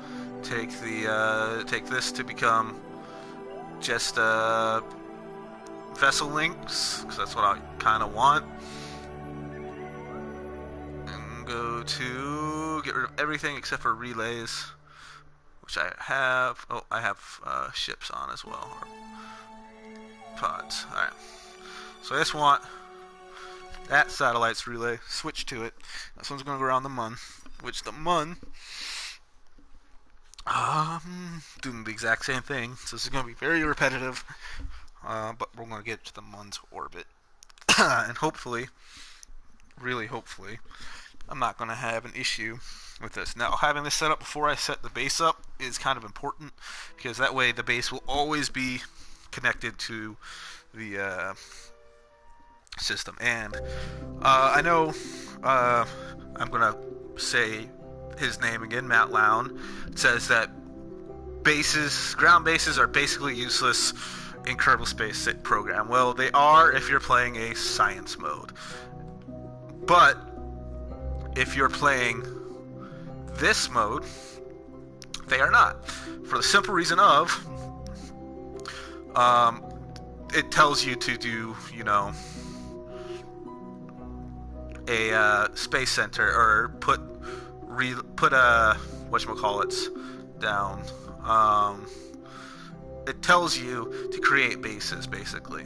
Take this to become just vessel links, because that's what I kind of want. And go to get rid of everything except for relays, which I have. Oh, I have ships on as well, or pods. All right. So I just want that satellite's relay, switch to it. This one's going to go around the Mun, which the Mun, doing the exact same thing. So this is going to be very repetitive, but we're going to get to the Mun's orbit. And hopefully, really hopefully, I'm not going to have an issue with this. Now, having this set up before I set the base up is kind of important, because that way the base will always be connected to the system. And I know I'm gonna say his name again, Matt Lown, says that ground bases are basically useless in Kerbal Space Program. Well, they are if you're playing a science mode, but if you're playing this mode, they are not, for the simple reason of it tells you to do, you know, a space center, or put whatchamacallits down. It tells you to create bases, basically.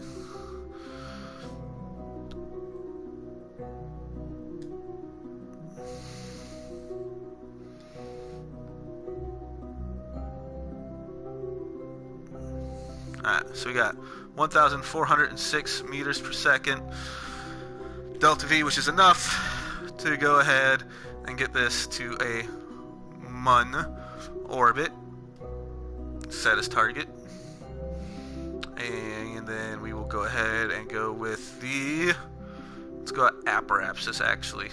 Alright, so we got 1,406 meters per second delta V, which is enough to go ahead and get this to a MUN orbit, set as target. And then we will go ahead and go with the, let's go at Apoapsis actually.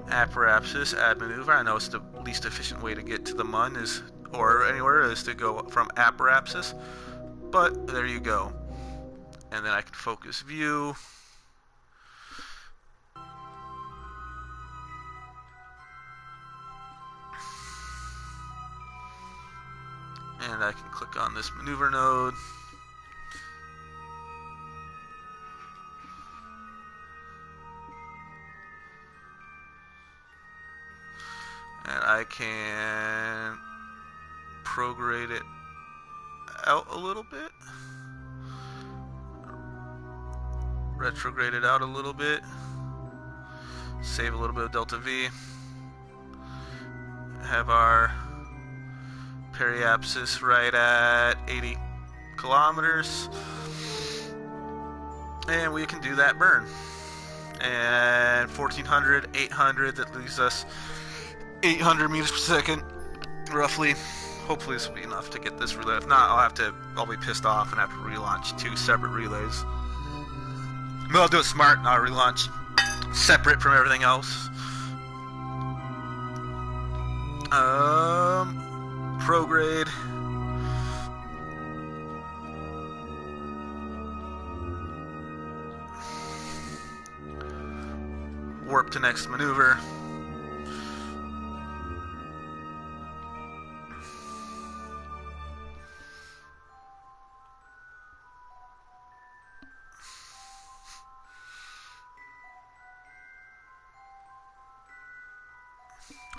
Apoapsis, add maneuver. I know it's the least efficient way to get to the MUN is, or anywhere, is to go from Apoapsis, but there you go. And then I can focus view. And I can click on this maneuver node. And I can prograde it out a little bit. Retrograde it out a little bit. Save a little bit of delta V. Have our periapsis right at 80 kilometers. And we can do that burn. And 1400, 800, that leaves us 800 meters per second, roughly. Hopefully this will be enough to get this relay. If not, I'll be pissed off and have to relaunch 2 separate relays. But I'll do it smart and I'll relaunch separate from everything else. Prograde. Warp to next maneuver.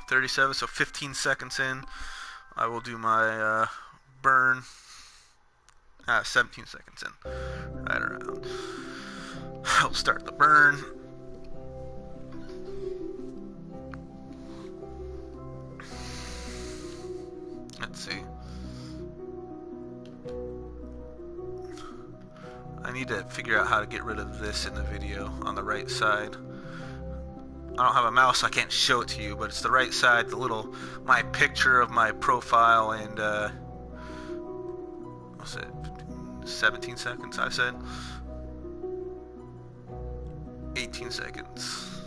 .37, so 15 seconds in, I will do my burn. 17 seconds in, right around. I'll start the burn. Let's see. I need to figure out how to get rid of this in the video on the right side. I don't have a mouse, so I can't show it to you, but it's the right side, my picture of my profile, and, what's it, 17 seconds, I said? 18 seconds.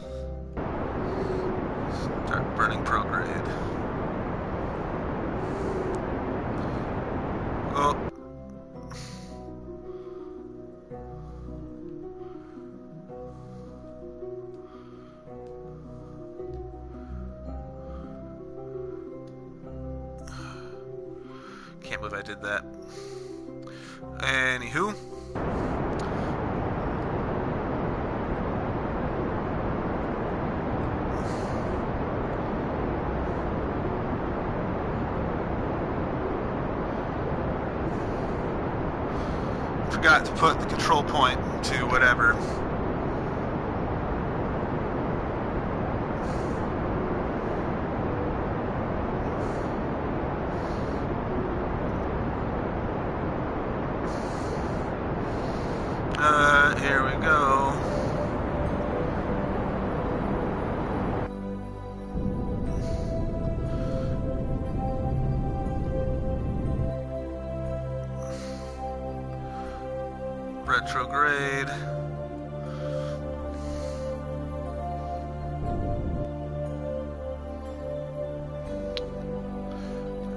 Start burning prograde. Oh. Can't believe I did that. Anywho. Forgot to put the control point to whatever. Here we go. Retrograde.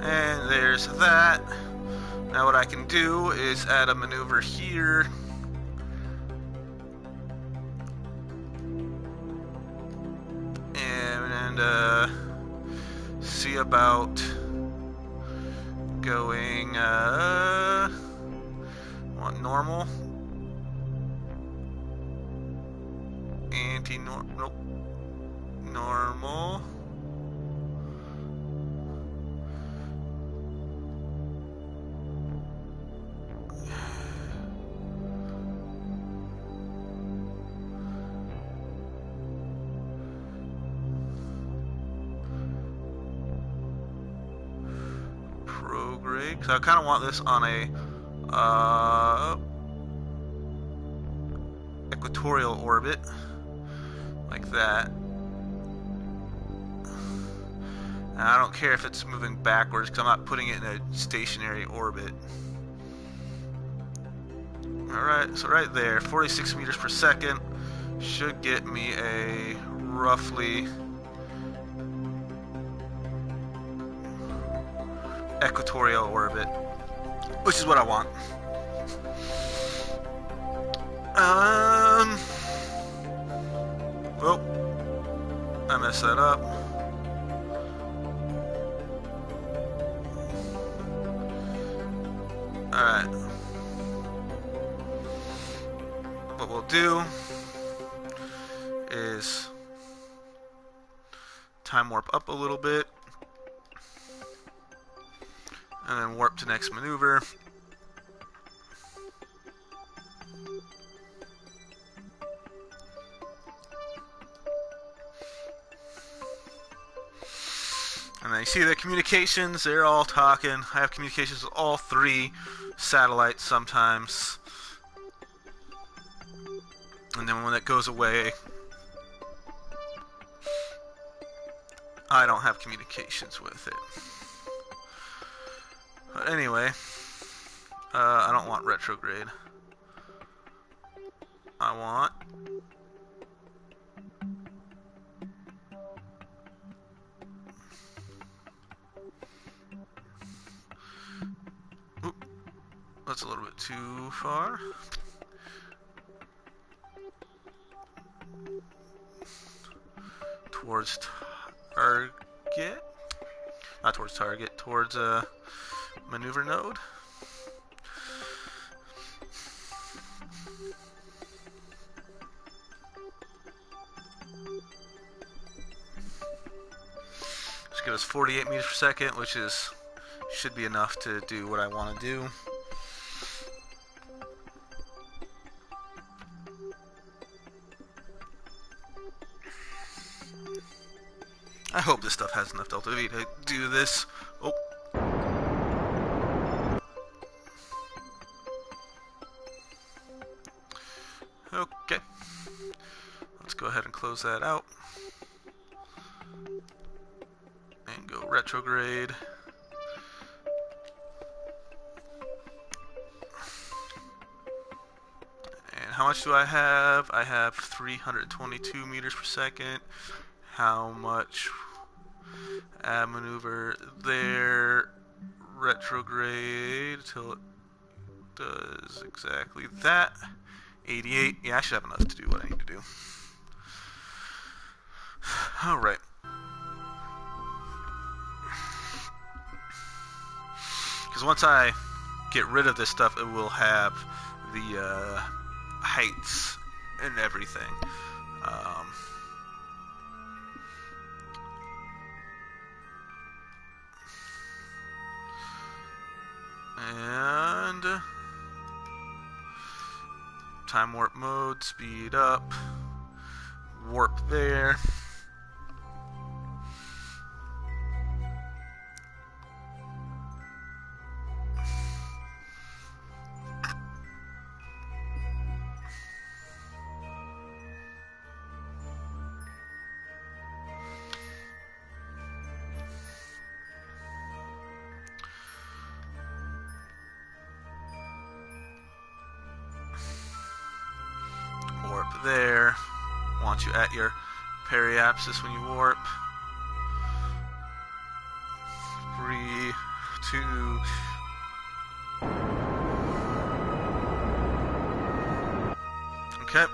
And there's that. Now what I can do is add a maneuver here. And see about going want normal, anti-normal, nope, normal, prograde, because I kind of want this on a equatorial orbit, like that. And I don't care if it's moving backwards because I'm not putting it in a stationary orbit. Alright, so right there, 46 meters per second should get me a roughly equatorial orbit, which is what I want. Oh, I messed that up. Alright. What we'll do is time warp up a little bit and then warp to next maneuver. And then you see the communications, they're all talking. I have communications with all three satellites sometimes. And then when that goes away, I don't have communications with it. But anyway, I don't want retrograde. I want that's a little bit too far. Towards target? Not towards target, towards a maneuver node. Just give us 48 meters per second, which should be enough to do what I want to do. I hope this stuff has enough delta V to do this. Oh. Okay. Let's go ahead and close that out. And go retrograde. And how much do I have? I have 322 meters per second. How much? Add maneuver there, retrograde till it does exactly that. 88. Yeah, I should have enough to do what I need to do. Alright. Because once I get rid of this stuff, it will have the heights and everything. And time warp mode, speed up, warp there. Warp there. Want you at your periapsis when you warp. 3, 2. Okay.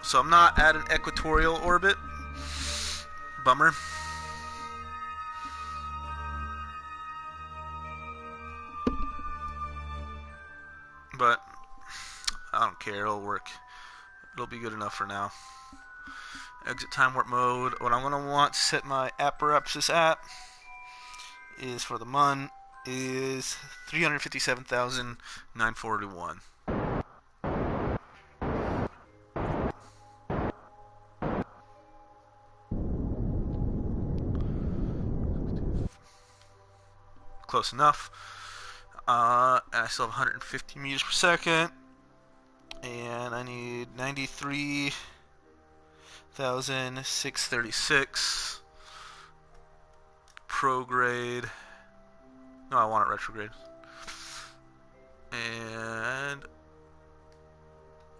So I'm not at an equatorial orbit. Bummer. But I don't care, it'll work. It'll be good enough for now. Exit time warp mode. What I'm going to want to set my apoapsis at is for the MUN is 357,941. Close enough. I still have 150 meters per second, and I need 93,636 prograde. No, I want it retrograde. And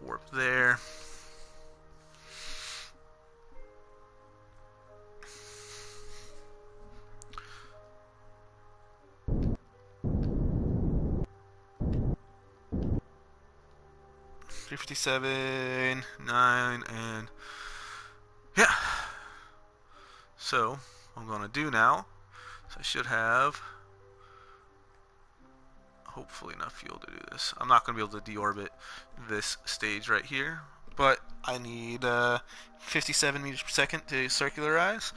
warp there. $357, 9, and yeah. So what I'm gonna do now is I should have hopefully enough fuel to do this. I'm not gonna be able to deorbit this stage right here, but I need 57 meters per second to circularize.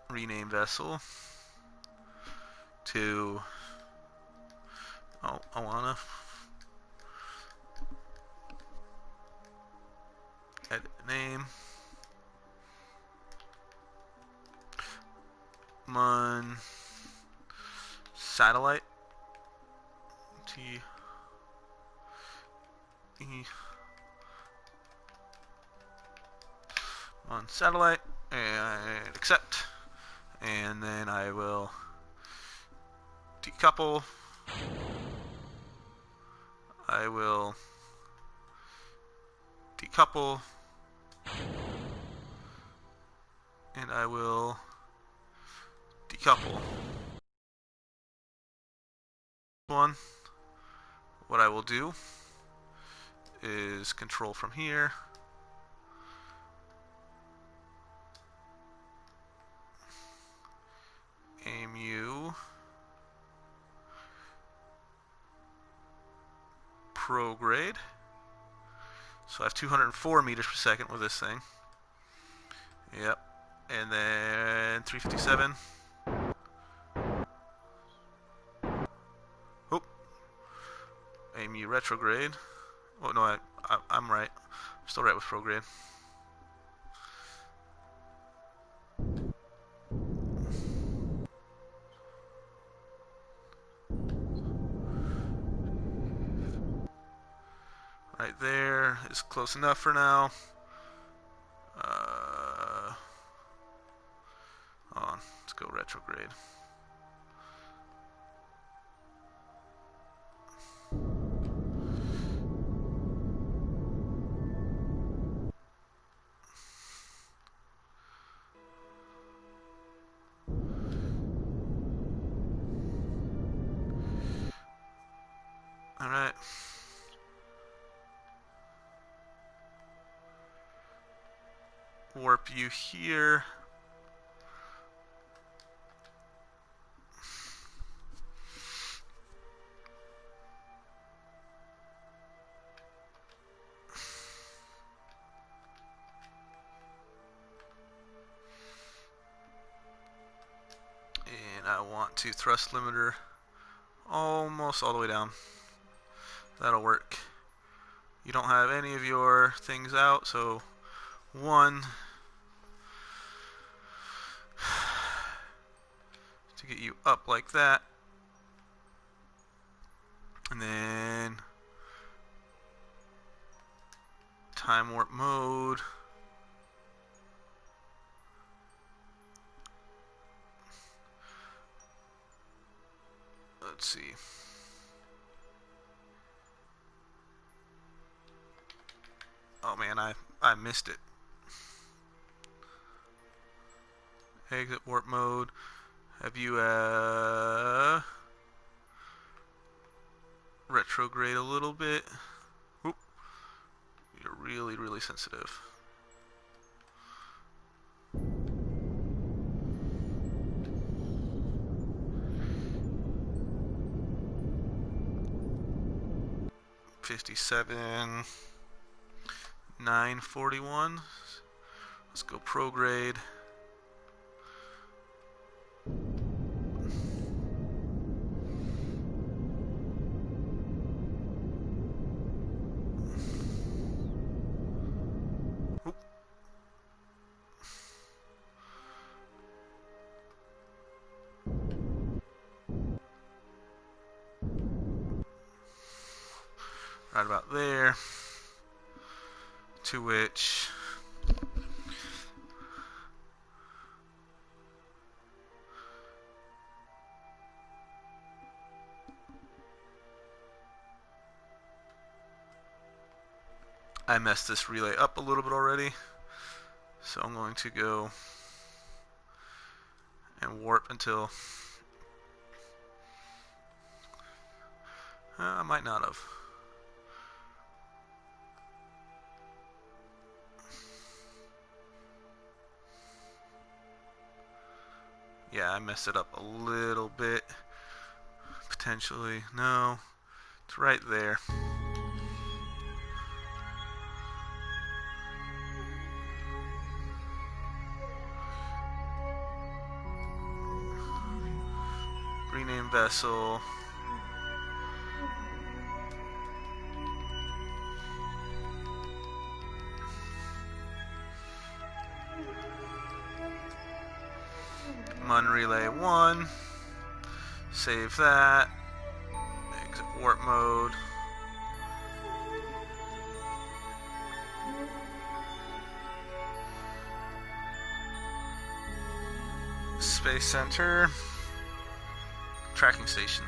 Rename vessel to, oh, I wanna edit name, Mun satellite, T E on satellite, and accept, and then I will decouple. I will decouple, and I will decouple. One, what I will do is control from here, AMU prograde. So I have 204 meters per second with this thing. Yep. And then 357. Oh. AMU retrograde. Oh no, I'm right. I'm still right with prograde. Right there is close enough for now. Hold on, let's go retrograde. All right. Warp you here. And I want to thrust limiter almost all the way down. That'll work. You don't have any of your things out, so one to get you up like that, and then time warp mode. Let's see. Oh man, I missed it. Exit warp mode. Have you retrograde a little bit? Oop. You're really sensitive. $57, 941. Let's go prograde. Right about there. To which I messed this relay up a little bit already, so I'm going to go and warp until I might not have. Yeah, I messed it up a little bit. Potentially. No. It's right there. Rename vessel. Mun relay 1. Save that. Exit warp mode. Space Center. Tracking station.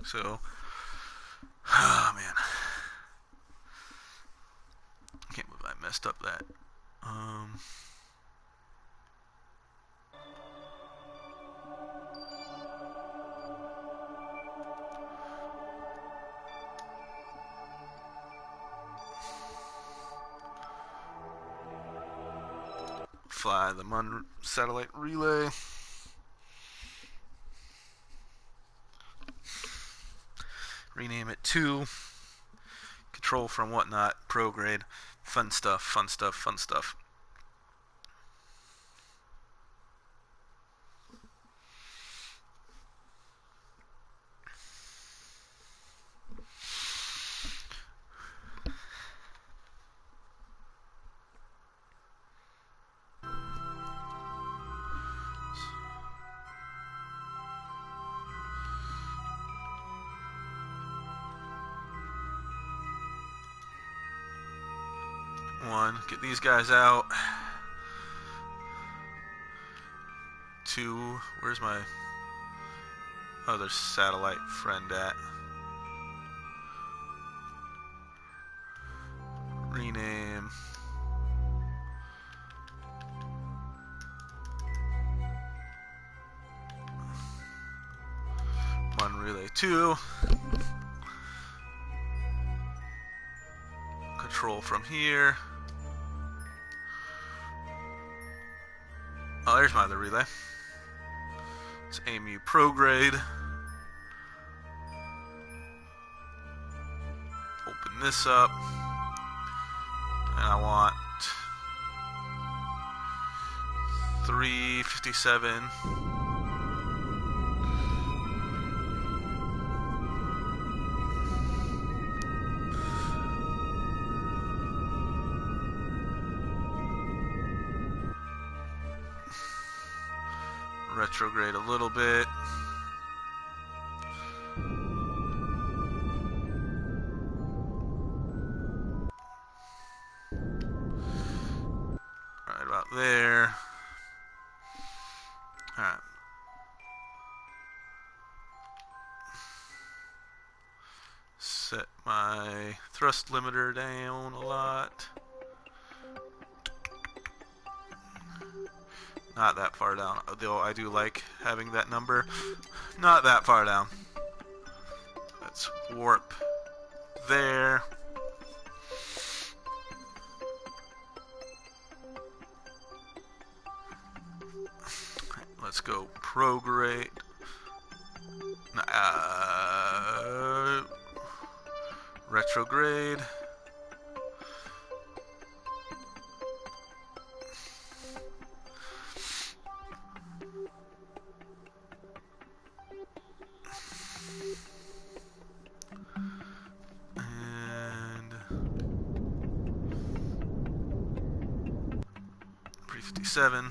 So, oh man, I can't believe I messed up that. Fly the Mun satellite relay. Rename it to control from whatnot, prograde. Fun stuff, fun stuff, fun stuff. One, get these guys out. 2, where's my other satellite friend at? Rename. Mun relay 2. Control from here. Oh, there's my other relay. It's AMU prograde. Open this up. And I want 357. Retrograde a little bit. Right about there. Alright. Set my thrust limiter down a lot. Not that far down, though I do like having that number. Not that far down. Let's warp there. Let's go prograde. Retrograde. 357.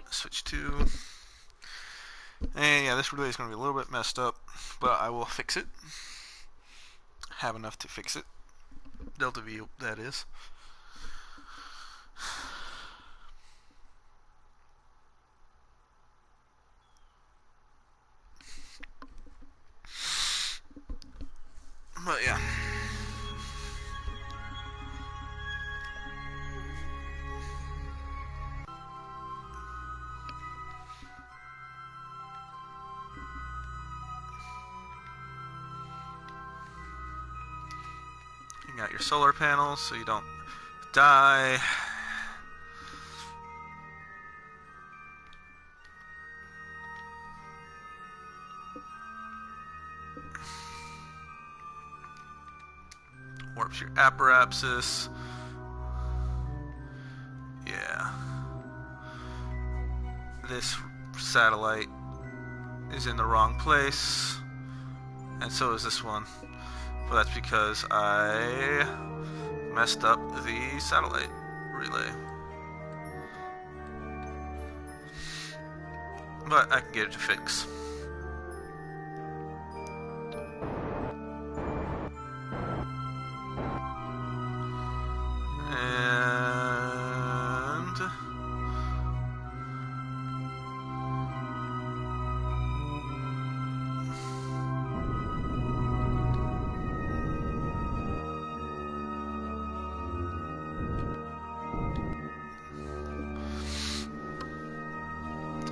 Switch to, and yeah, this relay is going to be a little bit messed up, but I will fix it. Have enough to fix it. Delta V, that is. But yeah. You got your solar panels so you don't die. Warps your apoapsis. Yeah. This satellite is in the wrong place, and so is this one. But that's because I messed up the satellite relay. But I can get it to fix. And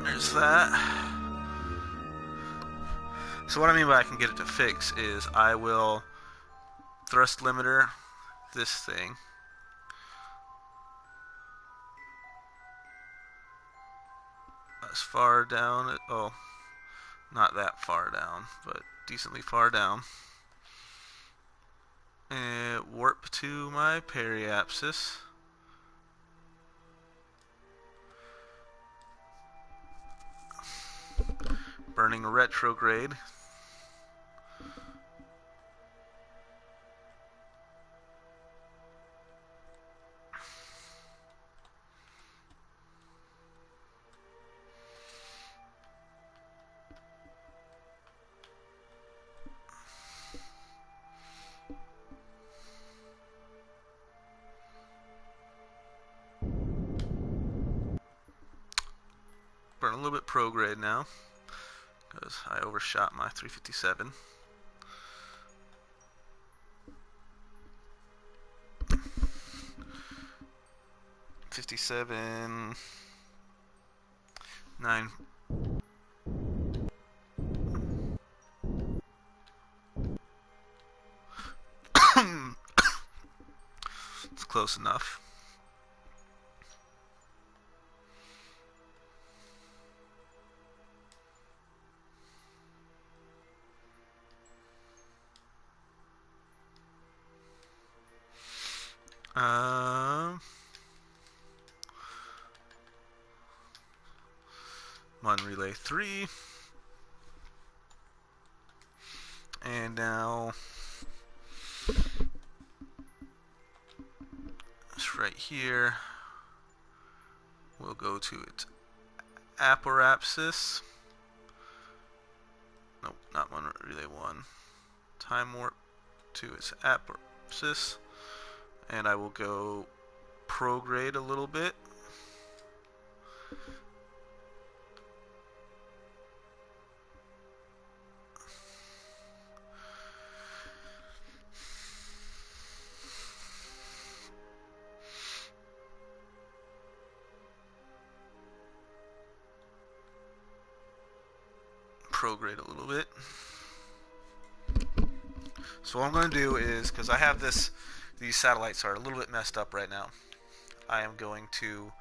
there's that. So what I mean by I can get it to fix is I will thrust limiter this thing. As far down, oh, not that far down, but decently far down. And warp to my periapsis. Burning retrograde. Burn a little bit prograde now, because I overshot my 357. '57, 9. It's close enough. One relay 3. And now it's right here. We'll go to its apoapsis. Nope, not one relay 1. Time warp to its apoapsis. And I will go prograde a little bit. Prograde a little bit. So what I'm going to do is, because I have these satellites are a little bit messed up right now, I am going to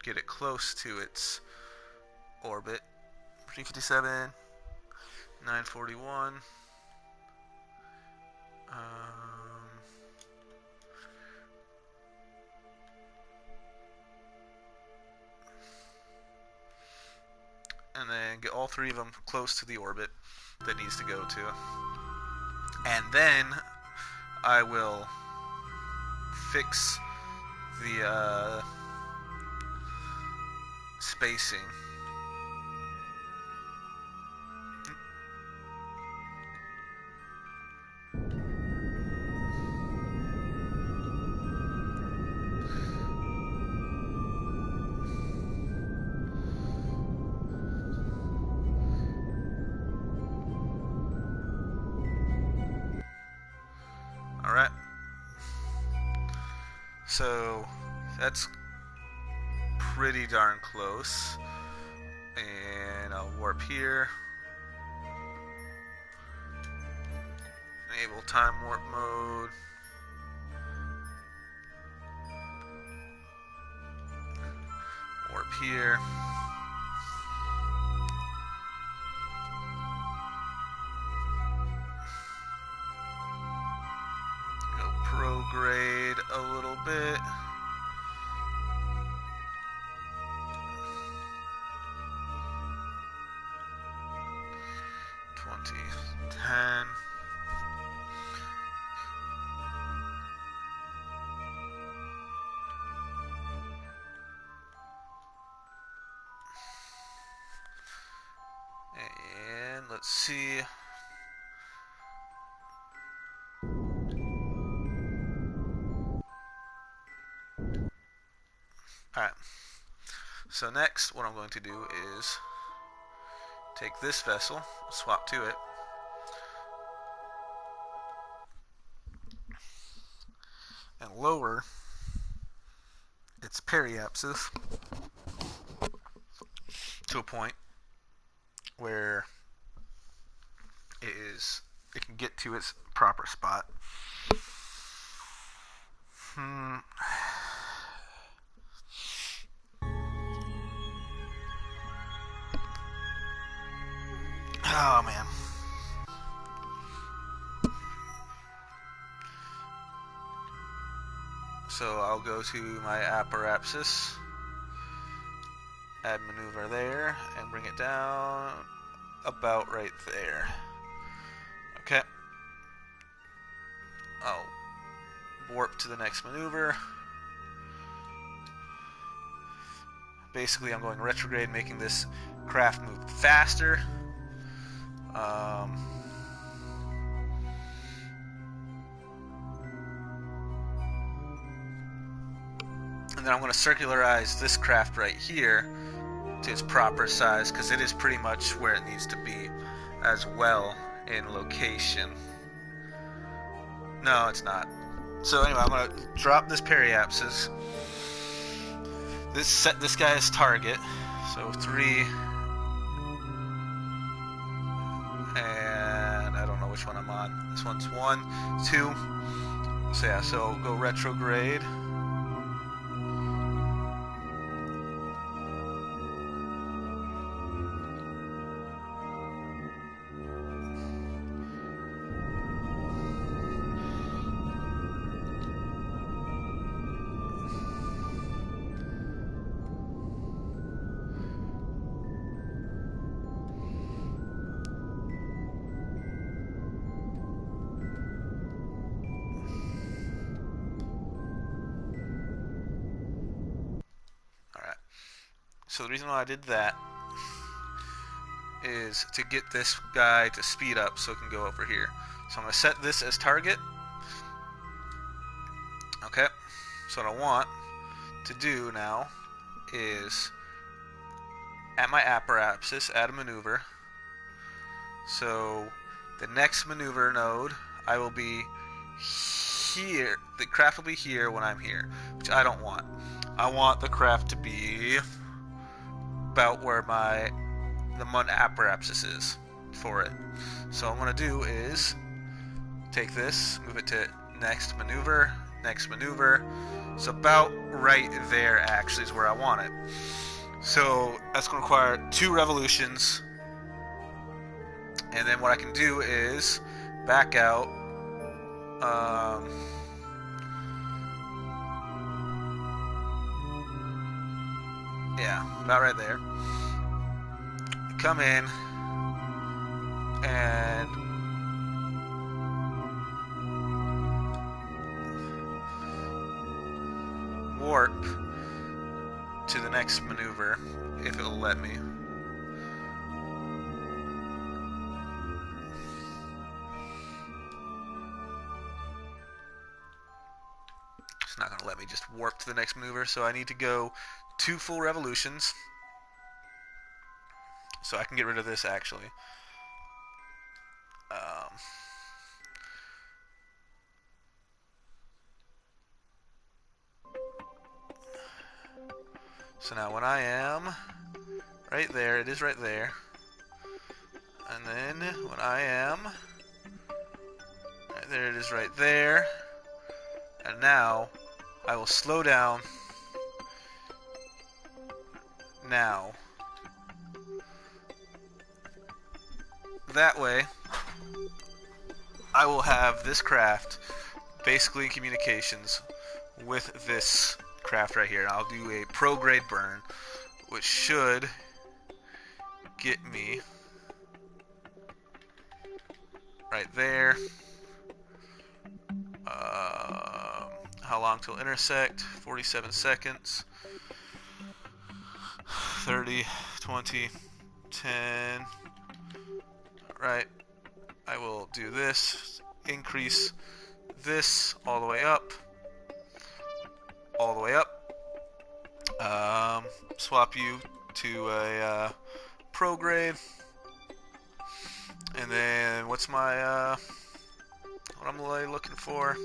get it close to its orbit. 357, 941. And then get all three of them close to the orbit that needs to go to. And then I will fix the spacing. Alright. So that's pretty darn close. And I'll warp here. Enable time warp mode. Warp here. Go prograde a little bit. $20.10. And let's see. Alright. So next, what I'm going to do is take this vessel, swap to it, and lower its periapsis to a point where it can get to its proper spot. Oh man. So I'll go to my apparapsis, add maneuver there, and bring it down about right there. Okay. I'll warp to the next maneuver. Basically, I'm going retrograde, making this craft move faster. And then I'm going to circularize this craft right here to its proper size, because it is pretty much where it needs to be as well in location. No, it's not. So anyway, I'm going to drop this periapsis. Set this guy as target. So 3. And I don't know which one I'm on. This one's 1, 2. So yeah, so go retrograde. So the reason why I did that is to get this guy to speed up so it can go over here. So I'm going to set this as target. Okay, so what I want to do now is at my apparapsis, add a maneuver. So the next maneuver node, I will be here. The craft will be here when I'm here, which I don't want. I want the craft to be about where the Mun apparapsis is for it. So what I'm going to do is take this, move it to next maneuver. So about right there actually is where I want it. So that's going to require 2 revolutions. And then what I can do is back out. Yeah, about right there. Come in and warp to the next maneuver if it'll let me. It's not going to let me just warp to the next maneuver, so I need to go 2 full revolutions. So I can get rid of this actually. So now when I am right there, it is right there. And then when I am right there, it is right there. And now I will slow down now. That way I will have this craft basically in communications with this craft right here. I'll do a pro grade burn, which should get me right there. How long till intersect? 47 seconds. 30, 20, 10. Right. I will do this. Increase this all the way up. All the way up. Swap you to a pro grade. And then what's my what I'm really looking for?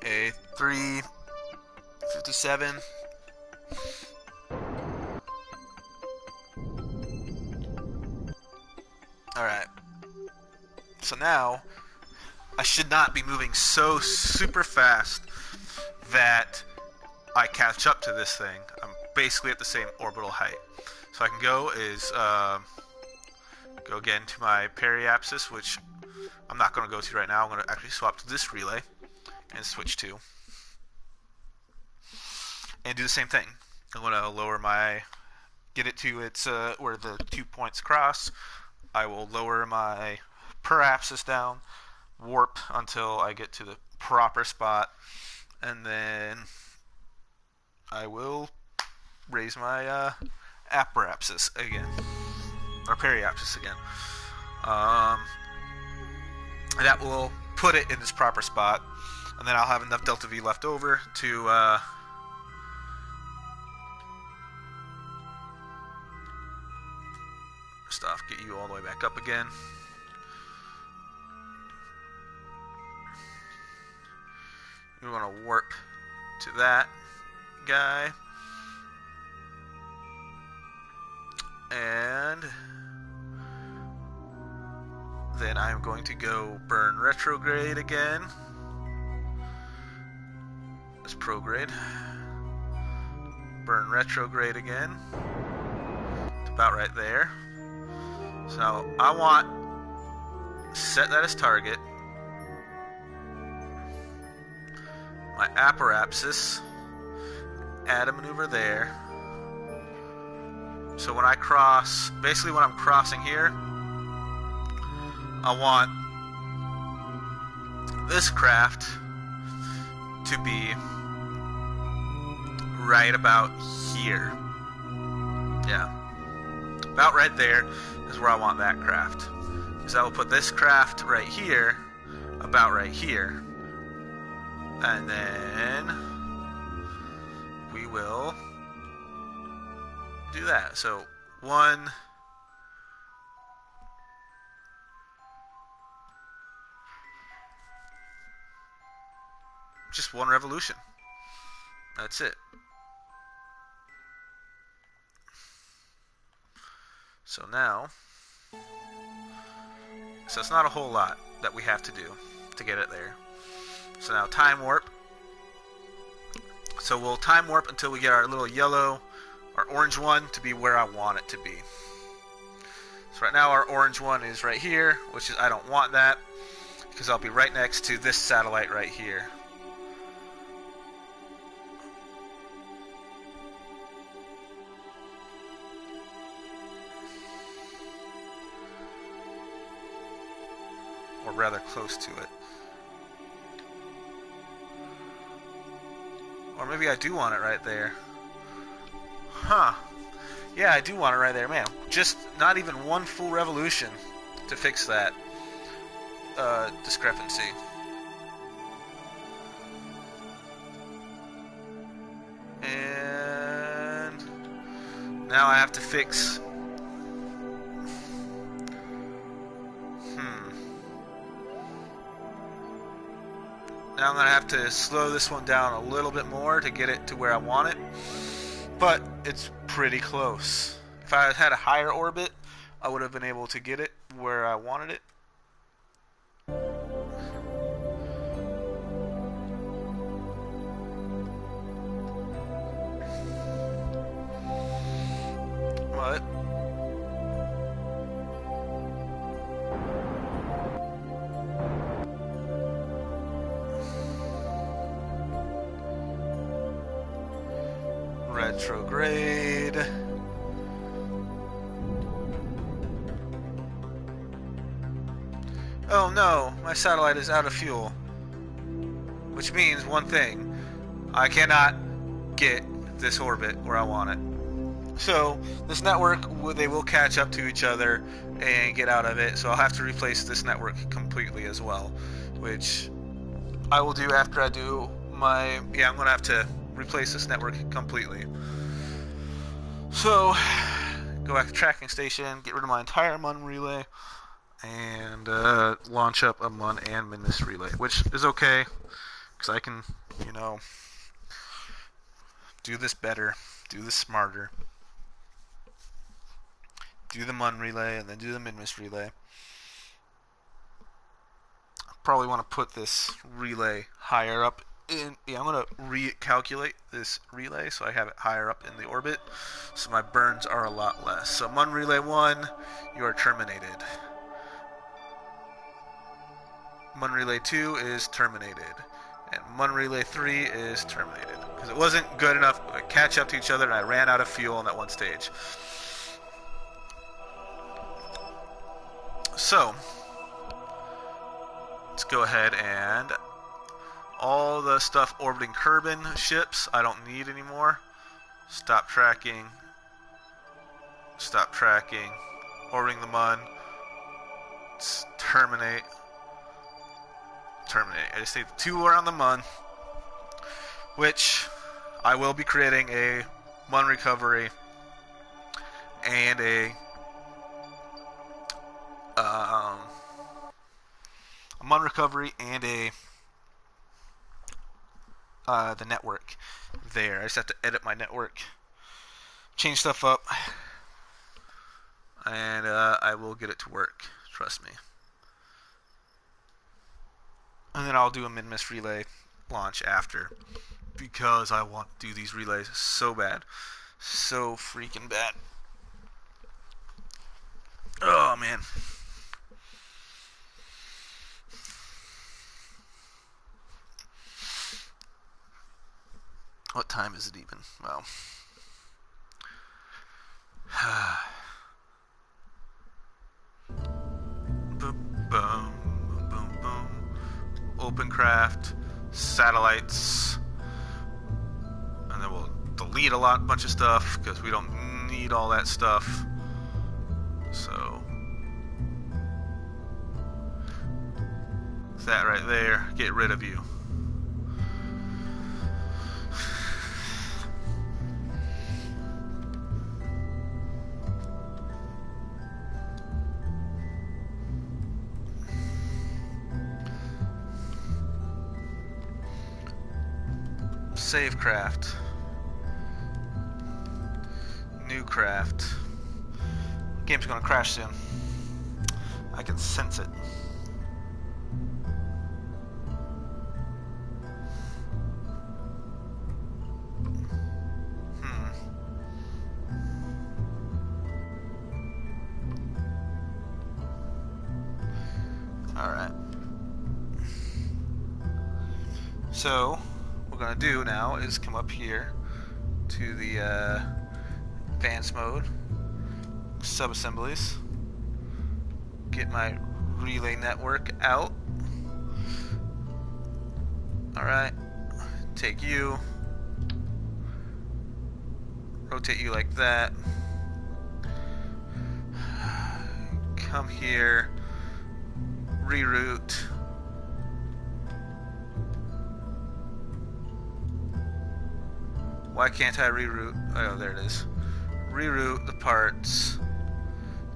A 357. Alright. So now I should not be moving so super fast that I catch up to this thing. I'm basically at the same orbital height. So I can go go again to my periapsis, which I'm not going to go to right now. I'm going to actually swap to this relay and switch to. And do the same thing. I'm going to lower my, get it to its, where the 2 points cross. I will lower my periapsis down, warp until I get to the proper spot, and then I will raise my aporapsis again, or periapsis again. That will put it in its proper spot, and then I'll have enough delta V left over to stuff, get you all the way back up again. We want to warp to that guy. And then I'm going to go burn retrograde again. That's prograde. Burn retrograde again. It's about right there. So I want set that as target. My aporapsis, add a maneuver there. So when I cross, basically when I'm crossing here, I want this craft to be right about here. Yeah. About right there is where I want that craft. So I will put this craft right here, about right here. And then we will do that. So just one revolution. That's it. So now, so it's not a whole lot that we have to do to get it there. So now time warp. So we'll time warp until we get our little yellow our orange one to be where I want it to be. So right now our orange one is right here, which is, I don't want that, because I'll be right next to this satellite right here. Or rather close to it. Or maybe I do want it right there. Huh. Yeah, I do want it right there. Man, just not even one full revolution to fix that discrepancy. And now I have to fix... Now I'm going to have to slow this one down a little bit more to get it to where I want it. But it's pretty close. If I had a higher orbit, I would have been able to get it where I wanted it. What? Retrograde. Oh no, my satellite is out of fuel. Which means one thing. I cannot get this orbit where I want it. So, this network, they will catch up to each other and get out of it. So I'll have to replace this network completely as well. Which I will do after I do my... Yeah, I'm going to have to replace this network completely. So, go back to tracking station, get rid of my entire MUN relay, and launch up a MUN and MINMIS relay, which is okay, because I can, you know, do this better, do this smarter, do the MUN relay, and then do the MINMIS relay. Probably want to put this relay higher up. Yeah, I'm going to recalculate this relay so I have it higher up in the orbit, so my burns are a lot less. So MUN relay 1, you are terminated. MUN relay 2 is terminated. And MUN relay 3 is terminated. Because it wasn't good enough to catch up to each other, and I ran out of fuel on that one stage. So, let's go ahead and... all the stuff orbiting Kerbin ships I don't need anymore. Stop tracking. Stop tracking. Orbiting the MUN. Terminate. Terminate. I just need the 2 around the MUN, which I will be creating a MUN recovery and a MUN recovery and a the network there. I just have to edit my network, change stuff up, and I will get it to work. Trust me. And then I'll do a MINMIS relay launch after, because I want to do these relays so bad. So freaking bad. Oh, man. What time is it even? Well, boom, boom, boom, boom. Open craft, satellites, and then we'll delete a bunch of stuff because we don't need all that stuff. So that right there, get rid of you. Save craft. New craft. Game's gonna crash soon. I can sense it. Alright. So, what we're going to do now is come up here to the advanced mode, sub-assemblies, get my relay network out. Alright, take you, rotate you like that, come here, reroute, why can't I reroute? Oh, there it is. Reroute the parts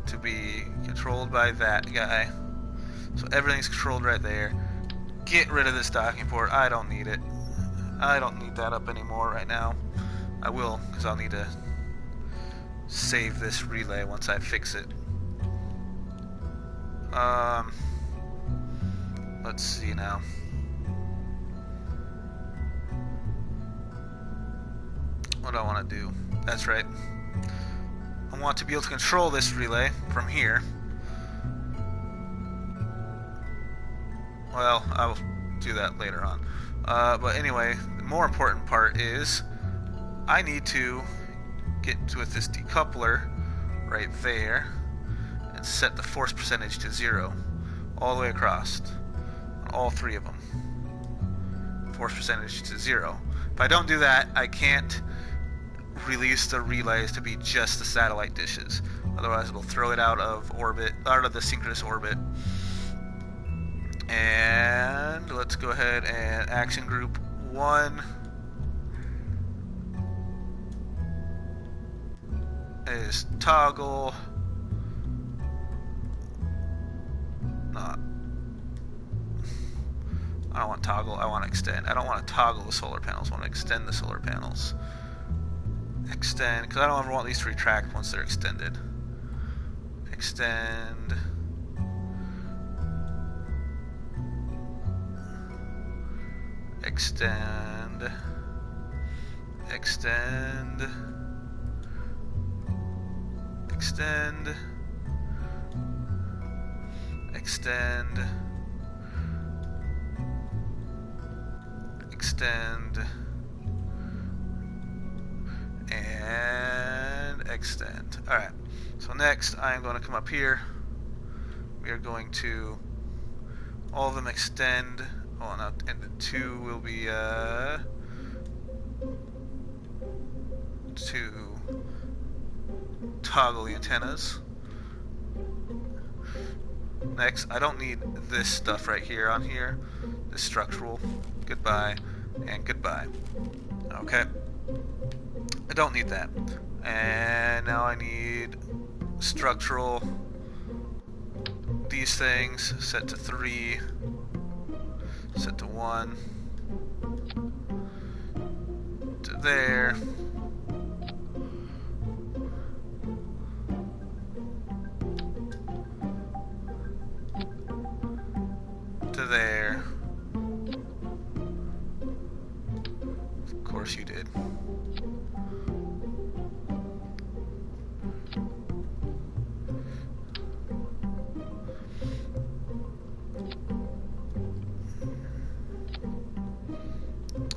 to be controlled by that guy. So everything's controlled right there. Get rid of this docking port. I don't need it. I don't need that up anymore right now. I will, because I'll need to save this relay once I fix it. Let's see now. What do I want to do? That's right. I want to be able to control this relay from here. Well, I will do that later on. But anyway, the more important part is I need to get with this decoupler right there and set the force percentage to 0 all the way across on all three of them. Force percentage to 0. If I don't do that, I can't release the relays to be just the satellite dishes. Otherwise, it'll throw it out of orbit, out of the synchronous orbit. And let's go ahead and action group 1 is toggle. Not. I don't want toggle, I want to extend. I don't want to toggle the solar panels, I want to extend the solar panels. Extend, because I don't ever want these to retract once they're extended. Extend. Extend. Extend. Extend. Extend. Extend. And extend. Alright, so next I am going to come up here. We are going to all of them extend. Oh, now, and the 2 will be to toggle the antennas. Next, I don't need this stuff right here on here. This structural. Goodbye and goodbye. Okay. I don't need that. And now I need structural. These things set to 3. Set to 1. To there. To there. Of course you did.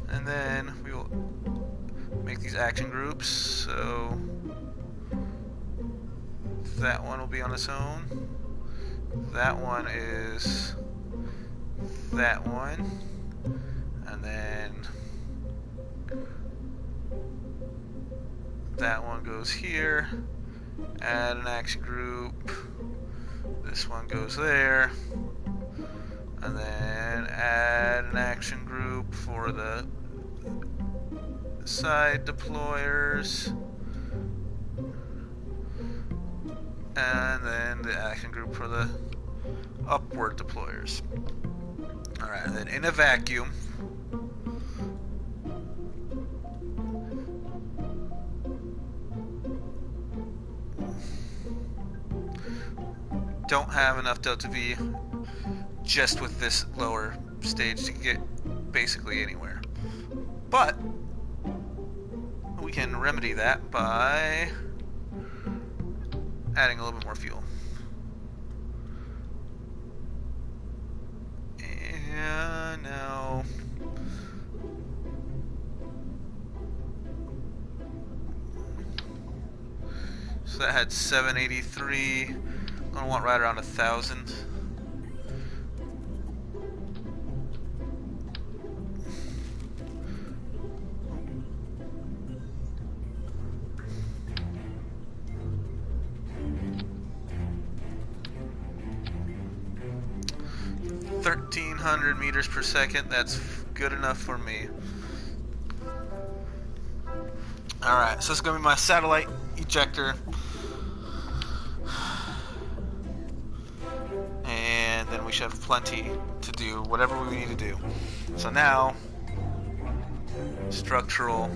And then we will make these action groups. So that one will be on its own. That one is that one. And then that one goes here. Add an action group. This one goes there. And then add an action group for the side deployers. And then the action group for the upward deployers. Alright, then in a vacuum, don't have enough delta V just with this lower stage to get basically anywhere. But we can remedy that by adding a little bit more fuel. Yeah, no. So that had 783. I'm gonna want right around 1,000. $1,300 meters per second. That's good enough for me. Alright, so this is going to be my satellite ejector. And then we should have plenty to do whatever we need to do. So now, structural,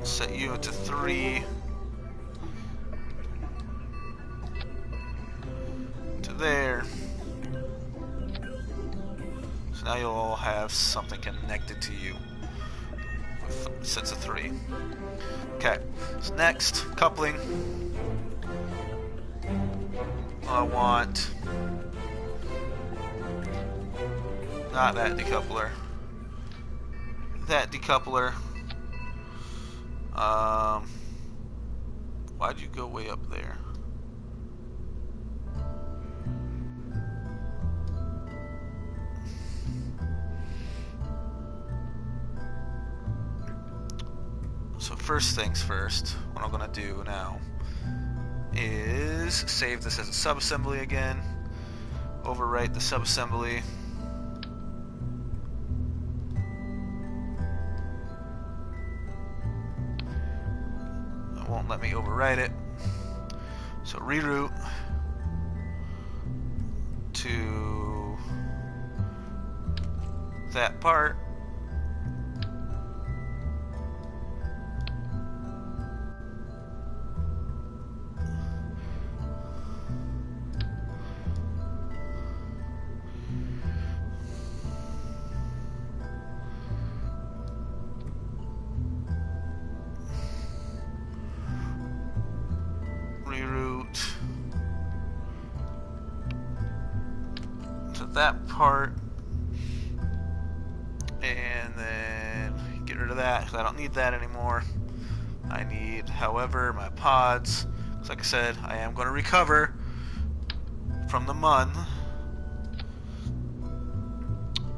set you to 3, to there. So now you'll all have something connected to you with sets of 3. Okay, so next, coupling. I want not that decoupler. That decoupler. Why'd you go way up there? So first things first, what I'm gonna do now is save this as a subassembly again, overwrite the subassembly, it won't let me overwrite it, so reroute to that part. Reroute to that part, and then get rid of that because I don't need that anymore. I need, however, my pods, because like I said, I am going to recover from the MUN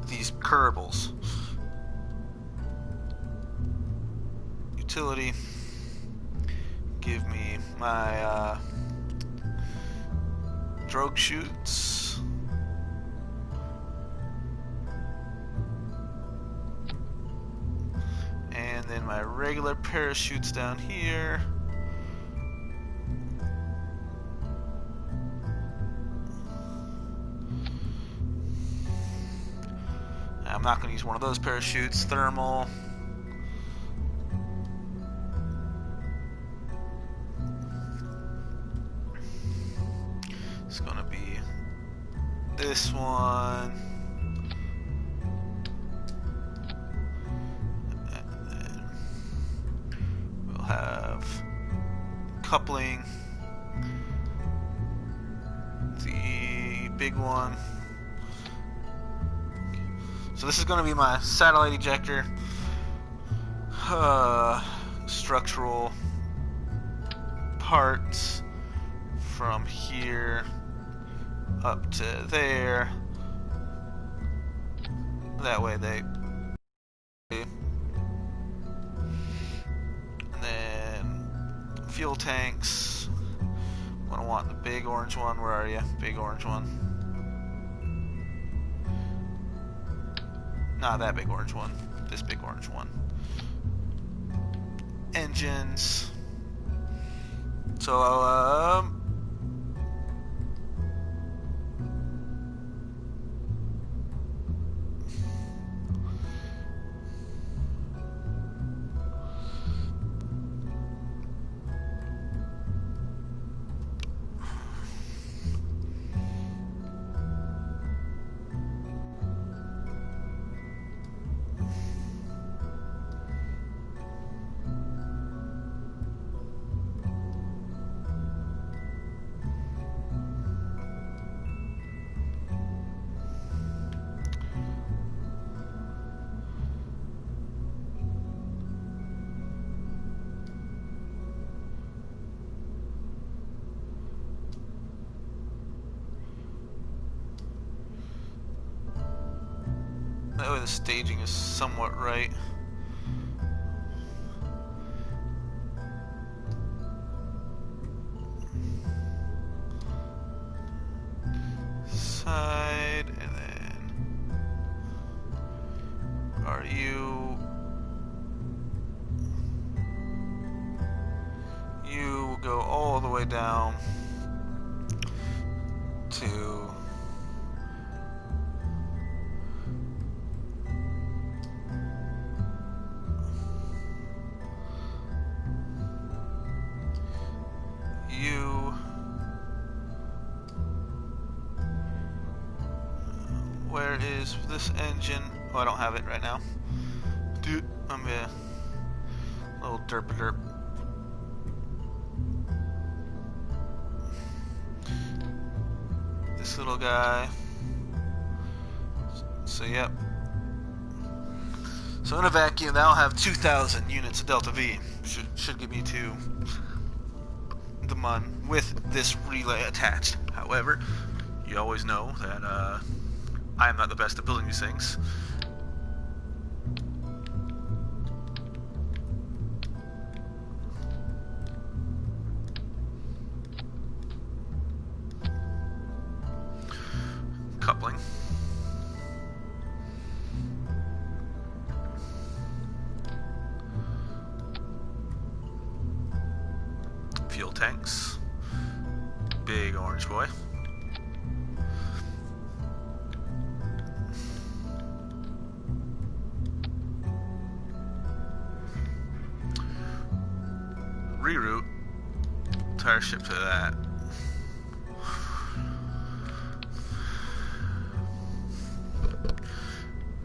these Kerbals. Utility, give me my drogue chutes. And then my regular parachutes down here. I'm not going to use one of those parachutes. Thermal. It's going to be this one. And then we'll have coupling. The big one. So this is going to be my satellite ejector, structural parts from here up to there. That way they. And then fuel tanks. I'm going to want the big orange one. Where are you? Big orange one. Not that big orange one, this big orange one. Engines. So, That way the staging is somewhat right. Side, and then are you will go all the way down to where is this engine? Oh, I don't have it right now. Dude, I'm a little derp. This little guy. So, yep. So in a vacuum, that'll have 2,000 units of Delta V. Should give me to the Mun with this relay attached. However, you always know that I am not the best at building these things. Coupling. Fuel tanks. Big orange boy. Reroute entire ship to that.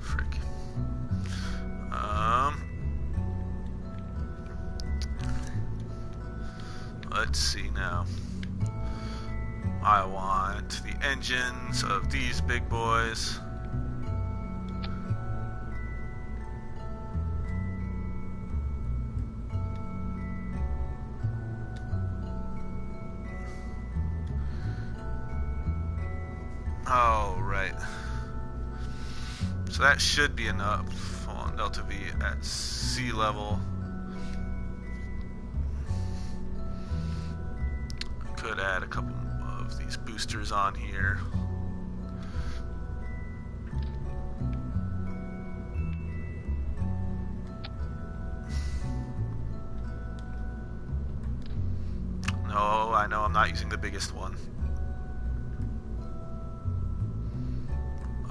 Frick. Let's see now. I want the engines of these big boys. Oh, right. So that should be enough on Delta V at sea level. Could add a couple of these boosters on here. No, I know I'm not using the biggest one.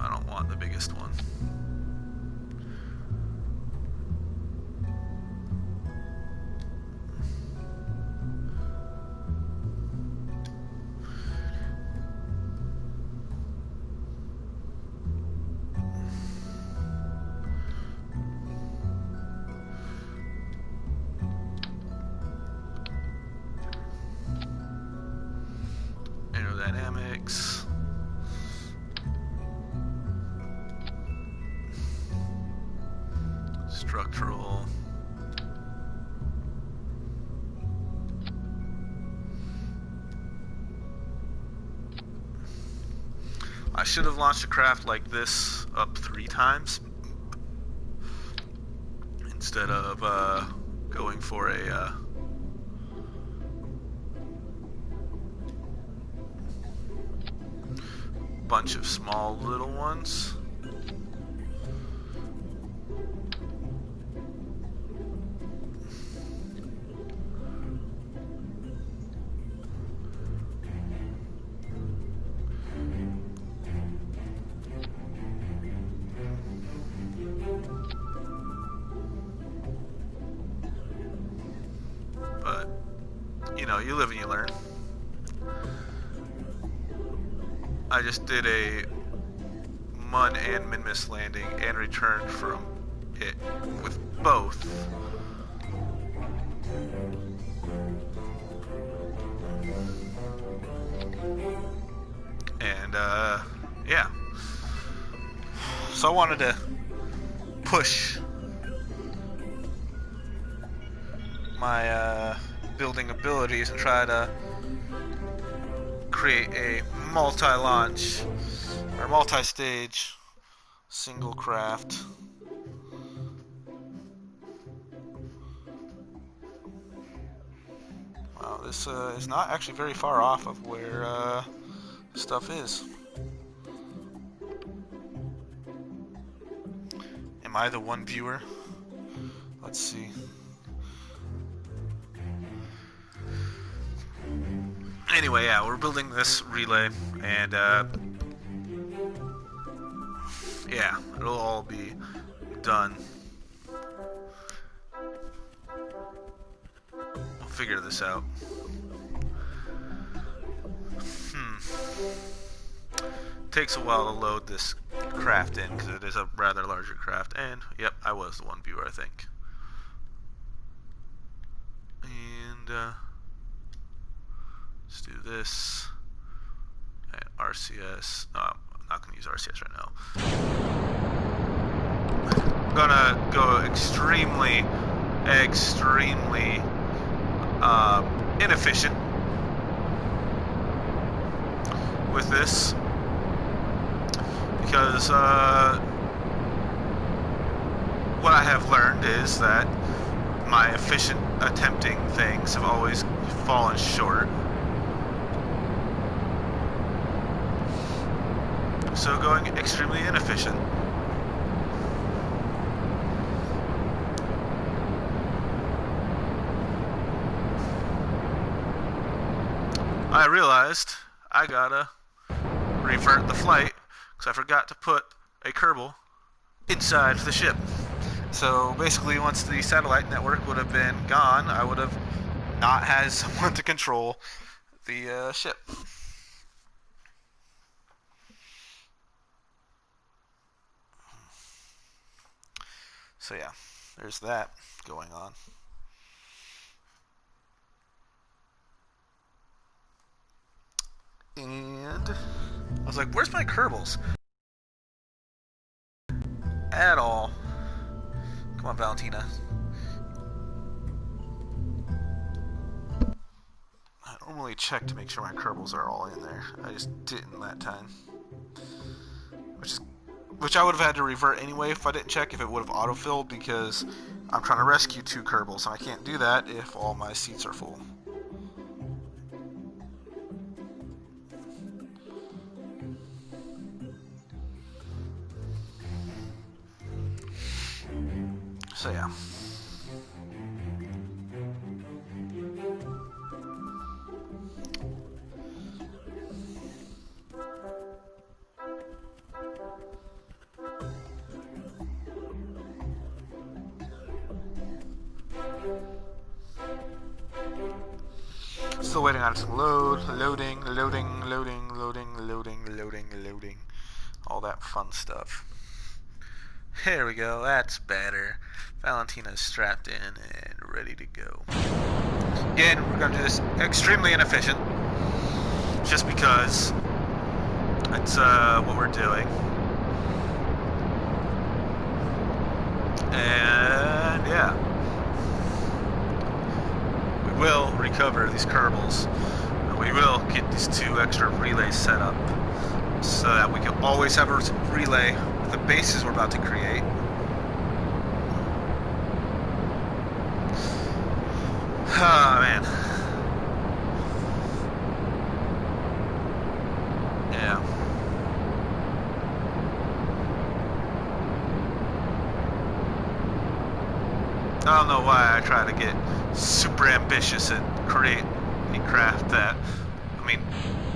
I don't want the biggest one. Aerodynamics. Structural. I should have launched a craft like this up 3 times instead of going for a bunch of small little ones. But, you know, you live and you learn. I just did a Mun and Minmus landing and returned from it with both. And, yeah. So I wanted to push my building abilities and try to create a multi-launch or multi-stage single craft. Wow, this is not actually very far off of where stuff is. Am I the one viewer? Let's see. Anyway, yeah, we're building this relay, and yeah, it'll all be done. We'll figure this out. Takes a while to load this craft in because it is a rather larger craft, and yep, I was the one viewer, I think. And let's do this. And RCS. No, I'm not going to use RCS right now. I'm gonna go extremely inefficient with this, because what I have learned is that my efficient attempting things have always fallen short. So going extremely inefficient. I realized I gotta revert the flight because I forgot to put a Kerbal inside the ship. So basically, once the satellite network would have been gone, I would have not had someone to control the ship. So yeah, there's that going on. And I was like, where's my Kerbals? At all. Come on, Valentina. I normally check to make sure my Kerbals are all in there. I just didn't that time. Which I would have had to revert anyway if I didn't check, if it would have autofilled, because I'm trying to rescue 2 Kerbals, and I can't do that if all my seats are full. So yeah. Still waiting on it to load, loading. All that fun stuff. There we go, that's better. Valentina's strapped in and ready to go. Again, we're going to do this extremely inefficient, just because it's what we're doing. And yeah, we will recover these Kerbals, and we will get these 2 extra relays set up, so that we can always have a relay with the bases we're about to create. Oh man. Yeah. I don't know why I try to get super ambitious and create a craft that, I mean,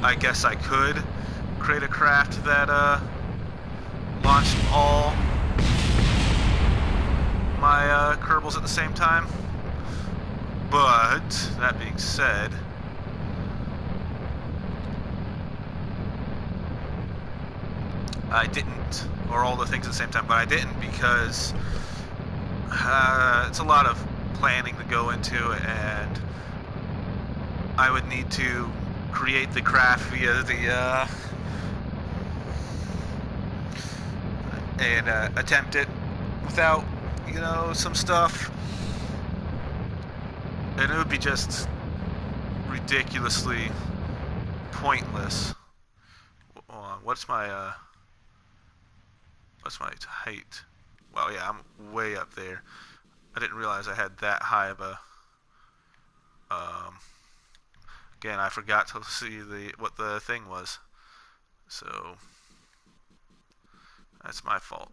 I guess I could create a craft that launched all my Kerbals at the same time. But that being said, I didn't, or all the things at the same time, but I didn't because it's a lot of planning to go into, and I would need to create the craft via the and attempt it without, you know, some stuff, and it would be just ridiculously pointless. Hold on, what's my What's my height? Wow, yeah, I'm way up there. I didn't realize I had that high of a. Again, I forgot to see what the thing was, so that's my fault.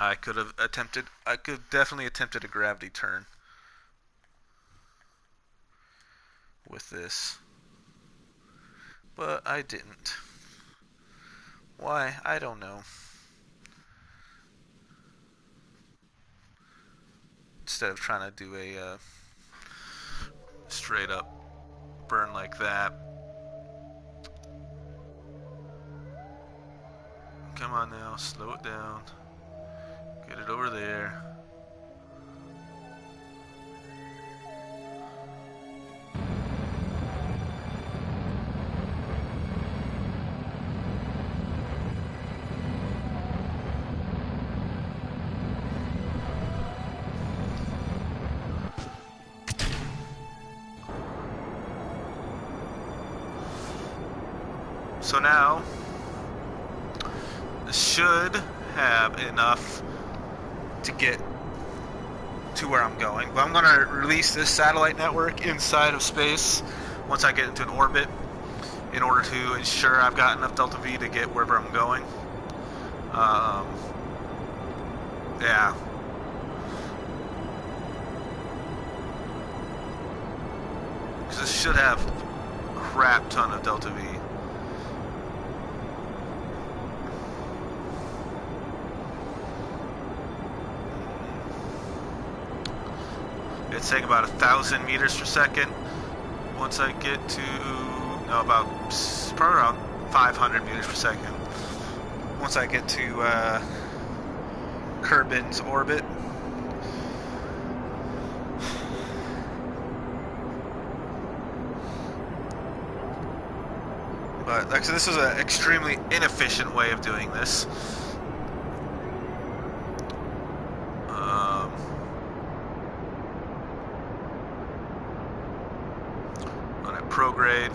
I could have attempted. I could definitely attempted a gravity turn with this, but I didn't. Why? I don't know. Instead of trying to do a straight up burn like that. Come on now, slow it down. Get it over there. So now, this should have enough to get to where I'm going. But I'm going to release this satellite network inside of space once I get into an orbit in order to ensure I've got enough delta V to get wherever I'm going. Yeah. Because this should have a crap ton of delta V. It's saying about 1,000 meters per second. Once I get to, no, about probably around 500 meters per second. Once I get to Kerbals orbit. But like, so this is an extremely inefficient way of doing this. Prograde.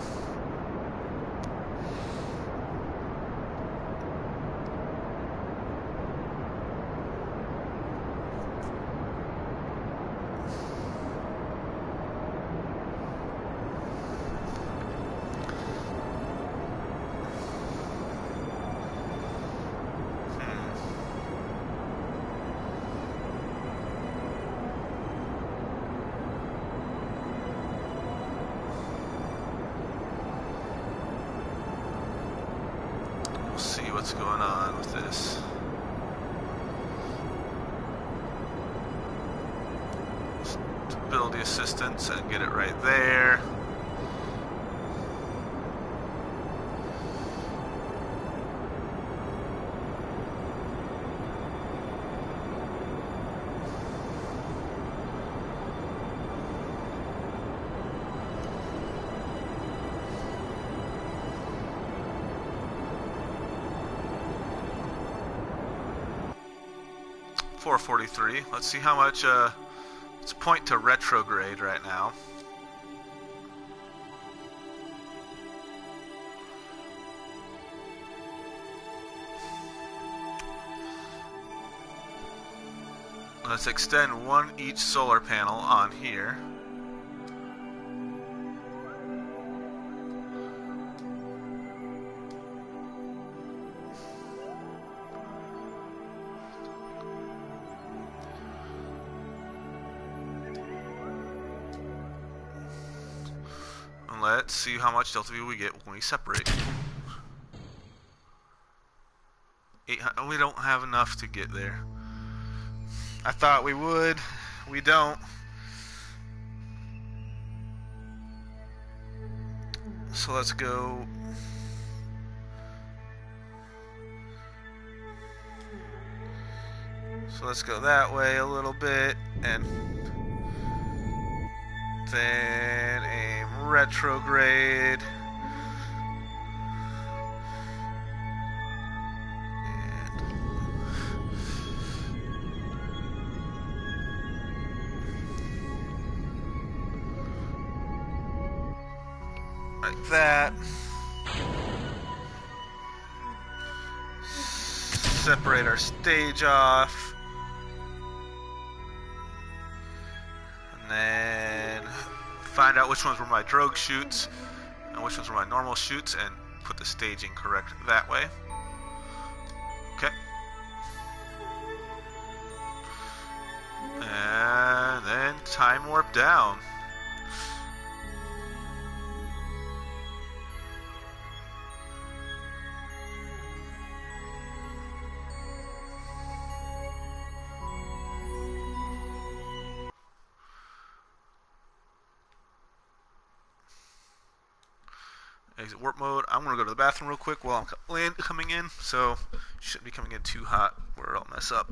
What's going on with this? Stability assistance and get it right there. .43. Let's see how much. Let's point to retrograde right now. Let's extend one each solar panel on here. Let's see how much delta V we get when we separate. 800, we don't have enough to get there. I thought we would. We don't. So let's go. So let's go that way a little bit and then aim retrograde. And like that. separate our stage off. And then find out which ones were my drogue shoots and which ones were my normal shoots and put the staging correct that way. Okay. And then time warp down. Exit warp mode. I'm going to go to the bathroom real quick while I'm coming in, so shouldn't be coming in too hot where I'll mess up.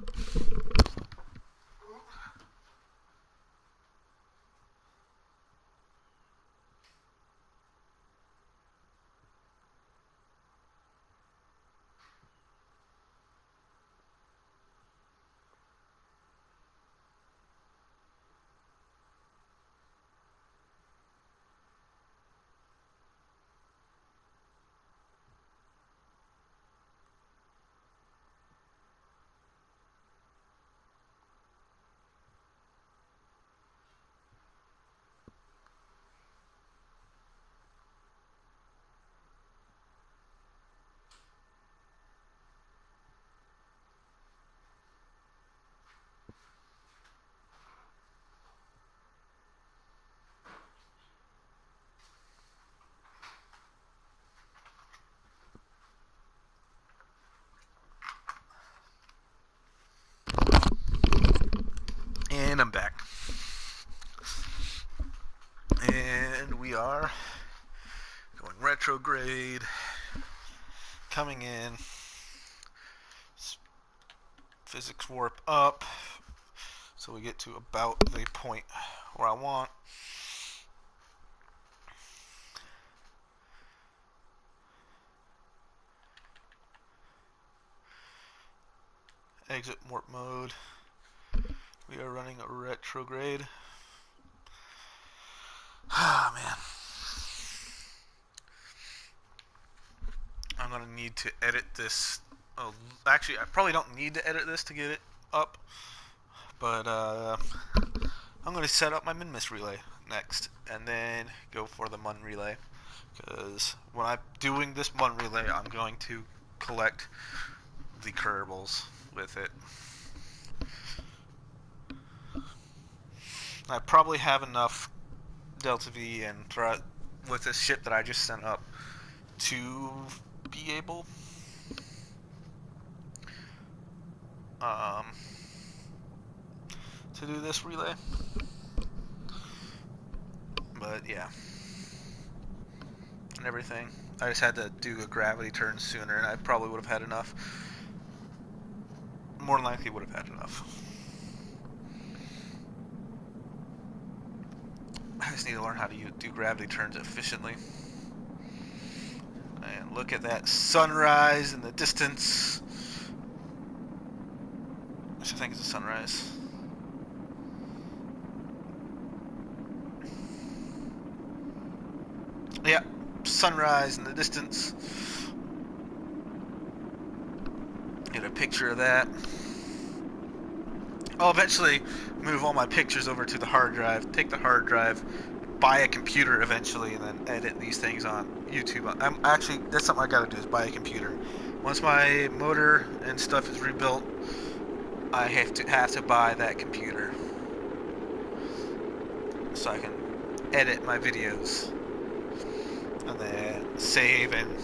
And I'm back. And we are going retrograde, coming in, physics warp up, so we get to about the point where I want. Exit warp mode. We are running a retrograde. Ah, man. I'm going to need to edit this. Oh, actually, I probably don't need to edit this to get it up. But I'm going to set up my min-miss relay next. And then go for the mun relay. Because when I'm doing this mun relay, I'm going to collect the Kerbals with it. I probably have enough Delta V and with this ship that I just sent up to be able to do this relay. But yeah, and everything. I just had to do a gravity turn sooner, and I probably would have had enough. More than likely would have had enough. I just need to learn how to do gravity turns efficiently. And look at that sunrise in the distance. Which I think is a sunrise. Yeah, sunrise in the distance. Get a picture of that. I'll eventually move all my pictures over to the hard drive, take the hard drive, buy a computer eventually, and then edit these things on YouTube. That's something I gotta do, is buy a computer. Once my motor and stuff is rebuilt, I have to buy that computer so I can edit my videos and then save and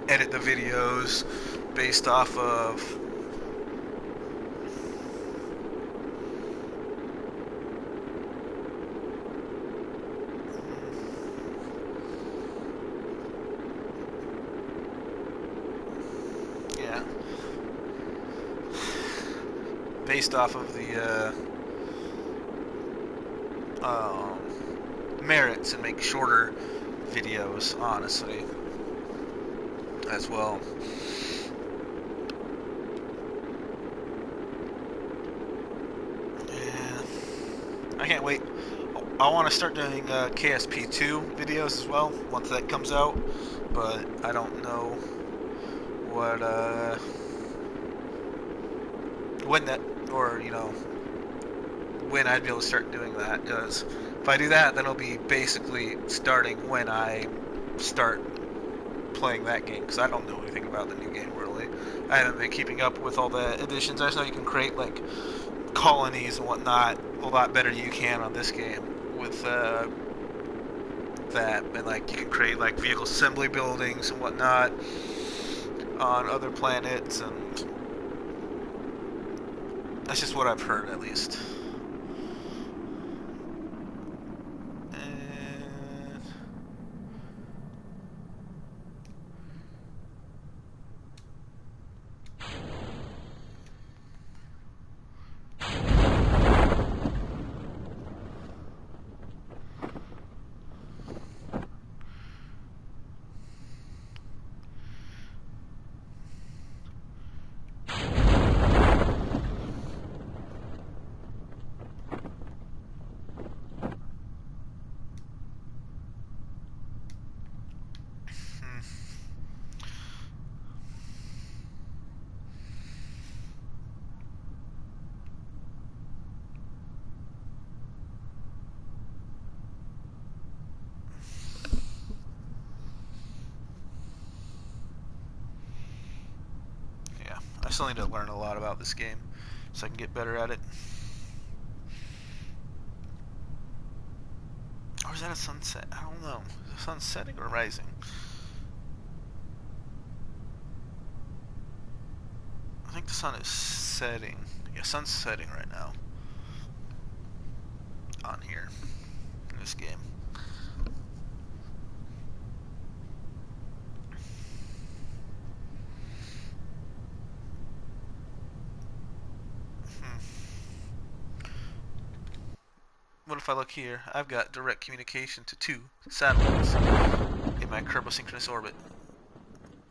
edit the videos based off of the merits and make shorter videos, honestly, as well. Yeah, I can't wait. I want to start doing KSP 2 videos as well once that comes out, but I don't know what when that, or when I'd be able to start doing that. Because if I do that, then it'll be basically starting when I start playing that game. Because I don't know anything about the new game really. I haven't been keeping up with all the additions. I just know you can create like colonies and whatnot a lot better than you can on this game with that, and like you can create like vehicle assembly buildings and whatnot on other planets, and that's just what I've heard at least. And yeah, I still need to learn a lot about this game so I can get better at it. Or is that a sunset? I don't know. Is it sun setting or rising? I think the sun is setting. Yeah, sun's setting right now. On here. In this game. What if I look here? I've got direct communication to 2 satellites in my Kerbal synchronous orbit.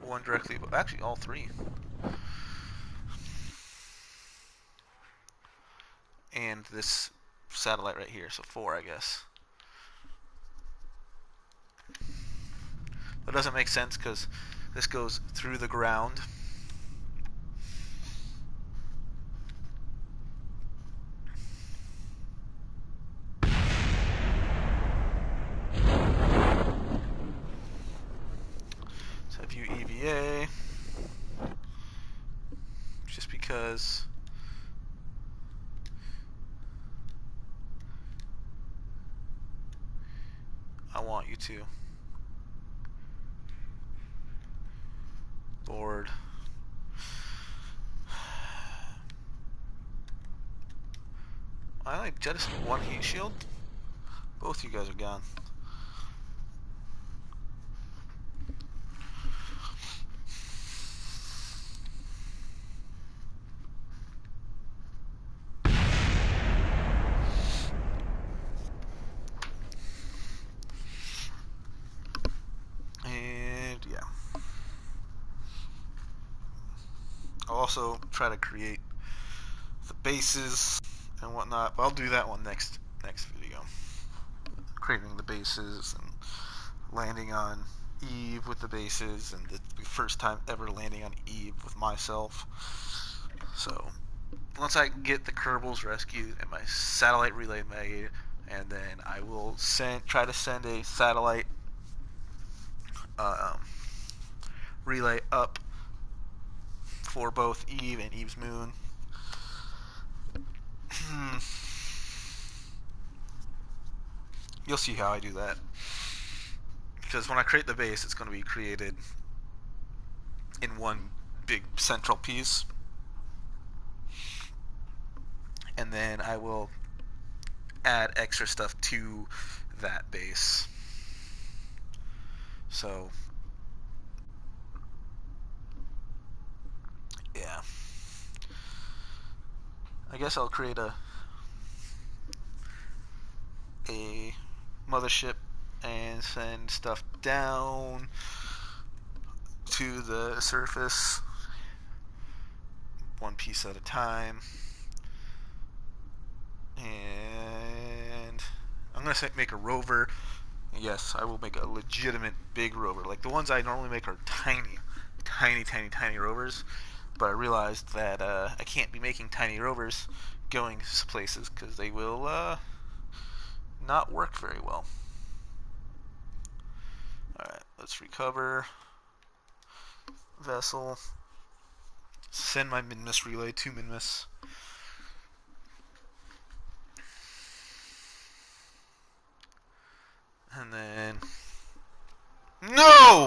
One directly, but actually all 3. And this satellite right here, so 4 I guess. That doesn't make sense because this goes through the ground. So I view EVA just because I want you to. Board. I like jettisoned 1 heat shield. Both you guys are gone. And yeah. I'll also try to create the bases and whatnot, but I'll do that one next video. Creating the bases and landing on Eve with the bases, and the first time ever landing on Eve with myself. So once I get the Kerbals rescued and my satellite relay made, and then I will try to send a satellite relay up for both Eve and Eve's moon. You'll see how I do that. Because when I create the base, it's going to be created in one big central piece. And then I will add extra stuff to that base. So, yeah. I guess I'll create a mothership and send stuff down to the surface, one piece at a time. And I'm going to make a rover. Yes, I will make a legitimate big rover. Like the ones I normally make are tiny rovers. But I realized that I can't be making tiny rovers going places because they will not work very well. Alright, let's recover. Vessel. Send my Minmus relay to Minmus. And then... No!